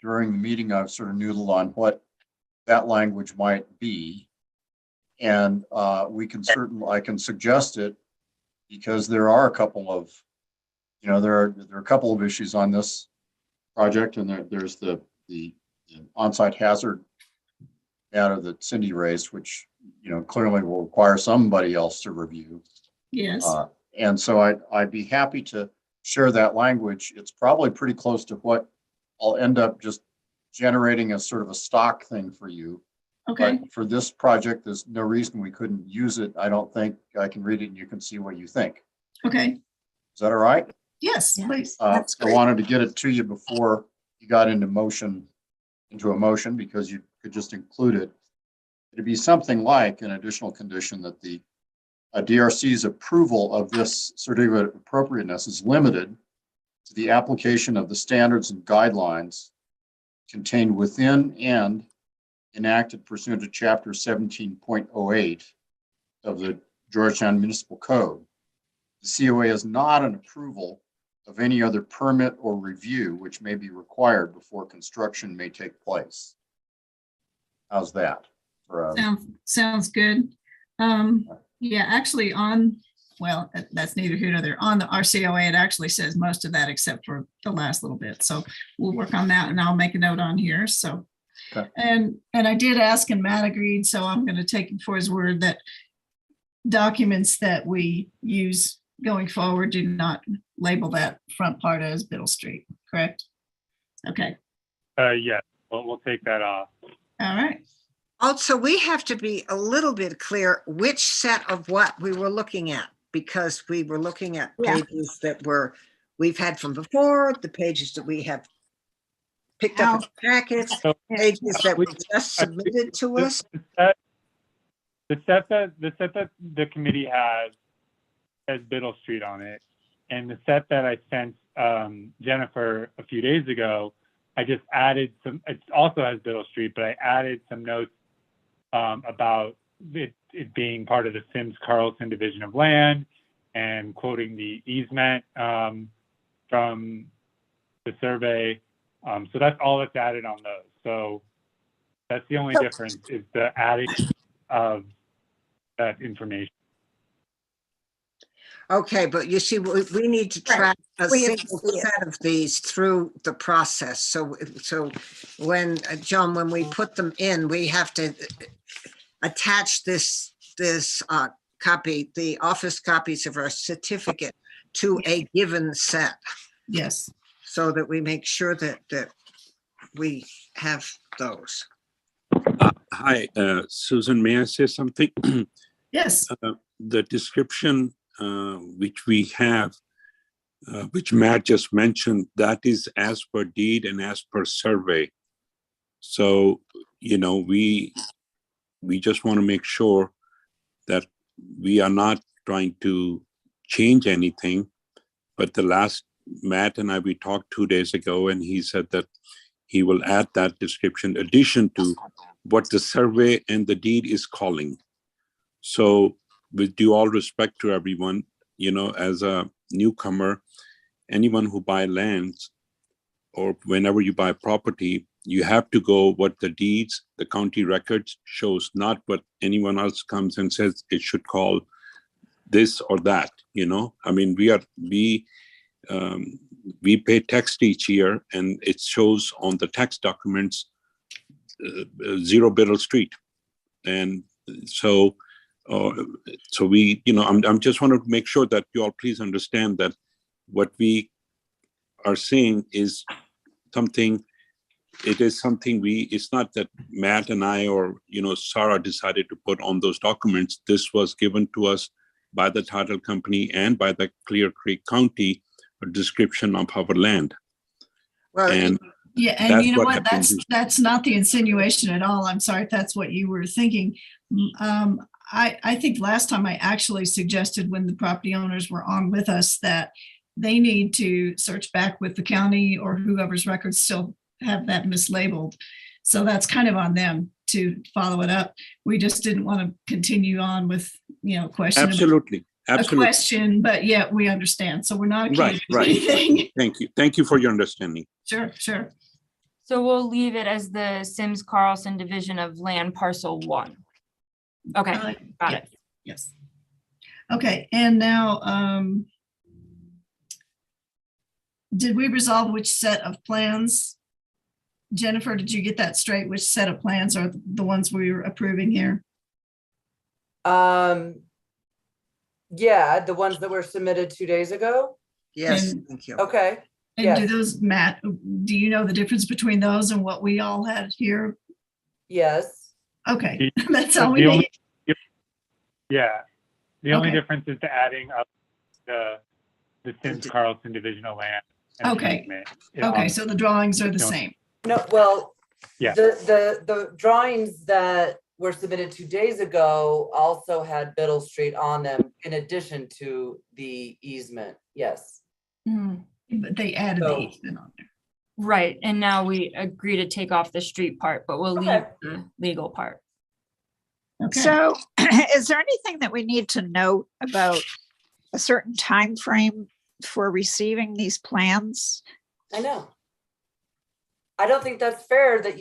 during the meeting, I've sort of noodled on what that language might be. And I can suggest it because there are a couple of, there are a couple of issues on this project, and there's the on-site hazard matter that Cindy raised, which, clearly will require somebody else to review. yes, And so I'd be happy to share that language. It's probably pretty close to what I'll end up just generating as sort of a stock thing for you. okay, But for this project, there's no reason we couldn't use it. I don't think I can read it and you can see what you think. okay, Is that all right? yes, Yeah. please. I wanted to get it to you before you got into a motion, because you could just include it. It'd be something like an additional condition that the DRC's approval of this certificate of appropriateness is limited to the application of the standards and guidelines contained within and enacted pursuant to chapter 17.08 of the Georgetown Municipal Code. The COA is not an approval of any other permit or review which may be required before construction may take place. How's that? Sounds good. Yeah, actually well, that's neither here nor there. On the RCOA, it actually says most of that except for the last little bit. So we'll work on that and I'll make a note on here. So, Okay. and I did ask and Matt agreed, so I'm going to take him for his word that documents that we use going forward do not label that front part as Biddle Street, correct? Okay, Yeah, we'll take that off. all right. Also, we have to be a little bit clear which set of what we were looking at, because we were looking at Yeah. pages that we've had from before, the pages that we have picked up in the packets, So, pages that were just submitted to us. The set that the committee has has Biddle Street on it. And the set that I sent Jennifer a few days ago, I just added some, it also has Biddle Street, but I added some notes about it being part of the Sims Carlson division of land and quoting the easement from the survey. So that's all that's added on those. So that's the only difference, is the adding of that information. Okay, but you see, we need to track a We have to single see it. set of these through the process. So when, John, when we put them in, we have to attach this copy, the office copies of our certificate to a given set, Yes. so that we make sure that we have those. Hi, Susan, may I say something? Yes. The description which we have, which Matt just mentioned, that is as per deed and as per survey. So, you know, we just want to make sure that we are not trying to change anything. But the last, Matt and I, we talked 2 days ago, and he said that he will add that description addition to what the survey and the deed is calling. So with due all respect to everyone, you know, as a newcomer, anyone who buy lands or whenever you buy property, you have to go what the deeds, the county records shows, not what anyone else comes and says it should call this or that, you know. I mean, we pay tax each year, and it shows on the tax documents 0 Biddle Street. And so we, you know, I'm just want to make sure that you all please understand that what we are seeing is something, it is something it's not that Matt and I or, you know, Sarah decided to put on those documents. This was given to us by the title company and by the Clear Creek County, a description of our land. Well, And Yeah, and that's you know what what? happens. That's not the insinuation at all. I'm sorry if that's what you were thinking. I think last time I actually suggested, when the property owners were on with us, that they need to search back with the county or whoever's records still have that mislabeled. So that's kind of on them to follow it up. We just didn't want to continue on with, you know, question. Absolutely, A absolutely. question, but yet we understand. So we're not Right, accusing right. anything. Thank you. Thank you for your understanding. Sure, sure. So we'll leave it as the Sims Carlson division of land parcel 1. Okay, got it. Yes. Okay, and now, did we resolve which set of plans? Jennifer, did you get that straight? Which set of plans are the ones we were approving here? Yeah, the ones that were submitted 2 days ago. Yes, And- thank you. Okay, And Yes. do those, Matt, do you know the difference between those and what we all had here? yes. Okay, that's all we The only- need. Yeah, the only Okay. difference is the adding of the Sims Carlson division of land. and Okay. easement. Okay, so the drawings are the No. same. No, well, Yeah. the drawings that were submitted 2 days ago also had Biddle Street on them in addition to the easement. Yes. Mhm. But they added the So- easement on there. Right, and now we agree to take off the street part, but we'll leave Okay. the legal part. Okay. So is there anything that we need to note about a certain time frame for receiving these plans? I know. I don't think that's fair that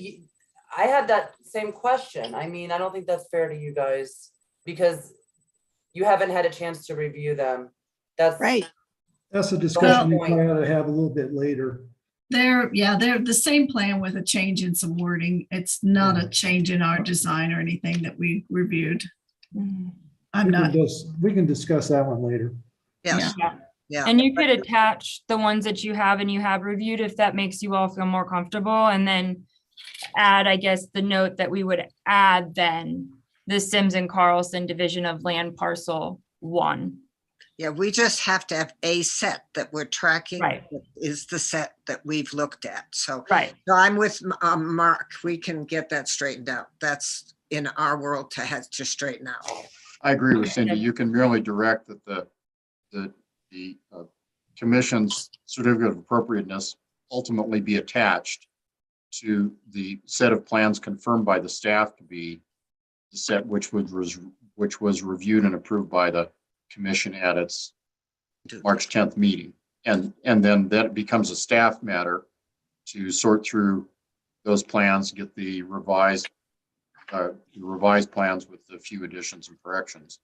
I had that same question. I mean, I don't think that's fair to you guys because you haven't had a chance to review them. That's Right. That's a discussion we point. probably ought to have a little bit later. They're the same plan with a change in some wording. It's not a change in our design or anything that we reviewed. I'm not, We can discuss that one later. Yes, Yeah. yeah. And you could attach the ones that you have and you have reviewed if that makes you all feel more comfortable, and then add, I guess, the note that we would add then the Sims and Carlson division of land parcel 1. Yeah, we just have to have a set that we're tracking. Right. that Is the set that we've looked at. So Right. so I'm with Mark. We can get that straightened out. That's in our world to have to straighten out. I agree with Cindy. You can merely direct that the the commission's certificate of appropriateness ultimately be attached to the set of plans confirmed by the staff to be the set which was reviewed and approved by the commission at its March 10th meeting. And then that becomes a staff matter to sort through those plans, get the revised plans with a few additions and corrections.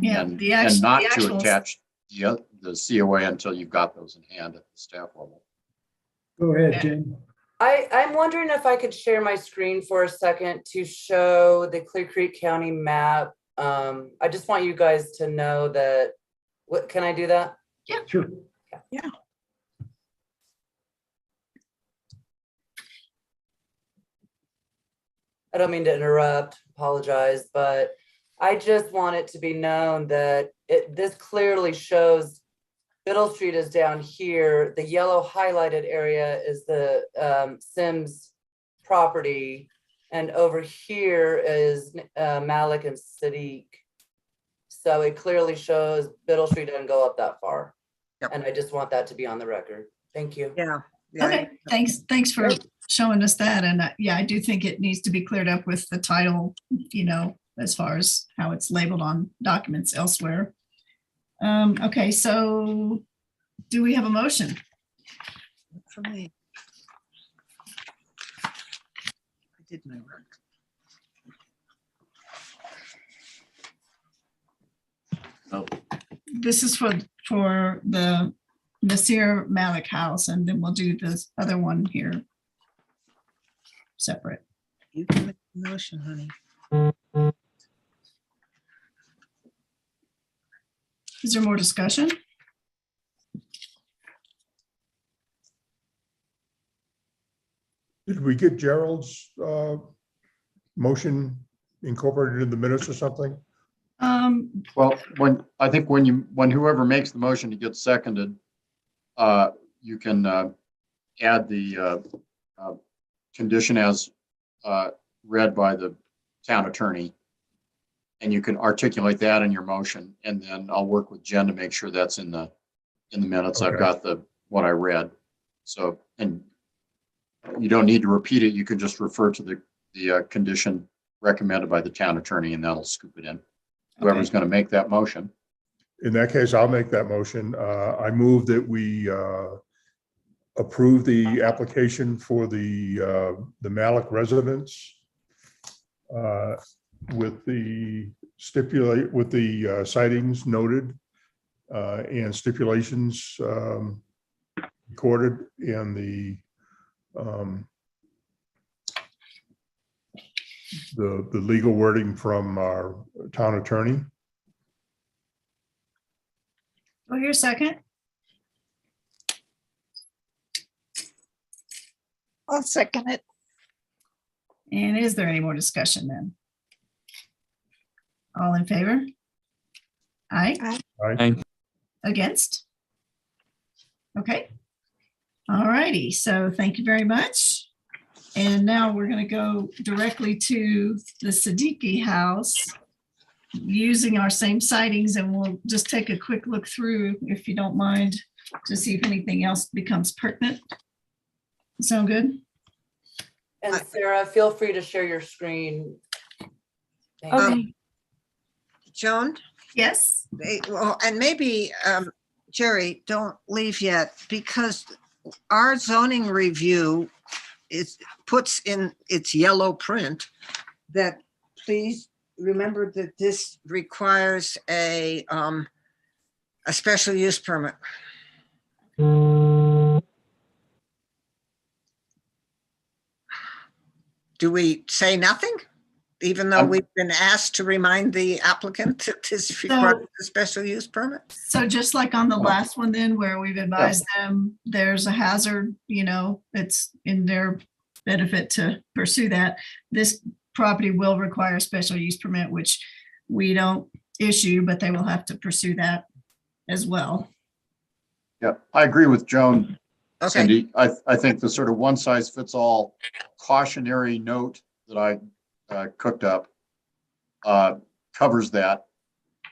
Yeah, And the and not to actual- attach the COA until you've got those in hand at the staff level. Go ahead, Jim. I'm wondering if I could share my screen for a second to show the Clear Creek County map. I just want you guys to know that, can I do that? Sure. I don't mean to interrupt, apologize, but I just want it to be known that this clearly shows Biddle Street is down here. The yellow highlighted area is the Sims property. And over here is Malik and Sadiq. So it clearly shows Biddle Street doesn't go up that far. Yep. And I just want that to be on the record. Thank you. Yeah. Okay, thanks for showing us that. And yeah, I do think it needs to be cleared up with the title, as far as how it's labeled on documents elsewhere. Okay, so do we have a motion? For me. I did my work. This is for the Nasir Malik house, and then we'll do this other one here separate. You can make the motion, honey. Is there more discussion? Did we get Gerald's motion incorporated in the minutes or something? Well, when whoever makes the motion to get seconded, you can add the condition as read by the town attorney. And you can articulate that in your motion, and then I'll work with Jen to make sure that's in the minutes. I've Okay. got what I read. So, and you don't need to repeat it. You can just refer to the condition recommended by the town attorney, and that'll scoop it in. Whoever's going to make that motion. In that case, I'll make that motion. I move that we approve the application for the Malik residence with the sightings noted and stipulations recorded and the legal wording from our town attorney. Oh, here a second. I'll second it. And is there any more discussion then? All in favor? Aye. Aye. Against? Okay. All righty, so thank you very much. And now we're going to go directly to the Siddiqui house using our same sightings, and we'll just take a quick look through, if you don't mind, to see if anything else becomes pertinent. Sound good? And Sarah, feel free to share your screen. Thank you. Okay. Joan? Yes? Well, and maybe, Jerry, don't leave yet, because our zoning review puts in its yellow print that please remember that this requires a special use permit. Do we say nothing? Even though we've been asked to remind the applicant that this requires a special use permit? So just like on the last one then, where we've advised them, there's a hazard, it's in their benefit to pursue that. This property will require a special use permit, which we don't issue, but they will have to pursue that as well. Yeah, I agree with Joan, Okay, Cindy. I think the sort of one size fits all cautionary note that I cooked up covers that.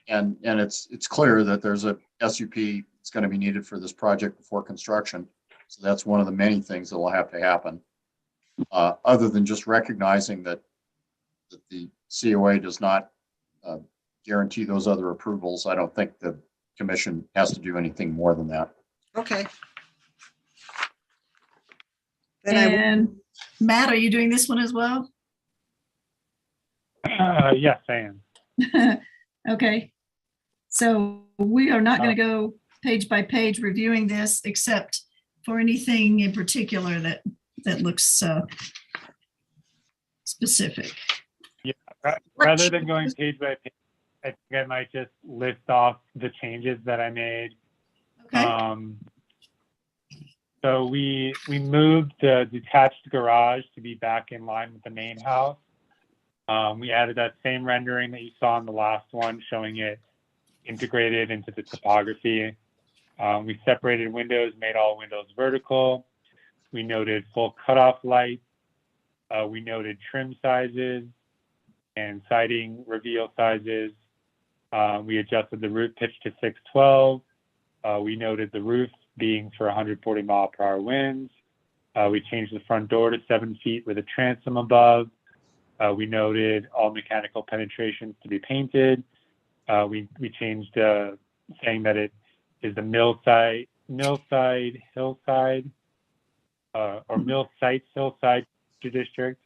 And it's clear that there's a SUP that's going to be needed for this project before construction. So that's one of the many things that will have to happen. Other than just recognizing that the COA does not guarantee those other approvals, I don't think the commission has to do anything more than that. Okay. Then I, And Matt, are you doing this one as well? Yes, I am. Okay. So we are not going to go page by page reviewing this, except for anything in particular that looks specific. Rather than going page by page, I think I might just list off the changes that I made. Okay. So we moved the detached garage to be back in line with the main house. We added that same rendering that you saw in the last one, showing it integrated into the topography. We separated windows, made all windows vertical. We noted full cutoff lights. We noted trim sizes and siding reveal sizes. We adjusted the roof pitch to 612. We noted the roof being for 140 mile/hour winds. We changed the front door to 7 feet with a transom above. We noted all mechanical penetrations to be painted. We changed saying that it is the mill site hillside or mill sites hillside district.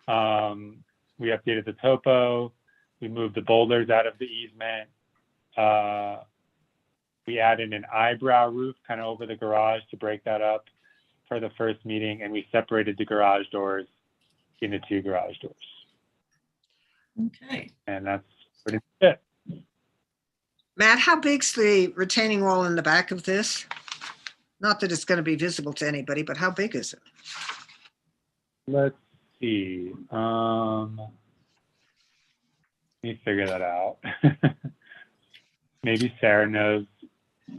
We updated the topo. We moved the boulders out of the easement. We added an eyebrow roof kind of over the garage to break that up for the first meeting, and we separated the garage doors into 2 garage doors. Okay. And that's pretty much it. Matt, how big's the retaining wall in the back of this? Not that it's going to be visible to anybody, but how big is it? Let's see. Let me figure that out. Maybe Sarah knows,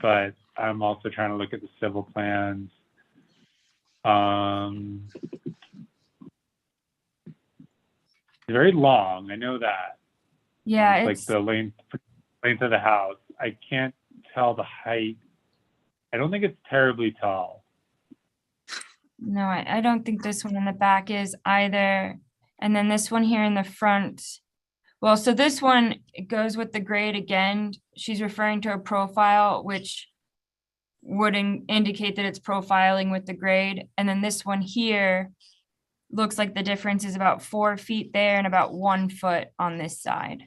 but I'm also trying to look at the civil plans. It's very long, I know that. Yeah, It's like it's, the length of the house. I can't tell the height. I don't think it's terribly tall. no, I don't think this one in the back is either. And then this one here in the front. Well, so this one it goes with the grade again. She's referring to a profile, which would indicate that it's profiling with the grade. And then this one here looks like the difference is about 4 feet there and about 1 foot on this side.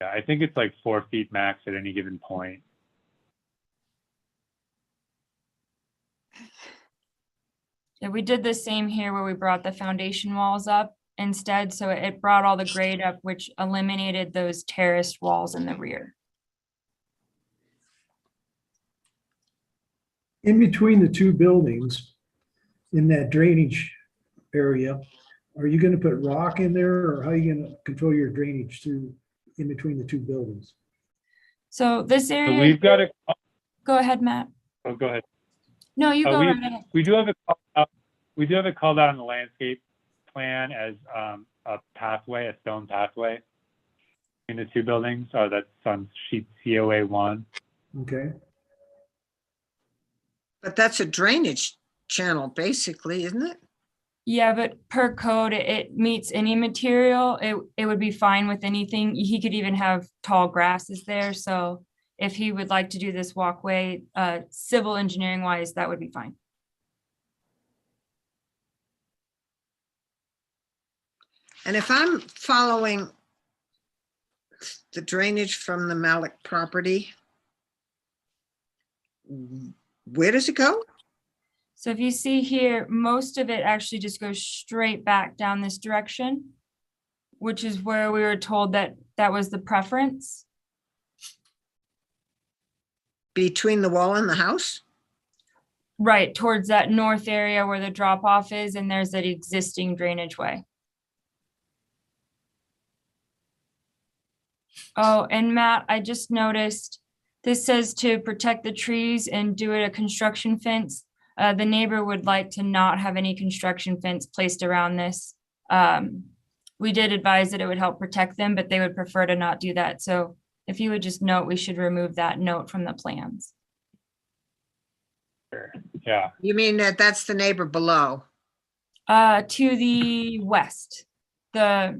Yeah, I think it's like 4 feet max at any given point. Yeah, we did the same here where we brought the foundation walls up instead. So it brought all the grade up, which eliminated those terraced walls in the rear. In between the 2 buildings, in that drainage area, are you gonna put rock in there, or how are you gonna control your drainage through, in between the 2 buildings? So this So area, we've got a, go ahead, Matt. oh, go ahead. No, you go we, right ahead. we do have it called out. We do have it called out on the landscape plan as a pathway, a stone pathway in the 2 buildings. Oh, that's on sheet COA 1. Okay, But that's a drainage channel, basically, isn't it? Yeah, but per code, it meets any material. It would be fine with anything. He could even have tall grasses there. So if he would like to do this walkway, civil engineering wise, that would be fine. And if I'm following the drainage from the Malik property, where does it go? So if you see here, most of it actually just goes straight back down this direction, which is where we were told that that was the preference. Between the wall and the house? Right, towards that north area where the drop off is, and there's that existing drainage way. Oh, and Matt, I just noticed this says to protect the trees and do it a construction fence. The neighbor would like to not have any construction fence placed around this we did advise that it would help protect them, but they would prefer to not do that. So if you would just note, we should remove that note from the plans. Yeah. You mean that that's the neighbor below? To the west, the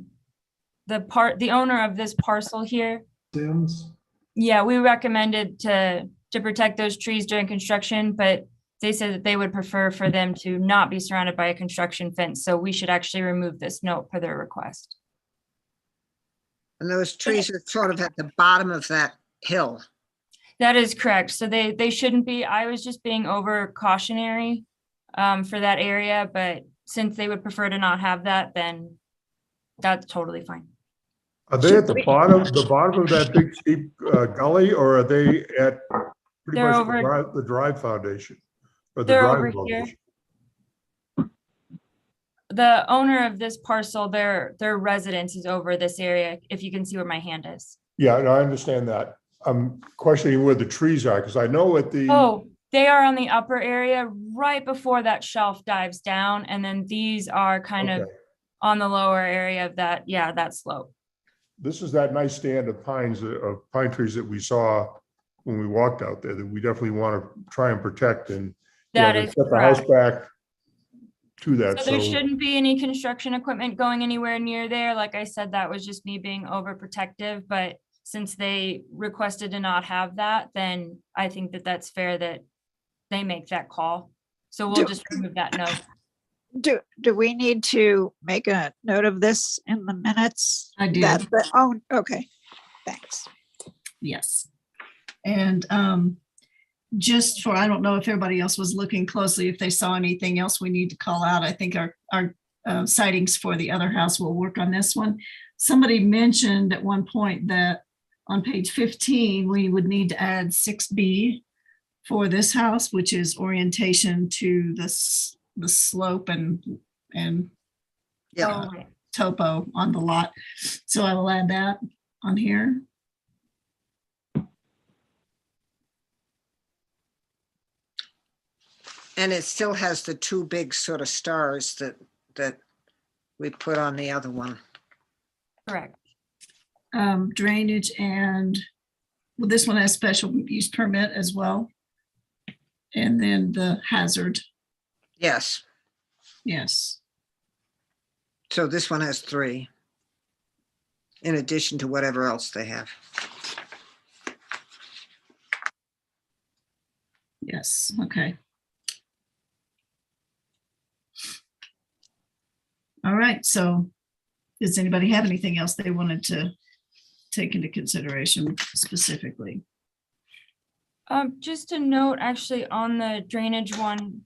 owner of this parcel here. Sims. Yeah, we recommended to protect those trees during construction, but they said that they would prefer for them to not be surrounded by a construction fence. So we should actually remove this note per their request. And those trees are sort of at the bottom of that hill. That is correct. So they shouldn't be. I was just being over cautionary for that area, but since they would prefer to not have that, then that's totally fine. Are they at the bottom of that big steep gully, or are they at pretty They're much over- the drive foundation? Or the They're drive over elevation? here. The owner of this parcel, their residence is over this area, if you can see where my hand is. Yeah, no, I understand that. I'm questioning where the trees are, because I know at the. Oh, they are on the upper area right before that shelf dives down. And then these are kind of Okay. on the lower area of that, yeah, that slope. This is that nice stand of pine trees that we saw when we walked out there that we definitely want to try and protect and. That they is set the house correct. back to that. So there shouldn't be any construction equipment going anywhere near there. Like I said, that was just me being overprotective, but since they requested to not have that, then I think that that's fair that they make that call. So we'll just remove that note. Do we need to make a note of this in the minutes? I do. Oh, okay, thanks. Yes. And just for, I don't know if everybody else was looking closely, if they saw anything else we need to call out. I think our sightings for the other house will work on this one. Somebody mentioned at one point that on page 15, we would need to add 6B for this house, which is orientation to the slope and Yeah. topo on the lot. So I will add that on here. And it still has the two big sort of stars that we put on the other one. Correct. Drainage and, well, this one has special use permit as well. And then the hazard, Yes, yes. so this one has 3. In addition to whatever else they have. Yes, okay. All right, so does anybody have anything else they wanted to take into consideration specifically? Just a note actually on the drainage one.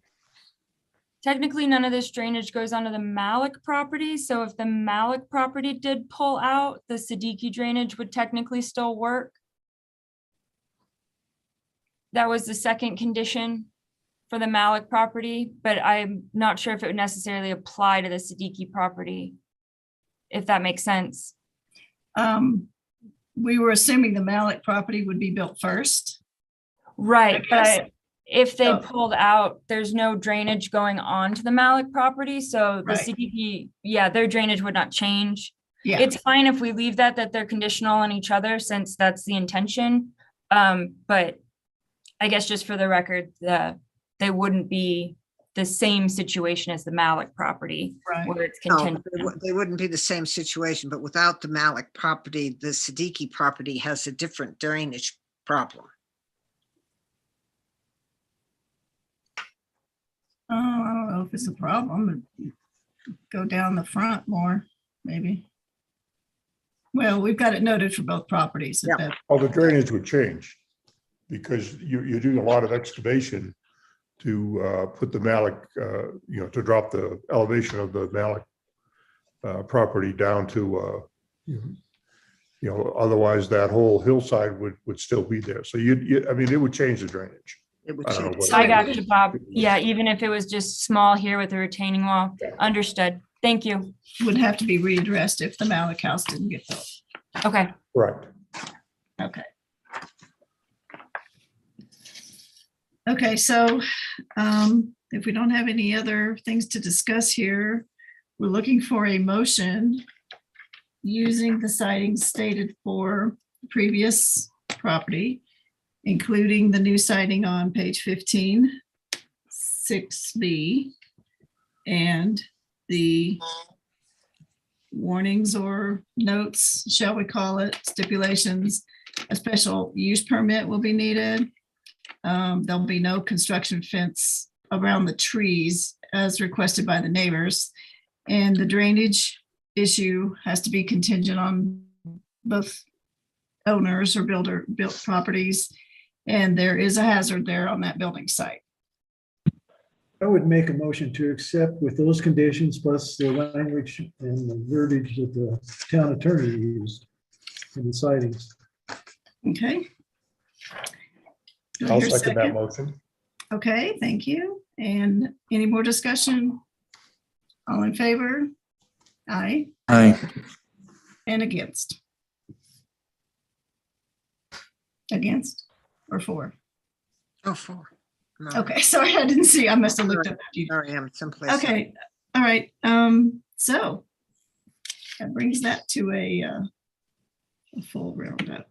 Technically, none of this drainage goes onto the Malik property. So if the Malik property did pull out, the Siddiqui drainage would technically still work. That was the second condition for the Malik property, but I'm not sure if it would necessarily apply to the Siddiqui property, if that makes sense. We were assuming the Malik property would be built first. Right, guess- but if they Oh. pulled out, there's no drainage going on to the Malik property, so the Right. CDP, yeah, their drainage would not change. Yeah, It's fine if we leave that they're conditional on each other, since that's the intention. But I guess just for the record, they wouldn't be the same situation as the Malik property, right. where it's No, contingent. they wouldn't be the same situation, but without the Malik property, the Siddiqui property has a different drainage problem. Oh, I don't know if it's a problem. Go down the front more, maybe. Well, we've got it noted for both properties. Yeah. Oh, the drainage would change because you're doing a lot of excavation to put the Malik, to drop the elevation of the Malik property down to, otherwise that whole hillside would still be there. So it would change the drainage. It would I don't know change. what- I got you, Bob. Yeah, even if it was just small here with a retaining wall. Understood. Thank you. Would have to be readdressed if the Malik house didn't get built. Okay. Correct. Okay. Okay, so if we don't have any other things to discuss here, we're looking for a motion using the siding stated for previous property, including the new siding on page 15, 6B, and the warnings or notes, shall we call it, stipulations. A special use permit will be needed. There'll be no construction fence around the trees as requested by the neighbors. And the drainage issue has to be contingent on both owners or built properties. And there is a hazard there on that building site. I would make a motion to accept with those conditions plus the language and the verbiage that the town attorney used in the sightings. Okay. Do I I'll hear a second that motion. Okay, thank you. And any more discussion? All in favor? Aye. Aye. And against? Against or for? Oh, 4. No. Okay, sorry, I didn't see. I must have looked up. Sorry, I'm someplace. Okay, all right. So that brings that to a full roundup.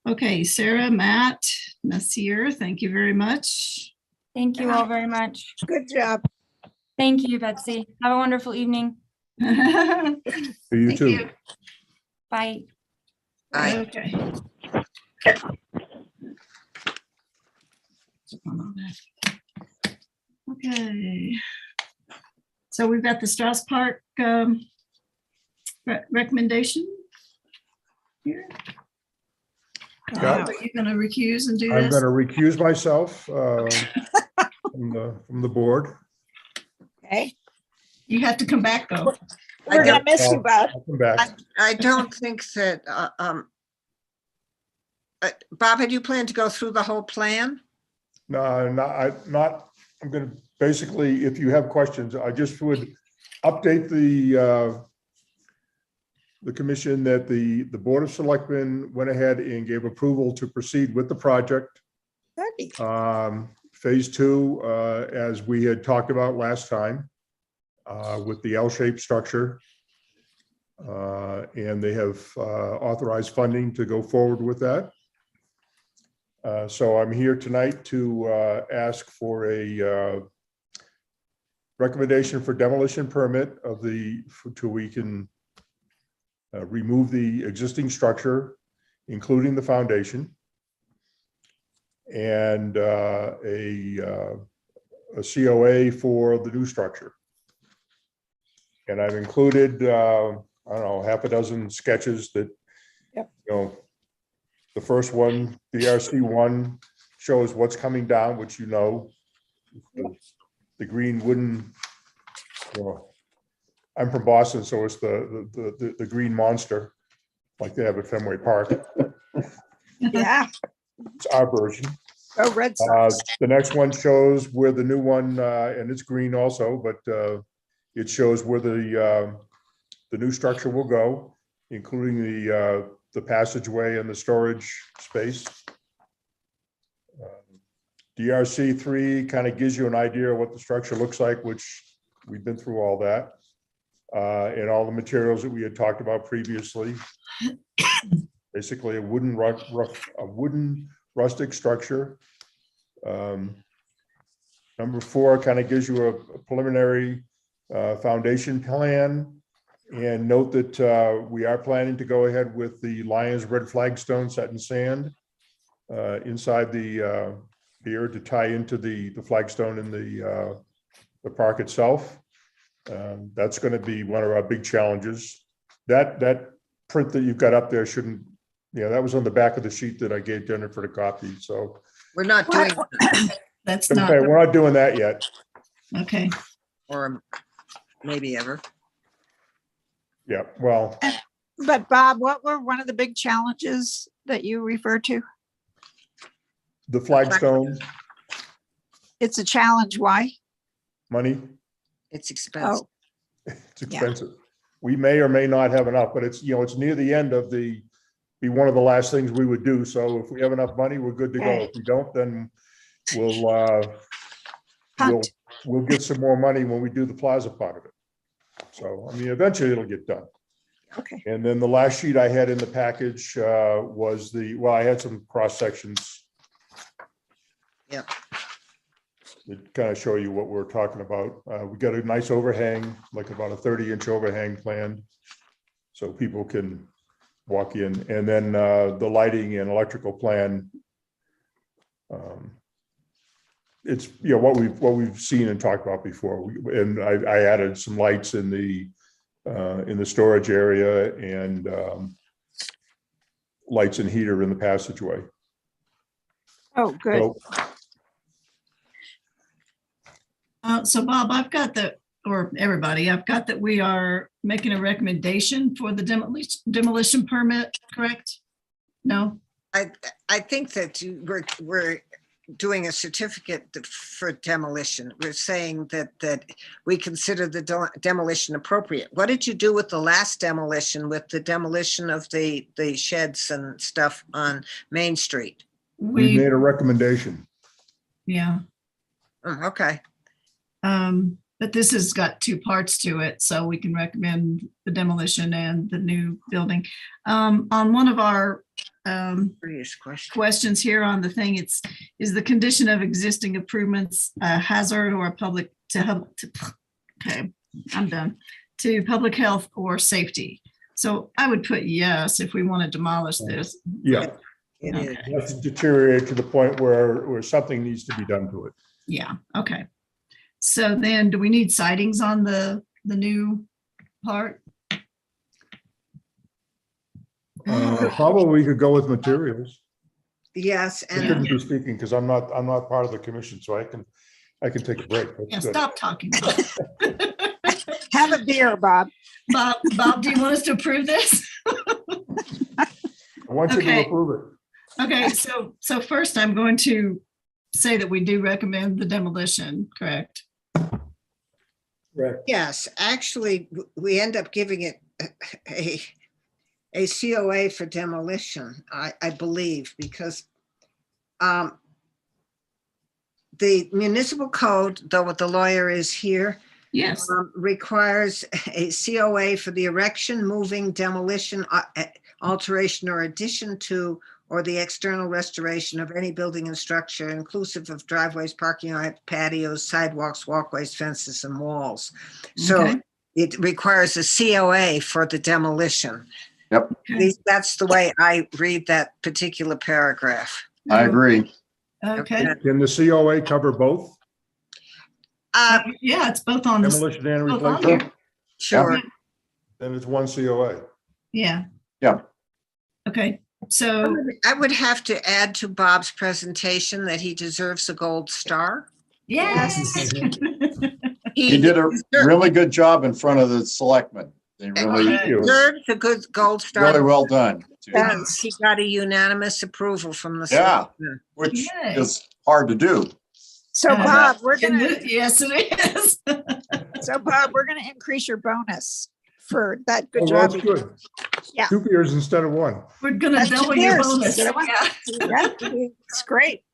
Okay, Sarah, Matt, Nasir, thank you very much. Thank you all very much. Good job. Thank you, Betsy. Have a wonderful evening. For you Thank too. you. Bye. Aye. Okay. Okay. So we've got the Strauss Park recommendation here. Yeah. Are you gonna recuse and do I'm this? going to recuse myself from the board. Okay. You have to come back though. We're gonna miss you, Bob. I'll come back. I don't think that, Bob, had you planned to go through the whole plan? No, I'm going to, basically, if you have questions, I just would update the commission that the Board of Selectmen went ahead and gave approval to proceed with the project. Phase 2, as we had talked about last time, with the L-shaped structure. And they have authorized funding to go forward with that. So I'm here tonight to ask for a recommendation for demolition permit of till we can remove the existing structure, including the foundation, and a COA for the new structure. And I've included, I don't know, half a dozen sketches that, Yep. you know, the first one, the RC1, shows what's coming down, which you know, the green wooden, you know, I'm from Boston, so it's the green monster, like they have at Fenway Park. Yeah. It's our version. Go Red Sox. The next one shows where the new one, and it's green also, but it shows where the new structure will go, including the passageway and the storage space. DRC 3 kind of gives you an idea of what the structure looks like, which we've been through all that. And all the materials that we had talked about previously. Basically a wooden rustic structure. Number 4 kind of gives you a preliminary foundation plan. And note that we are planning to go ahead with the Lions red flagstone set in sand inside the pier to tie into the flagstone in the park itself. That's going to be one of our big challenges. That print that you've got up there shouldn't, that was on the back of the sheet that I gave Jennifer to copy. So We're not doing, That's okay, not, we're not doing that yet. okay. or maybe ever. Yeah, well, But Bob, what were one of the big challenges that you referred to? the flagstone It's a challenge. Why? money, It's expensive. Oh, it's expensive. We may or may not have enough, but it's, it's near the end of be one of the last things we would do. So if we have enough money, we're good to go. Okay. If we don't, then we'll Punt. we'll get some more money when we do the plaza part of it. So, I mean, eventually it'll get done. Okay. And then the last sheet I had in the package was well, I had some cross sections. Yeah. To kind of show you what we're talking about. We got a nice overhang, like about a 30-inch overhang planned, so people can walk in. And then the lighting and electrical plan. It's, you know, what we've seen and talked about before. And I added some lights in the storage area and lights and heater in the passageway. Oh, good. So, So Bob, I've got or everybody, I've got that we are making a recommendation for the demolition permit, correct? No? I think that we're doing a certificate for demolition. We're saying that we consider the demolition appropriate. What did you do with the last demolition, with the demolition of the sheds and stuff on Main Street? we made a recommendation. Yeah. Oh, okay. But this has got two parts to it, so we can recommend the demolition and the new building. On one of our questions here on the thing, is the condition of existing improvements a hazard or a public okay, I'm done, to public health or safety? So I would put yes if we want to demolish this. Yeah. It is. That's deteriorated to the point where something needs to be done to it. Yeah, okay. So then do we need sidings on the new part? Probably we could go with materials. Yes, I and shouldn't be speaking because I'm not part of the commission, so I can take a break. That's Yeah, good. stop talking. Have a beer, Bob. Bob, do you want us to approve this? I want you to Okay. approve it. Okay, so first I'm going to say that we do recommend the demolition, correct? Correct. yes, actually, we end up giving it a COA for demolition, I believe, because the municipal code, though the lawyer is here, Yes. requires a COA for the erection, moving, demolition, alteration or addition to, or the external restoration of any building and structure, inclusive of driveways, parking lots, patios, sidewalks, walkways, fences, and walls. So Okay. it requires a COA for the demolition. Yep, At least that's the way I read that particular paragraph. I agree. Okay, Can the COA cover both yeah, it's both on this. demolition and both on replacement? here. Sure. Then it's one COA. Yeah. Yeah. Okay, so, I would have to add to Bob's presentation that he deserves a gold star. yes. He did a really good job in front of the selectmen. They really, Okay. it was Deserves a good gold star. really well done. too. Yes, he got a unanimous approval from the. Yeah. selectmen. Which Yay. is hard to do. So Uh, Bob, we're And gonna, this- Yes, it is. increase your bonus for that good Oh, job. that's you did. good. Yeah. 2 beers instead of one. We're gonna That's double your cheers. bonus. Instead of one. Yeah. Yeah, it's great.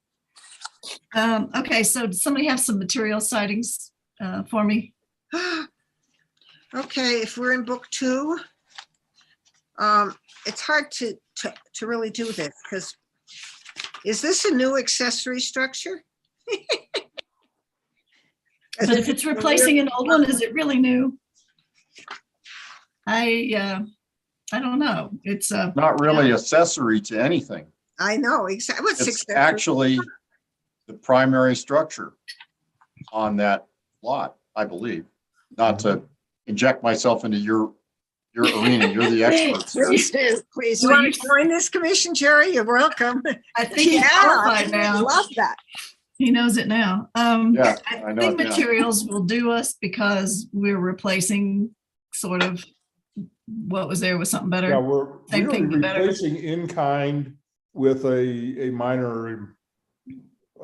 Okay, so does somebody have some material sightings for me? Okay, if we're in book 2, it's hard to really do this because is this a new accessory structure? But if it's replacing an old one, is it really new? I don't know. It's Not really accessory to anything. I know, exactly. What's It's accessory? actually the primary structure on that lot, I believe. Not to inject myself into your arena, you're the expert. here. Please do, please. You want to join this commission, Jerry? You're welcome. I think he's Yeah, qualified I now. love that. He knows it now. Yeah, I I know think it now. materials will do us because we're replacing sort of what was there with something Yeah, better. we're Same really thing, but better. replacing in kind with a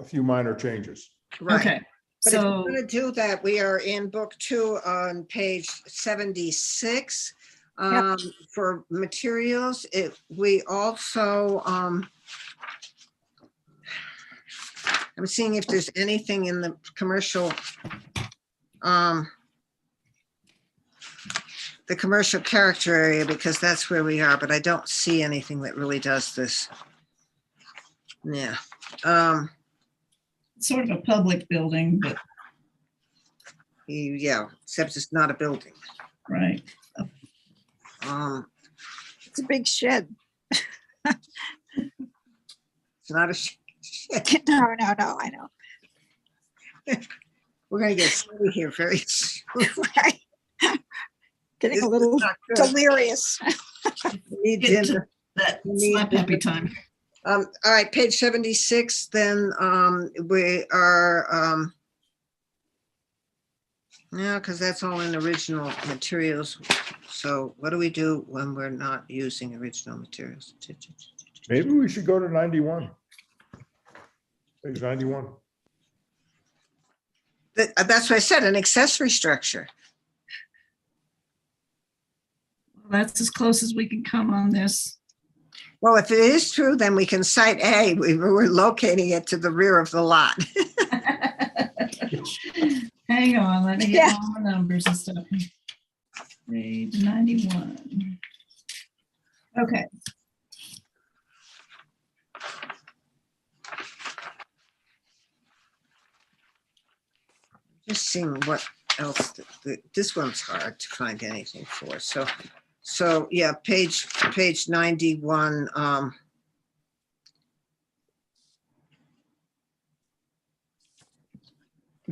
few minor changes. Right. Okay, But if we're so, going to do that, we are in book 2 on page 76. For materials, we also, I'm seeing if there's anything in the commercial, the commercial character area because that's where we are, but I don't see anything that really does this. Yeah. Sort of a public building, but Yeah, except it's not a building. right. It's a big shed. It's not a shed. No, I know. We're gonna get sweaty here very soon. Right. Getting This a is little not good. delirious. We need Get to dinner. that We need slap happy dinner. time. All right, page 76, then we are, yeah, because that's all in original materials. So what do we do when we're not using original materials? Maybe we should go to 91. Page 91. That's what I said, an accessory structure. That's as close as we can come on this. Well, if it is true, then we can cite A, we're locating it to the rear of the lot. Hang on, let me get Yeah. all the numbers and stuff. Page 91. Okay. Just seeing what else, this one's hard to find anything for, so yeah, page 91.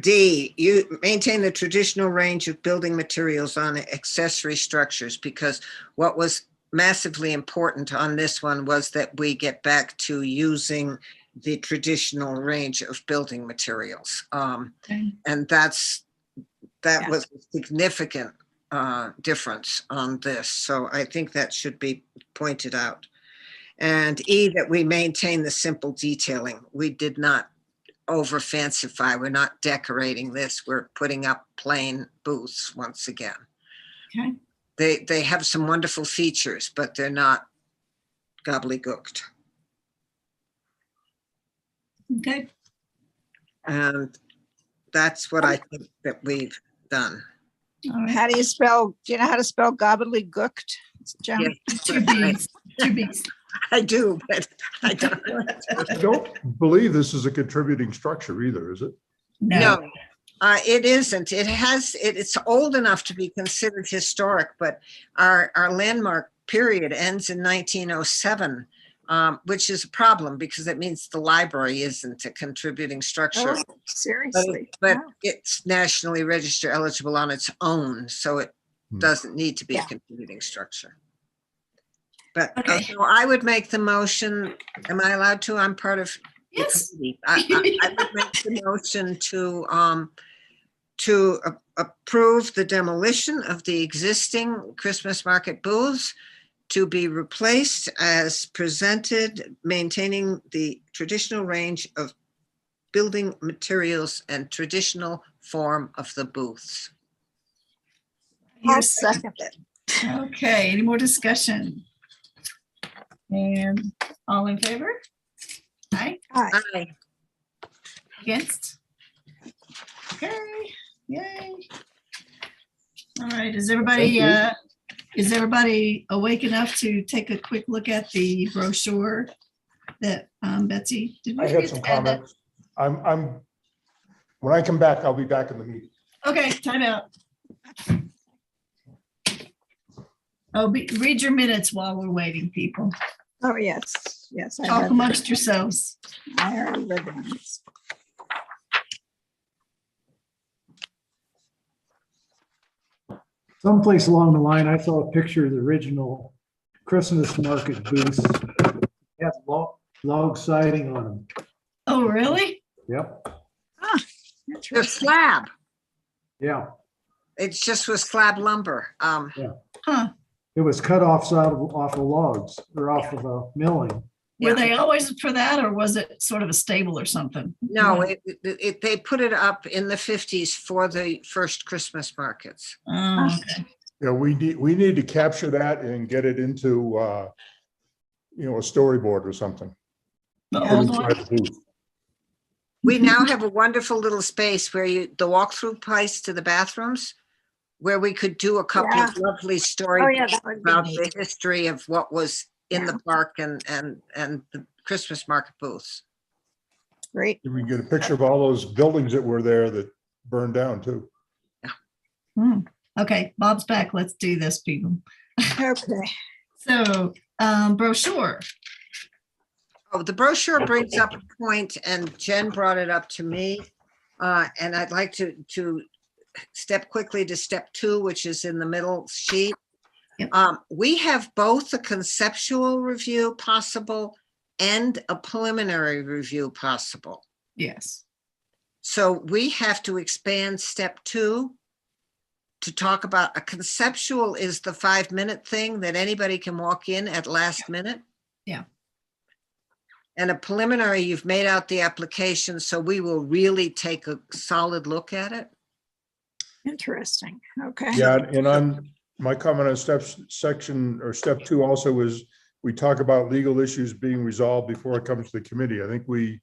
D, you maintain the traditional range of building materials on accessory structures, because what was massively important on this one was that we get back to using the traditional range of building materials. Okay. And that Yeah. was a significant difference on this. So I think that should be pointed out. And E, that we maintain the simple detailing. We did not over fancify. We're not decorating this. We're putting up plain booths once again. Okay. They have some wonderful features, but they're not gobbledygooked. Okay. And that's what I think that we've done. All right. How do you know how to spell gobbledygooked, Joan? Yes, Two B's. Two B's. I do, but I don't. I don't believe this is a contributing structure either, is it? No, it isn't. It's old enough to be considered historic, but our landmark period ends in 1907, which is a problem because it means the library isn't a contributing structure. Oh, seriously? But Wow. it's nationally register eligible on its own, so it doesn't need to be a Yeah. contributing structure. But Okay. so I would make the motion. Am I allowed to? I'm part of. the Yes. committee. I would make the motion to approve the demolition of the existing Christmas market booths to be replaced as presented, maintaining the traditional range of building materials and traditional form of the booths. I'll second it. Okay, any more discussion? And all in favor? Aye, Aye. Aye. against? Okay, yay. All right, is everybody awake enough to take a quick look at the brochure that Betsy? did we I had forget some to add that? comments. When I come back, I'll be back in the meeting. Okay, time out. Oh, read your minutes while we're waiting, people. Oh, yes, yes. I Talk read amongst them. yourselves. I already read them. Someplace along the line, I saw a picture of the original Christmas market booths. They had log siding on them. Oh, really? Yep, The Interesting. slab, yeah. it just was slab lumber. Huh. It was cut off of logs or off of a milling. Were they always for that, or was it sort of a stable or something? No, they put it up in the 50s for the first Christmas markets. Oh, okay. Yeah, we need to capture that and get it into, a storyboard or something. The Put old inside one? the booth. We now have a wonderful little space where the walkthrough place to the bathrooms where we could do a couple Yeah. of lovely Oh, stories yeah, that would be about the neat. history of what was in Yeah. the park and the Christmas market booths. Great. We can get a picture of all those buildings that were there that burned down too. Okay, Bob's back. Let's do this, people. Okay. So, brochure. Oh, the brochure brings up a point, and Jen brought it up to me. And I'd like to step quickly to step 2, which is in the middle sheet. Yep. We have both a conceptual review possible and a preliminary review possible. Yes. So we have to expand step 2 to talk about a conceptual is the 5-minute thing that anybody can walk in at last minute. Yeah. And a preliminary, you've made out the application, so we will really take a solid look at it. Interesting. Okay. Yeah, and on my comment on steps section or step 2 also was we talk about legal issues being resolved before it comes to the committee. I think we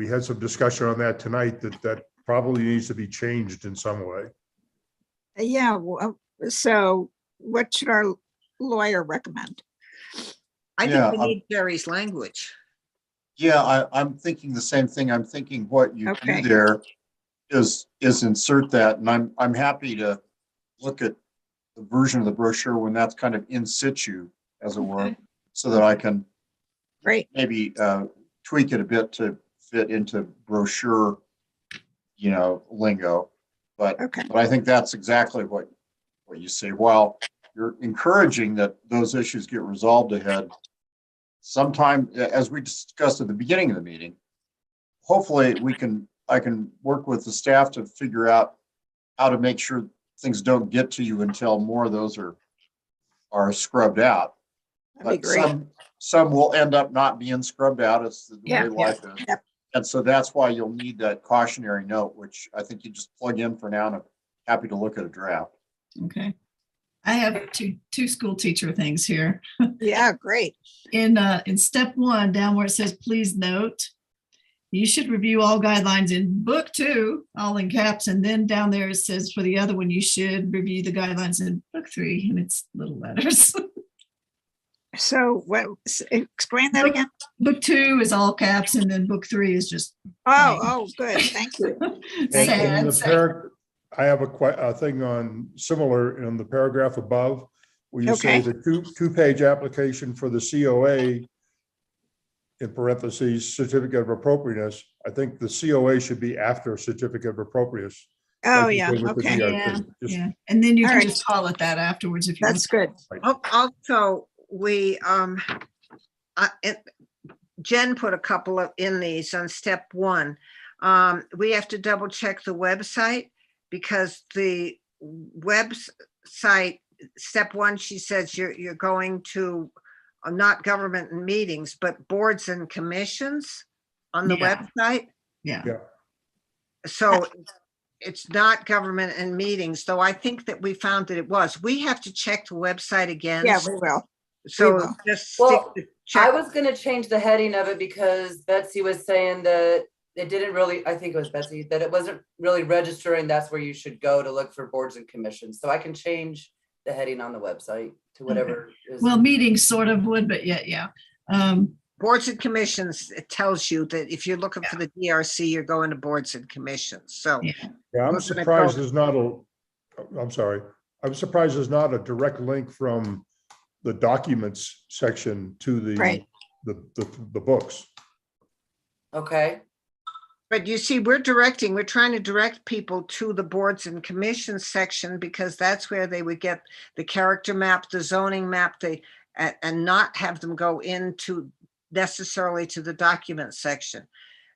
had some discussion on that tonight that probably needs to be changed in some way. Yeah. Well, so what should our lawyer recommend? I Yeah, think we need Jerry's language. Yeah, I'm thinking the same thing. I'm thinking what you Okay. do there is insert that, and I'm happy to look at the version of the brochure when that's kind of in situ, as it were, so that I can Great. maybe tweak it a bit to fit into brochure, lingo. But Okay. I think that's exactly what you say. While you're encouraging that those issues get resolved ahead, sometime, as we discussed at the beginning of the meeting, hopefully I can work with the staff to figure out how to make sure things don't get to you until more of those are scrubbed out. That'd be But great. some will end up not being scrubbed out. It's the Yeah, way life is. Yep. And so that's why you'll need that cautionary note, which I think you just plug in for now, and I'm happy to look at a draft. Okay. I have two school teacher things here. Yeah, great. In step 1, down where it says, please note, you should review all guidelines in book 2, all in caps. And then down there it says for the other one, you should review the guidelines in book 3, and it's little letters. So what, explain that again? Book 2 is all caps, and then book 3 is just. Oh, good. Thank you. And in sad. I have a thing on similar in the paragraph above, where you say Okay. the two-page application for the COA, in parentheses, certificate of appropriateness. I think the COA should be after certificate of appropriateness. Oh, like you yeah. did with the Okay. DRT. Yeah, Just- yeah. And then you All can right. just call it that afterwards if you want. That's good. Also, we, Jen put a couple of in these on step 1. We have to double check the website, because the website, step 1, she says you're going to not government and meetings, but boards and commissions on the Yeah. website. Yeah. Yeah. So it's not government and meetings, though I think that we found that it was. We have to check the website again. Yeah, we will. So will. just stick Well, to I check. was gonna change the heading of it because Betsy was saying that it didn't really, I think it was Betsy, that it wasn't really registering. That's where you should go to look for boards and commissions. So I can change the heading on the website to whatever is. Well, meetings sort of would, but yeah. Boards and commissions, it tells you that if you're looking for the DRC, you're going to boards and commissions. So Yeah. Yeah, I'm We're gonna surprised go- there's not I'm sorry. I'm surprised there's not a direct link from the documents section to Right. the books. Okay, but you see, we're trying to direct people to the boards and commissions section, because that's where they would get the character map, the zoning map, and not have them go into necessarily to the document section.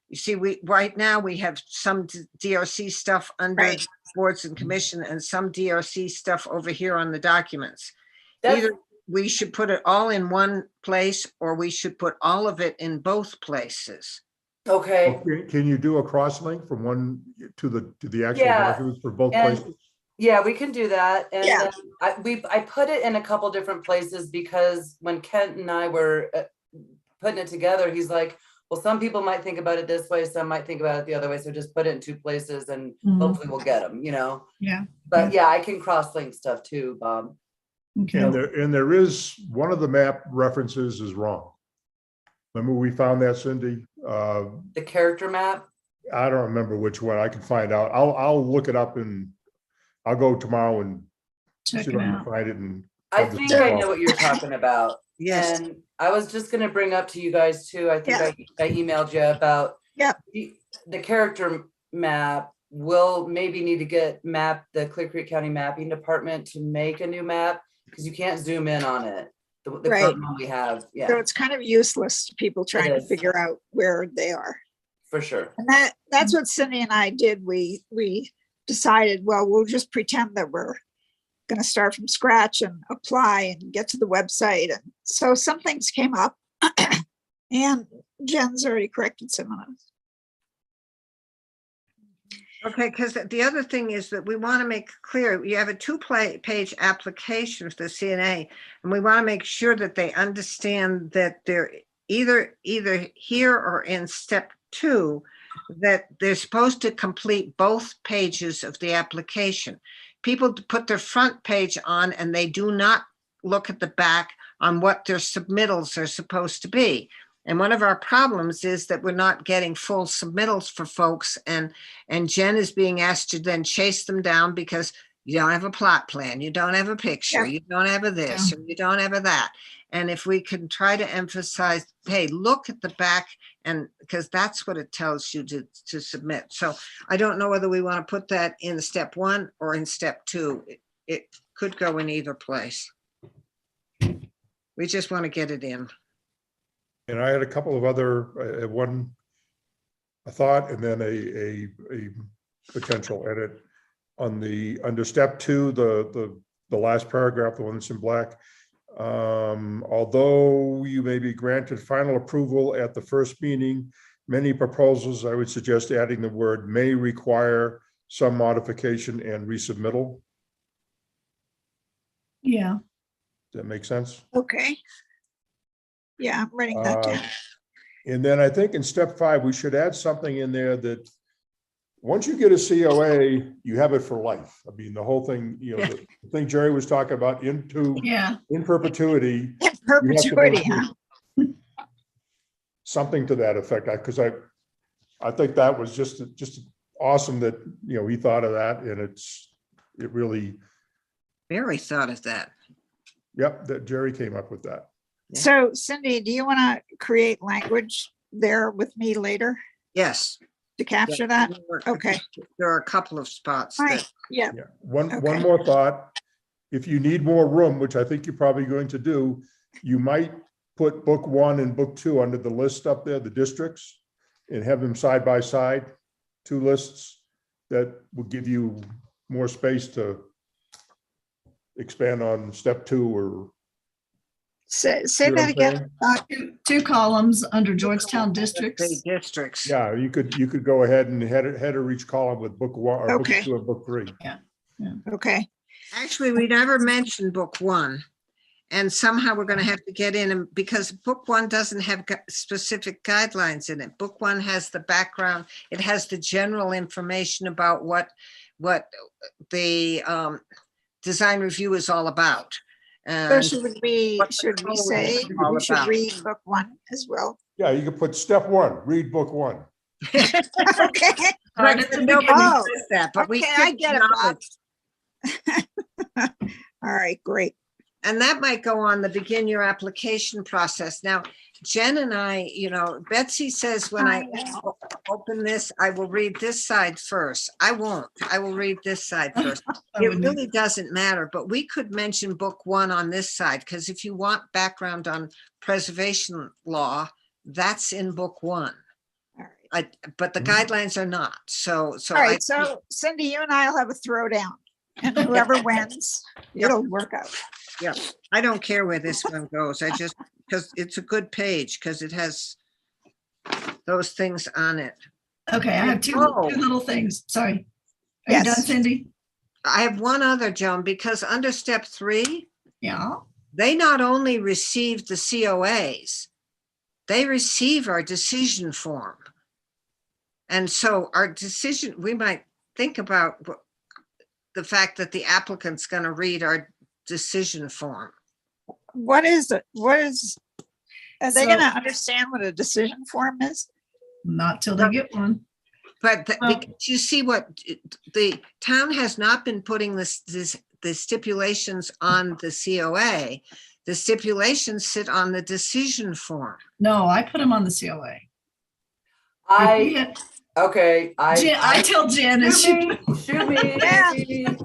You see, right now we have some DRC stuff under Right. boards and commission, and some DRC stuff over here on the documents. that's, Either we should put it all in one place, or we should put all of it in both places. okay. Can you do a cross link from one to the actual Yeah, documents for both and- places? Yeah, we can do that. And Yeah. then I put it in a couple different places because when Kent and I were putting it together, he's like, well, some people might think about it this way, some might think about it the other way, so just put it in two places and Mhm. hopefully we'll get them, Yeah. But yeah, I can cross-link stuff too, Bob. Okay. And there is, one of the map references is wrong. Remember we found that, Cindy? The character map, I don't remember which one. I can find out. I'll look it up and I'll go tomorrow and see Check if it I can out. find it and. I think I know what you're talking about. Yes. And I was just gonna bring up to you guys too, I think I emailed you about. Yep. The character map will maybe need to get the Clear Creek County Mapping Department to make a new map, because you can't zoom in on it. The Right. current one we have, So yeah, it's kind of useless to people trying to is. figure out where they are. for sure. And that's what Cindy and I did. We decided, well, we'll just pretend that we're going to start from scratch and apply and get to the website. And so some things came up and Jen's already corrected some of them. Okay, because the other thing is that we want to make clear, you have a two-page application for the CNA, and we want to make sure that they understand that they're either here or in step 2, that they're supposed to complete both pages of the application. People put their front page on and they do not look at the back on what their submittals are supposed to be. And one of our problems is that we're not getting full submittals for folks, and Jen is being asked to then chase them down because you don't have a plot plan, you don't have a picture, you don't have a this, or you don't have a that. And if we can try to emphasize, hey, look at the back, and because that's what it tells you to submit. So I don't know whether we want to put that in step 1 or in step 2. It could go in either place. We just want to get it in. And I had a couple of other, a thought and then a potential edit on under step 2, the last paragraph, the one that's in black. Although you may be granted final approval at the first meeting, many proposals, I would suggest adding the word may require some modification and resubmittal. Yeah. Does that make sense? Okay. Yeah, I'm writing that down. And then I think in step 5, we should add something in there that once you get a COA, you have it for life. I mean, the whole thing, the thing Jerry was talking about in perpetuity. In perpetuity, huh? Something to that effect, because I think that was just awesome that, he thought of that, and it really. Barry thought of that. Yep, that Jerry came up with that. So Cindy, do you want to create language there with me later Yes. to capture that? Okay. There are a couple of spots. Right. Yeah. One more thought. If you need more room, which I think you're probably going to do, you might put book 1 and book 2 under the list up there, the districts, and have them side by side, 2 lists that will give you more space to expand on step 2 or. Say You know that what again. I'm Two columns under Georgetown districts. Districts. Yeah, you could go ahead and header each column with book 1 or book Okay. 2 and book 3. Okay. Actually, we never mentioned book 1. And somehow we're going to have to get in, because book 1 doesn't have specific guidelines in it. Book 1 has the background. It has the general information about what the design review is all about. So And should we say we should read book 1 as well? Yeah, you could put step 1, read book 1. Okay. Right at the beginning, Oh, it says that, but we okay, I should get it, Bob. acknowledge. All right, great. And that might go on the begin your application process. Now, Jen and I, Betsy says when I open this, I will read this side first. I won't. I will read this side first. It really doesn't matter, but we could mention book 1 on this side, because if you want background on preservation law, that's in book 1. All right. But the guidelines are not. So All right. So Cindy, you and I will have a throwdown, and whoever wins, it'll work out. Yeah, I don't care where this one goes. Because it's a good page, because it has those things on it. Okay, I have two little things. Sorry. Are Yes. you done, Cindy? I have one other, Joan, because under step 3, Yeah. they not only received the COAs, they receive our decision form. And so our decision, we might think about the fact that the applicant's going to read our decision form. What is it? What is, are they So- gonna understand what a decision form is? Not till they get one. But Well- because you see what the town has not been putting the stipulations on the COA. The stipulations sit on the decision form. No, I put them on the COA. Okay, I tell Janice. shoot me. Jen,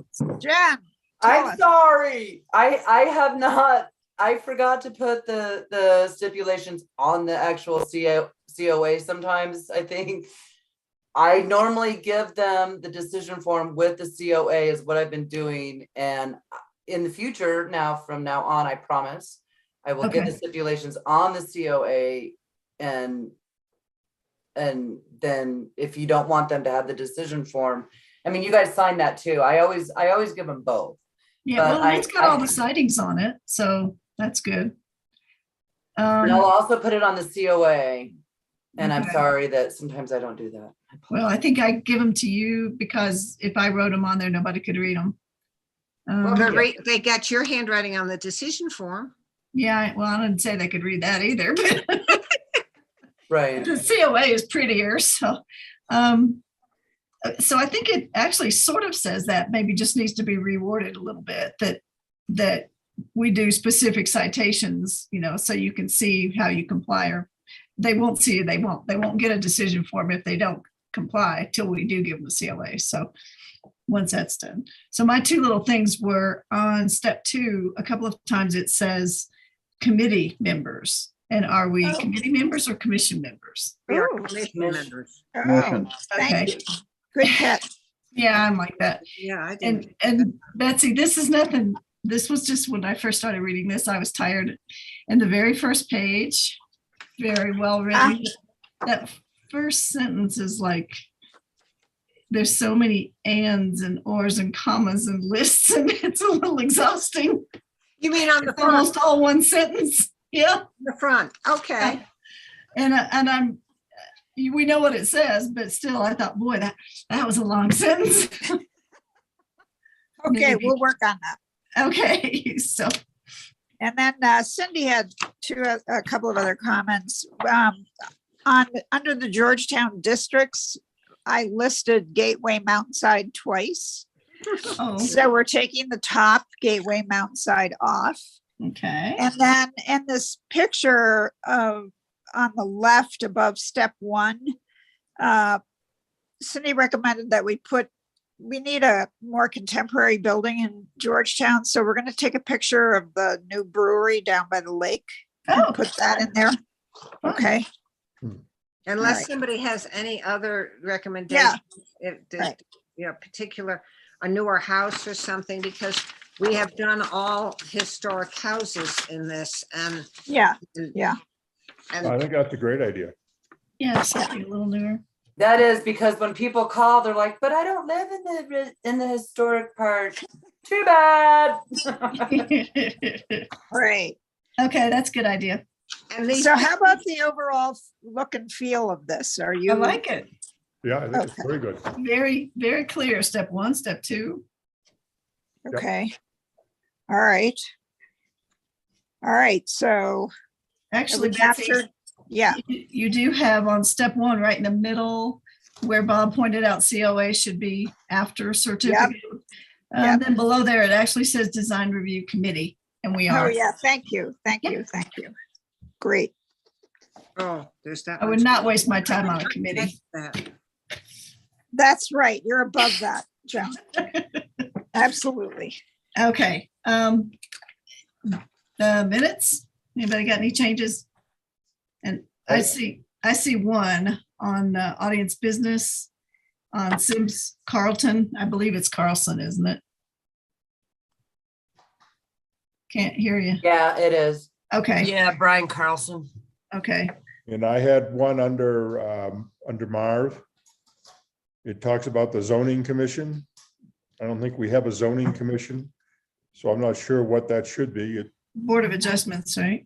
tell I'm us. sorry. I have not, I forgot to put the stipulations on the actual COA sometimes, I think. I normally give them the decision form with the COA is what I've been doing. And in the future, now from now on, I promise, I will get the Okay. stipulations on the COA and then if you don't want them to have the decision form, I mean, you guys sign that too. I always give them both. Yeah, But well, it's got all the sightings on it, so that's good. And I'll also put it on the COA. And I'm Okay. sorry that sometimes I don't do that. Well, I think I give them to you because if I wrote them on there, nobody could read them. Well, they got your handwriting on the decision form. Yeah, well, I didn't say they could read that either, but Right. the COA is prettier, so. So I think it actually sort of says that maybe just needs to be reworded a little bit, that we do specific citations, so you can see how you comply, or they won't see, they won't get a decision form if they don't comply till we do give them the COA. So once that's done. So my two little things were on step 2, a couple of times it says committee members. And are we committee members or commission members? We are Ooh. commission members. Oh, Commission. thank Okay. you. Good catch. Yeah, I'm like that. Yeah, I did. And Betsy, this is nothing, this was just when I first started reading this, I was tired. And the very first page, very well written. That first sentence is like, there's so many ands and ors and commas and lists, and it's a little exhausting. You mean on the It's front? almost all one sentence. Yeah. The front, okay. And we know what it says, but still I thought, boy, that was a long sentence. Okay, Maybe. we'll work on that. Okay, so. And then Cindy had a couple of other comments. Under the Georgetown districts, I listed Gateway Mountainside twice. Oh, So we're taking the top Gateway Mountainside off. okay. And then in this picture of on the left above step 1, Cindy recommended that we need a more contemporary building in Georgetown. So we're going to take a picture of the new brewery down by the lake and Oh, put that in there. Okay. Unless Right. somebody has any other recommendations, if there's, Right. particular, a newer house or something, because we have done all historic houses in this and. Yeah. and- Yeah. And I think that's a great idea. yeah, something a little newer. That is because when people call, they're like, but I don't live in the historic part. Too bad. Great. Okay, that's a good idea. and these, So how about the overall look and feel of this? Are you? I like it. Yeah, I think it's Okay. very good. Very, very clear. Step 1, step 2. Okay. All right. All right, so. have Actually, we Betsy, captured- Yeah, you do have on step 1, right in the middle, where Bob pointed out COA should be after certificate. Yep. Then below there, it actually says design review committee, and we oh are. yeah, thank you, thank you, thank you. Great. oh, there's that. I would one. not waste my time on a committee. That. That's right, you're above that, Joan. Absolutely. Okay. The minutes, anybody got any changes? And I see one on audience business on Sims Carlton. I believe it's Carlson, isn't it? Can't hear you. Yeah, it is. Okay, Yeah, Brian Carlson. okay. And I had one under Marv. It talks about the zoning commission. I don't think we have a zoning commission, so I'm not sure what that should be. Board of Adjustments, right?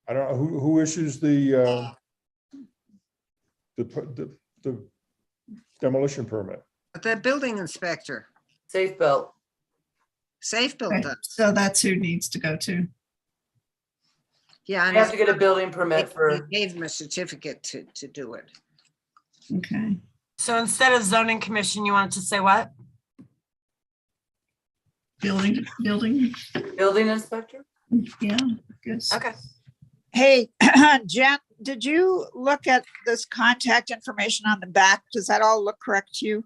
I don't know, who issues the demolition permit? The building inspector, Safe belt. Safe Build Okay, does. so that's who needs to go to. Yeah. I and have to get a building permit They for, gave them a certificate to do it. Okay. So instead of zoning commission, you wanted to say what? Building, building inspector? yeah, guess. Okay. Hey, Jen, did you look at this contact information on the back? Does that all look correct to you?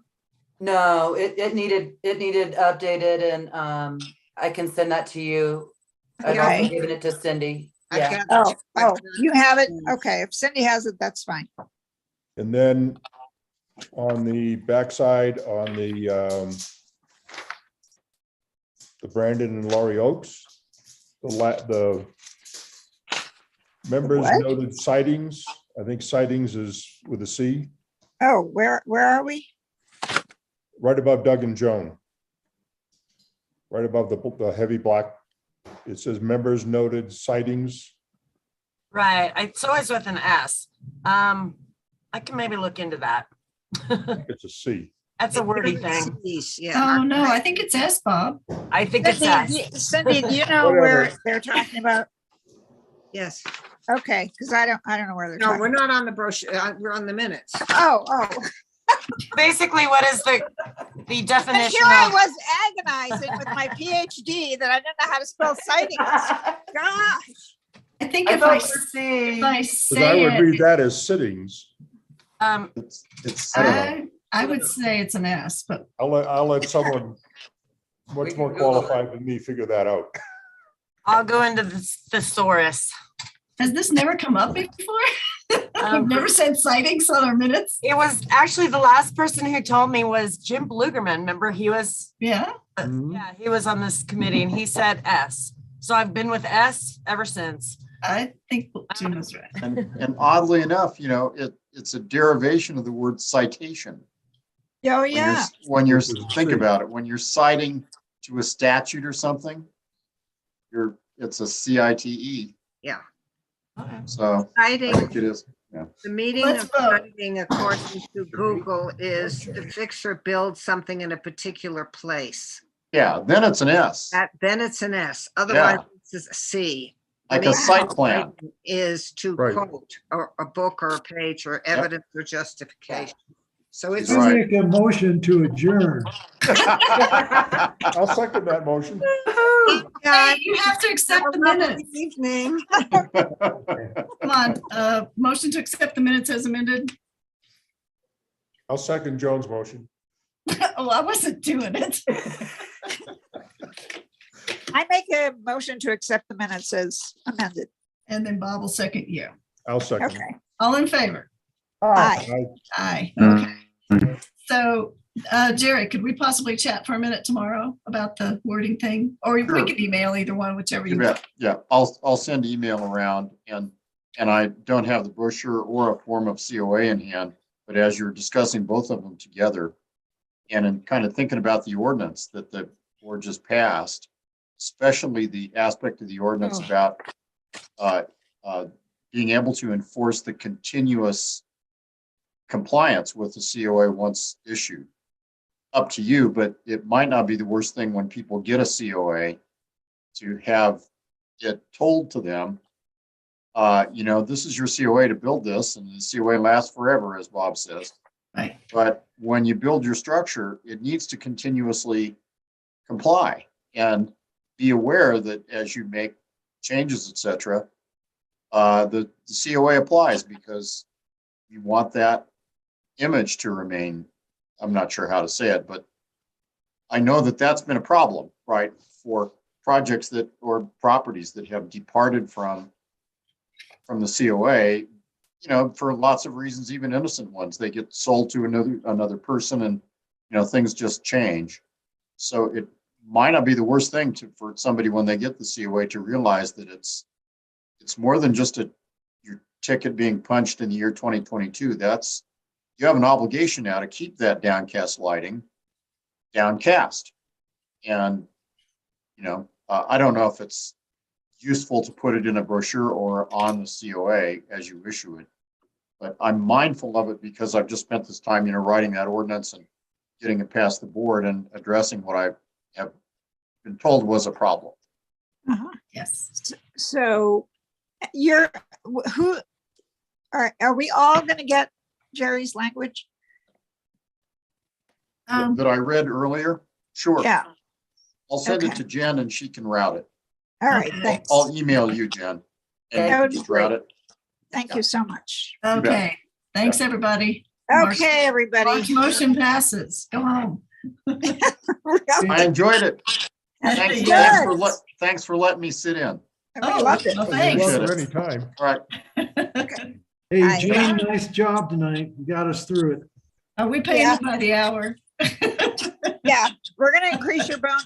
No, it needed updated and I can send that to you. I've also Okay. given it to Cindy. I've Yeah. got- Oh, you have it? Okay, if Cindy has it, that's fine. And then on the backside, on the Brandon and Laurie Oaks, the members What? noted sightings, I think sightings is with a C, Oh, where are we? right above Doug and Joan. Right above the heavy black, it says members noted sightings. Right. It's always with an S. I can maybe look into that. It's a C. That's a wordy thing. Yeah. Oh, no, I think it's S, Bob. I think it's S. Cindy, do you know where they're talking about? Yes. Okay, because I don't know where they're No, talking. we're not on the brochure. We're on the minutes. Oh. Basically, what is the And definition here I of? was agonizing with my PhD that I didn't know how to spell sightings. Gosh. I think I if thought I, it was C. if I Because I say would it, read that as sittings. It's, I don't know. I would say it's an S, but I'll let someone much We can more Google it. qualified than me figure that out. I'll go into the thesaurus. has this never come up before? We've never said sightings on our minutes. It was actually the last person who told me was Jim Blugerman. Remember, he was, Yeah. yeah, he was on this committee and he said S. So I've been with S ever since. I think Jim was right. And oddly enough, it's a derivation of the word citation. Oh, When you're- yeah. When you're, Which is think true. about it, when you're citing to a statute or something, it's a CITE. Yeah. So I Citing, think it is. the meaning Let's of vote. citing according to Google is to fix or build something in a particular place. Yeah, then it's an S, Then it's an S. Otherwise, it's a C. The like a meaning site of plan. citing Is to Right. quote or a book or a page or evidence or justification. So it's. You're right. Make a motion to adjourn. I'll second that motion. Hey, you have to accept the minutes. Evening. Come on, motion to accept the minutes as amended. I'll second Joan's motion. Oh, I wasn't doing it. I make a motion to accept the minutes as amended. And then Bob will second you. I'll second. Okay. All in favor? Aye. Aye. Okay. So, Jerry, could we possibly chat for a minute tomorrow about the wording thing? Or we Sure. could email either one, whichever You you. bet. Yeah, I'll send email around and I don't have the brochure or a form of COA in hand, but as you're discussing both of them together and in kind of thinking about the ordinance that the board just passed, especially the aspect of the ordinance about being able to enforce the continuous compliance with the COA once issued. Up to you, but it might not be the worst thing when people get a COA to have it told to them, this is your COA to build this, and the COA lasts forever, as Bob says. Right. But when you build your structure, it needs to continuously comply and be aware that as you make changes, et cetera, the COA applies because you want that image to remain. I'm not sure how to say it, but I know that that's been a problem, right? For projects or properties that have departed from the COA, for lots of reasons, even innocent ones. They get sold to another person and, things just change. So it might not be the worst thing for somebody when they get the COA to realize that it's more than just your ticket being punched in the year 2022. You have an obligation now to keep that downcast lighting downcast. And, I don't know if it's useful to put it in a brochure or on the COA as you issue it. But I'm mindful of it because I've just spent this time, writing that ordinance and getting it past the board and addressing what I have been told was a problem. Yes. So are we all gonna get Jerry's language? That I read earlier? Sure. Yeah, I'll send it okay. to Jen and she can route it. all right, Okay. thanks. I'll email you, Jen. And you That can would be just route it. Thank you so much. Okay, thanks, everybody. Mark's- Okay, everybody. Mark's motion passes. Go home. I enjoyed it. Hey, Thanks for letting me sit in. We Oh, loved it. well, You're thanks. welcome anytime. All right. Hey, Aye. Jen, nice job tonight. You got us through it. Are we paying Yeah. you by the hour? Yeah, we're gonna increase your bonus.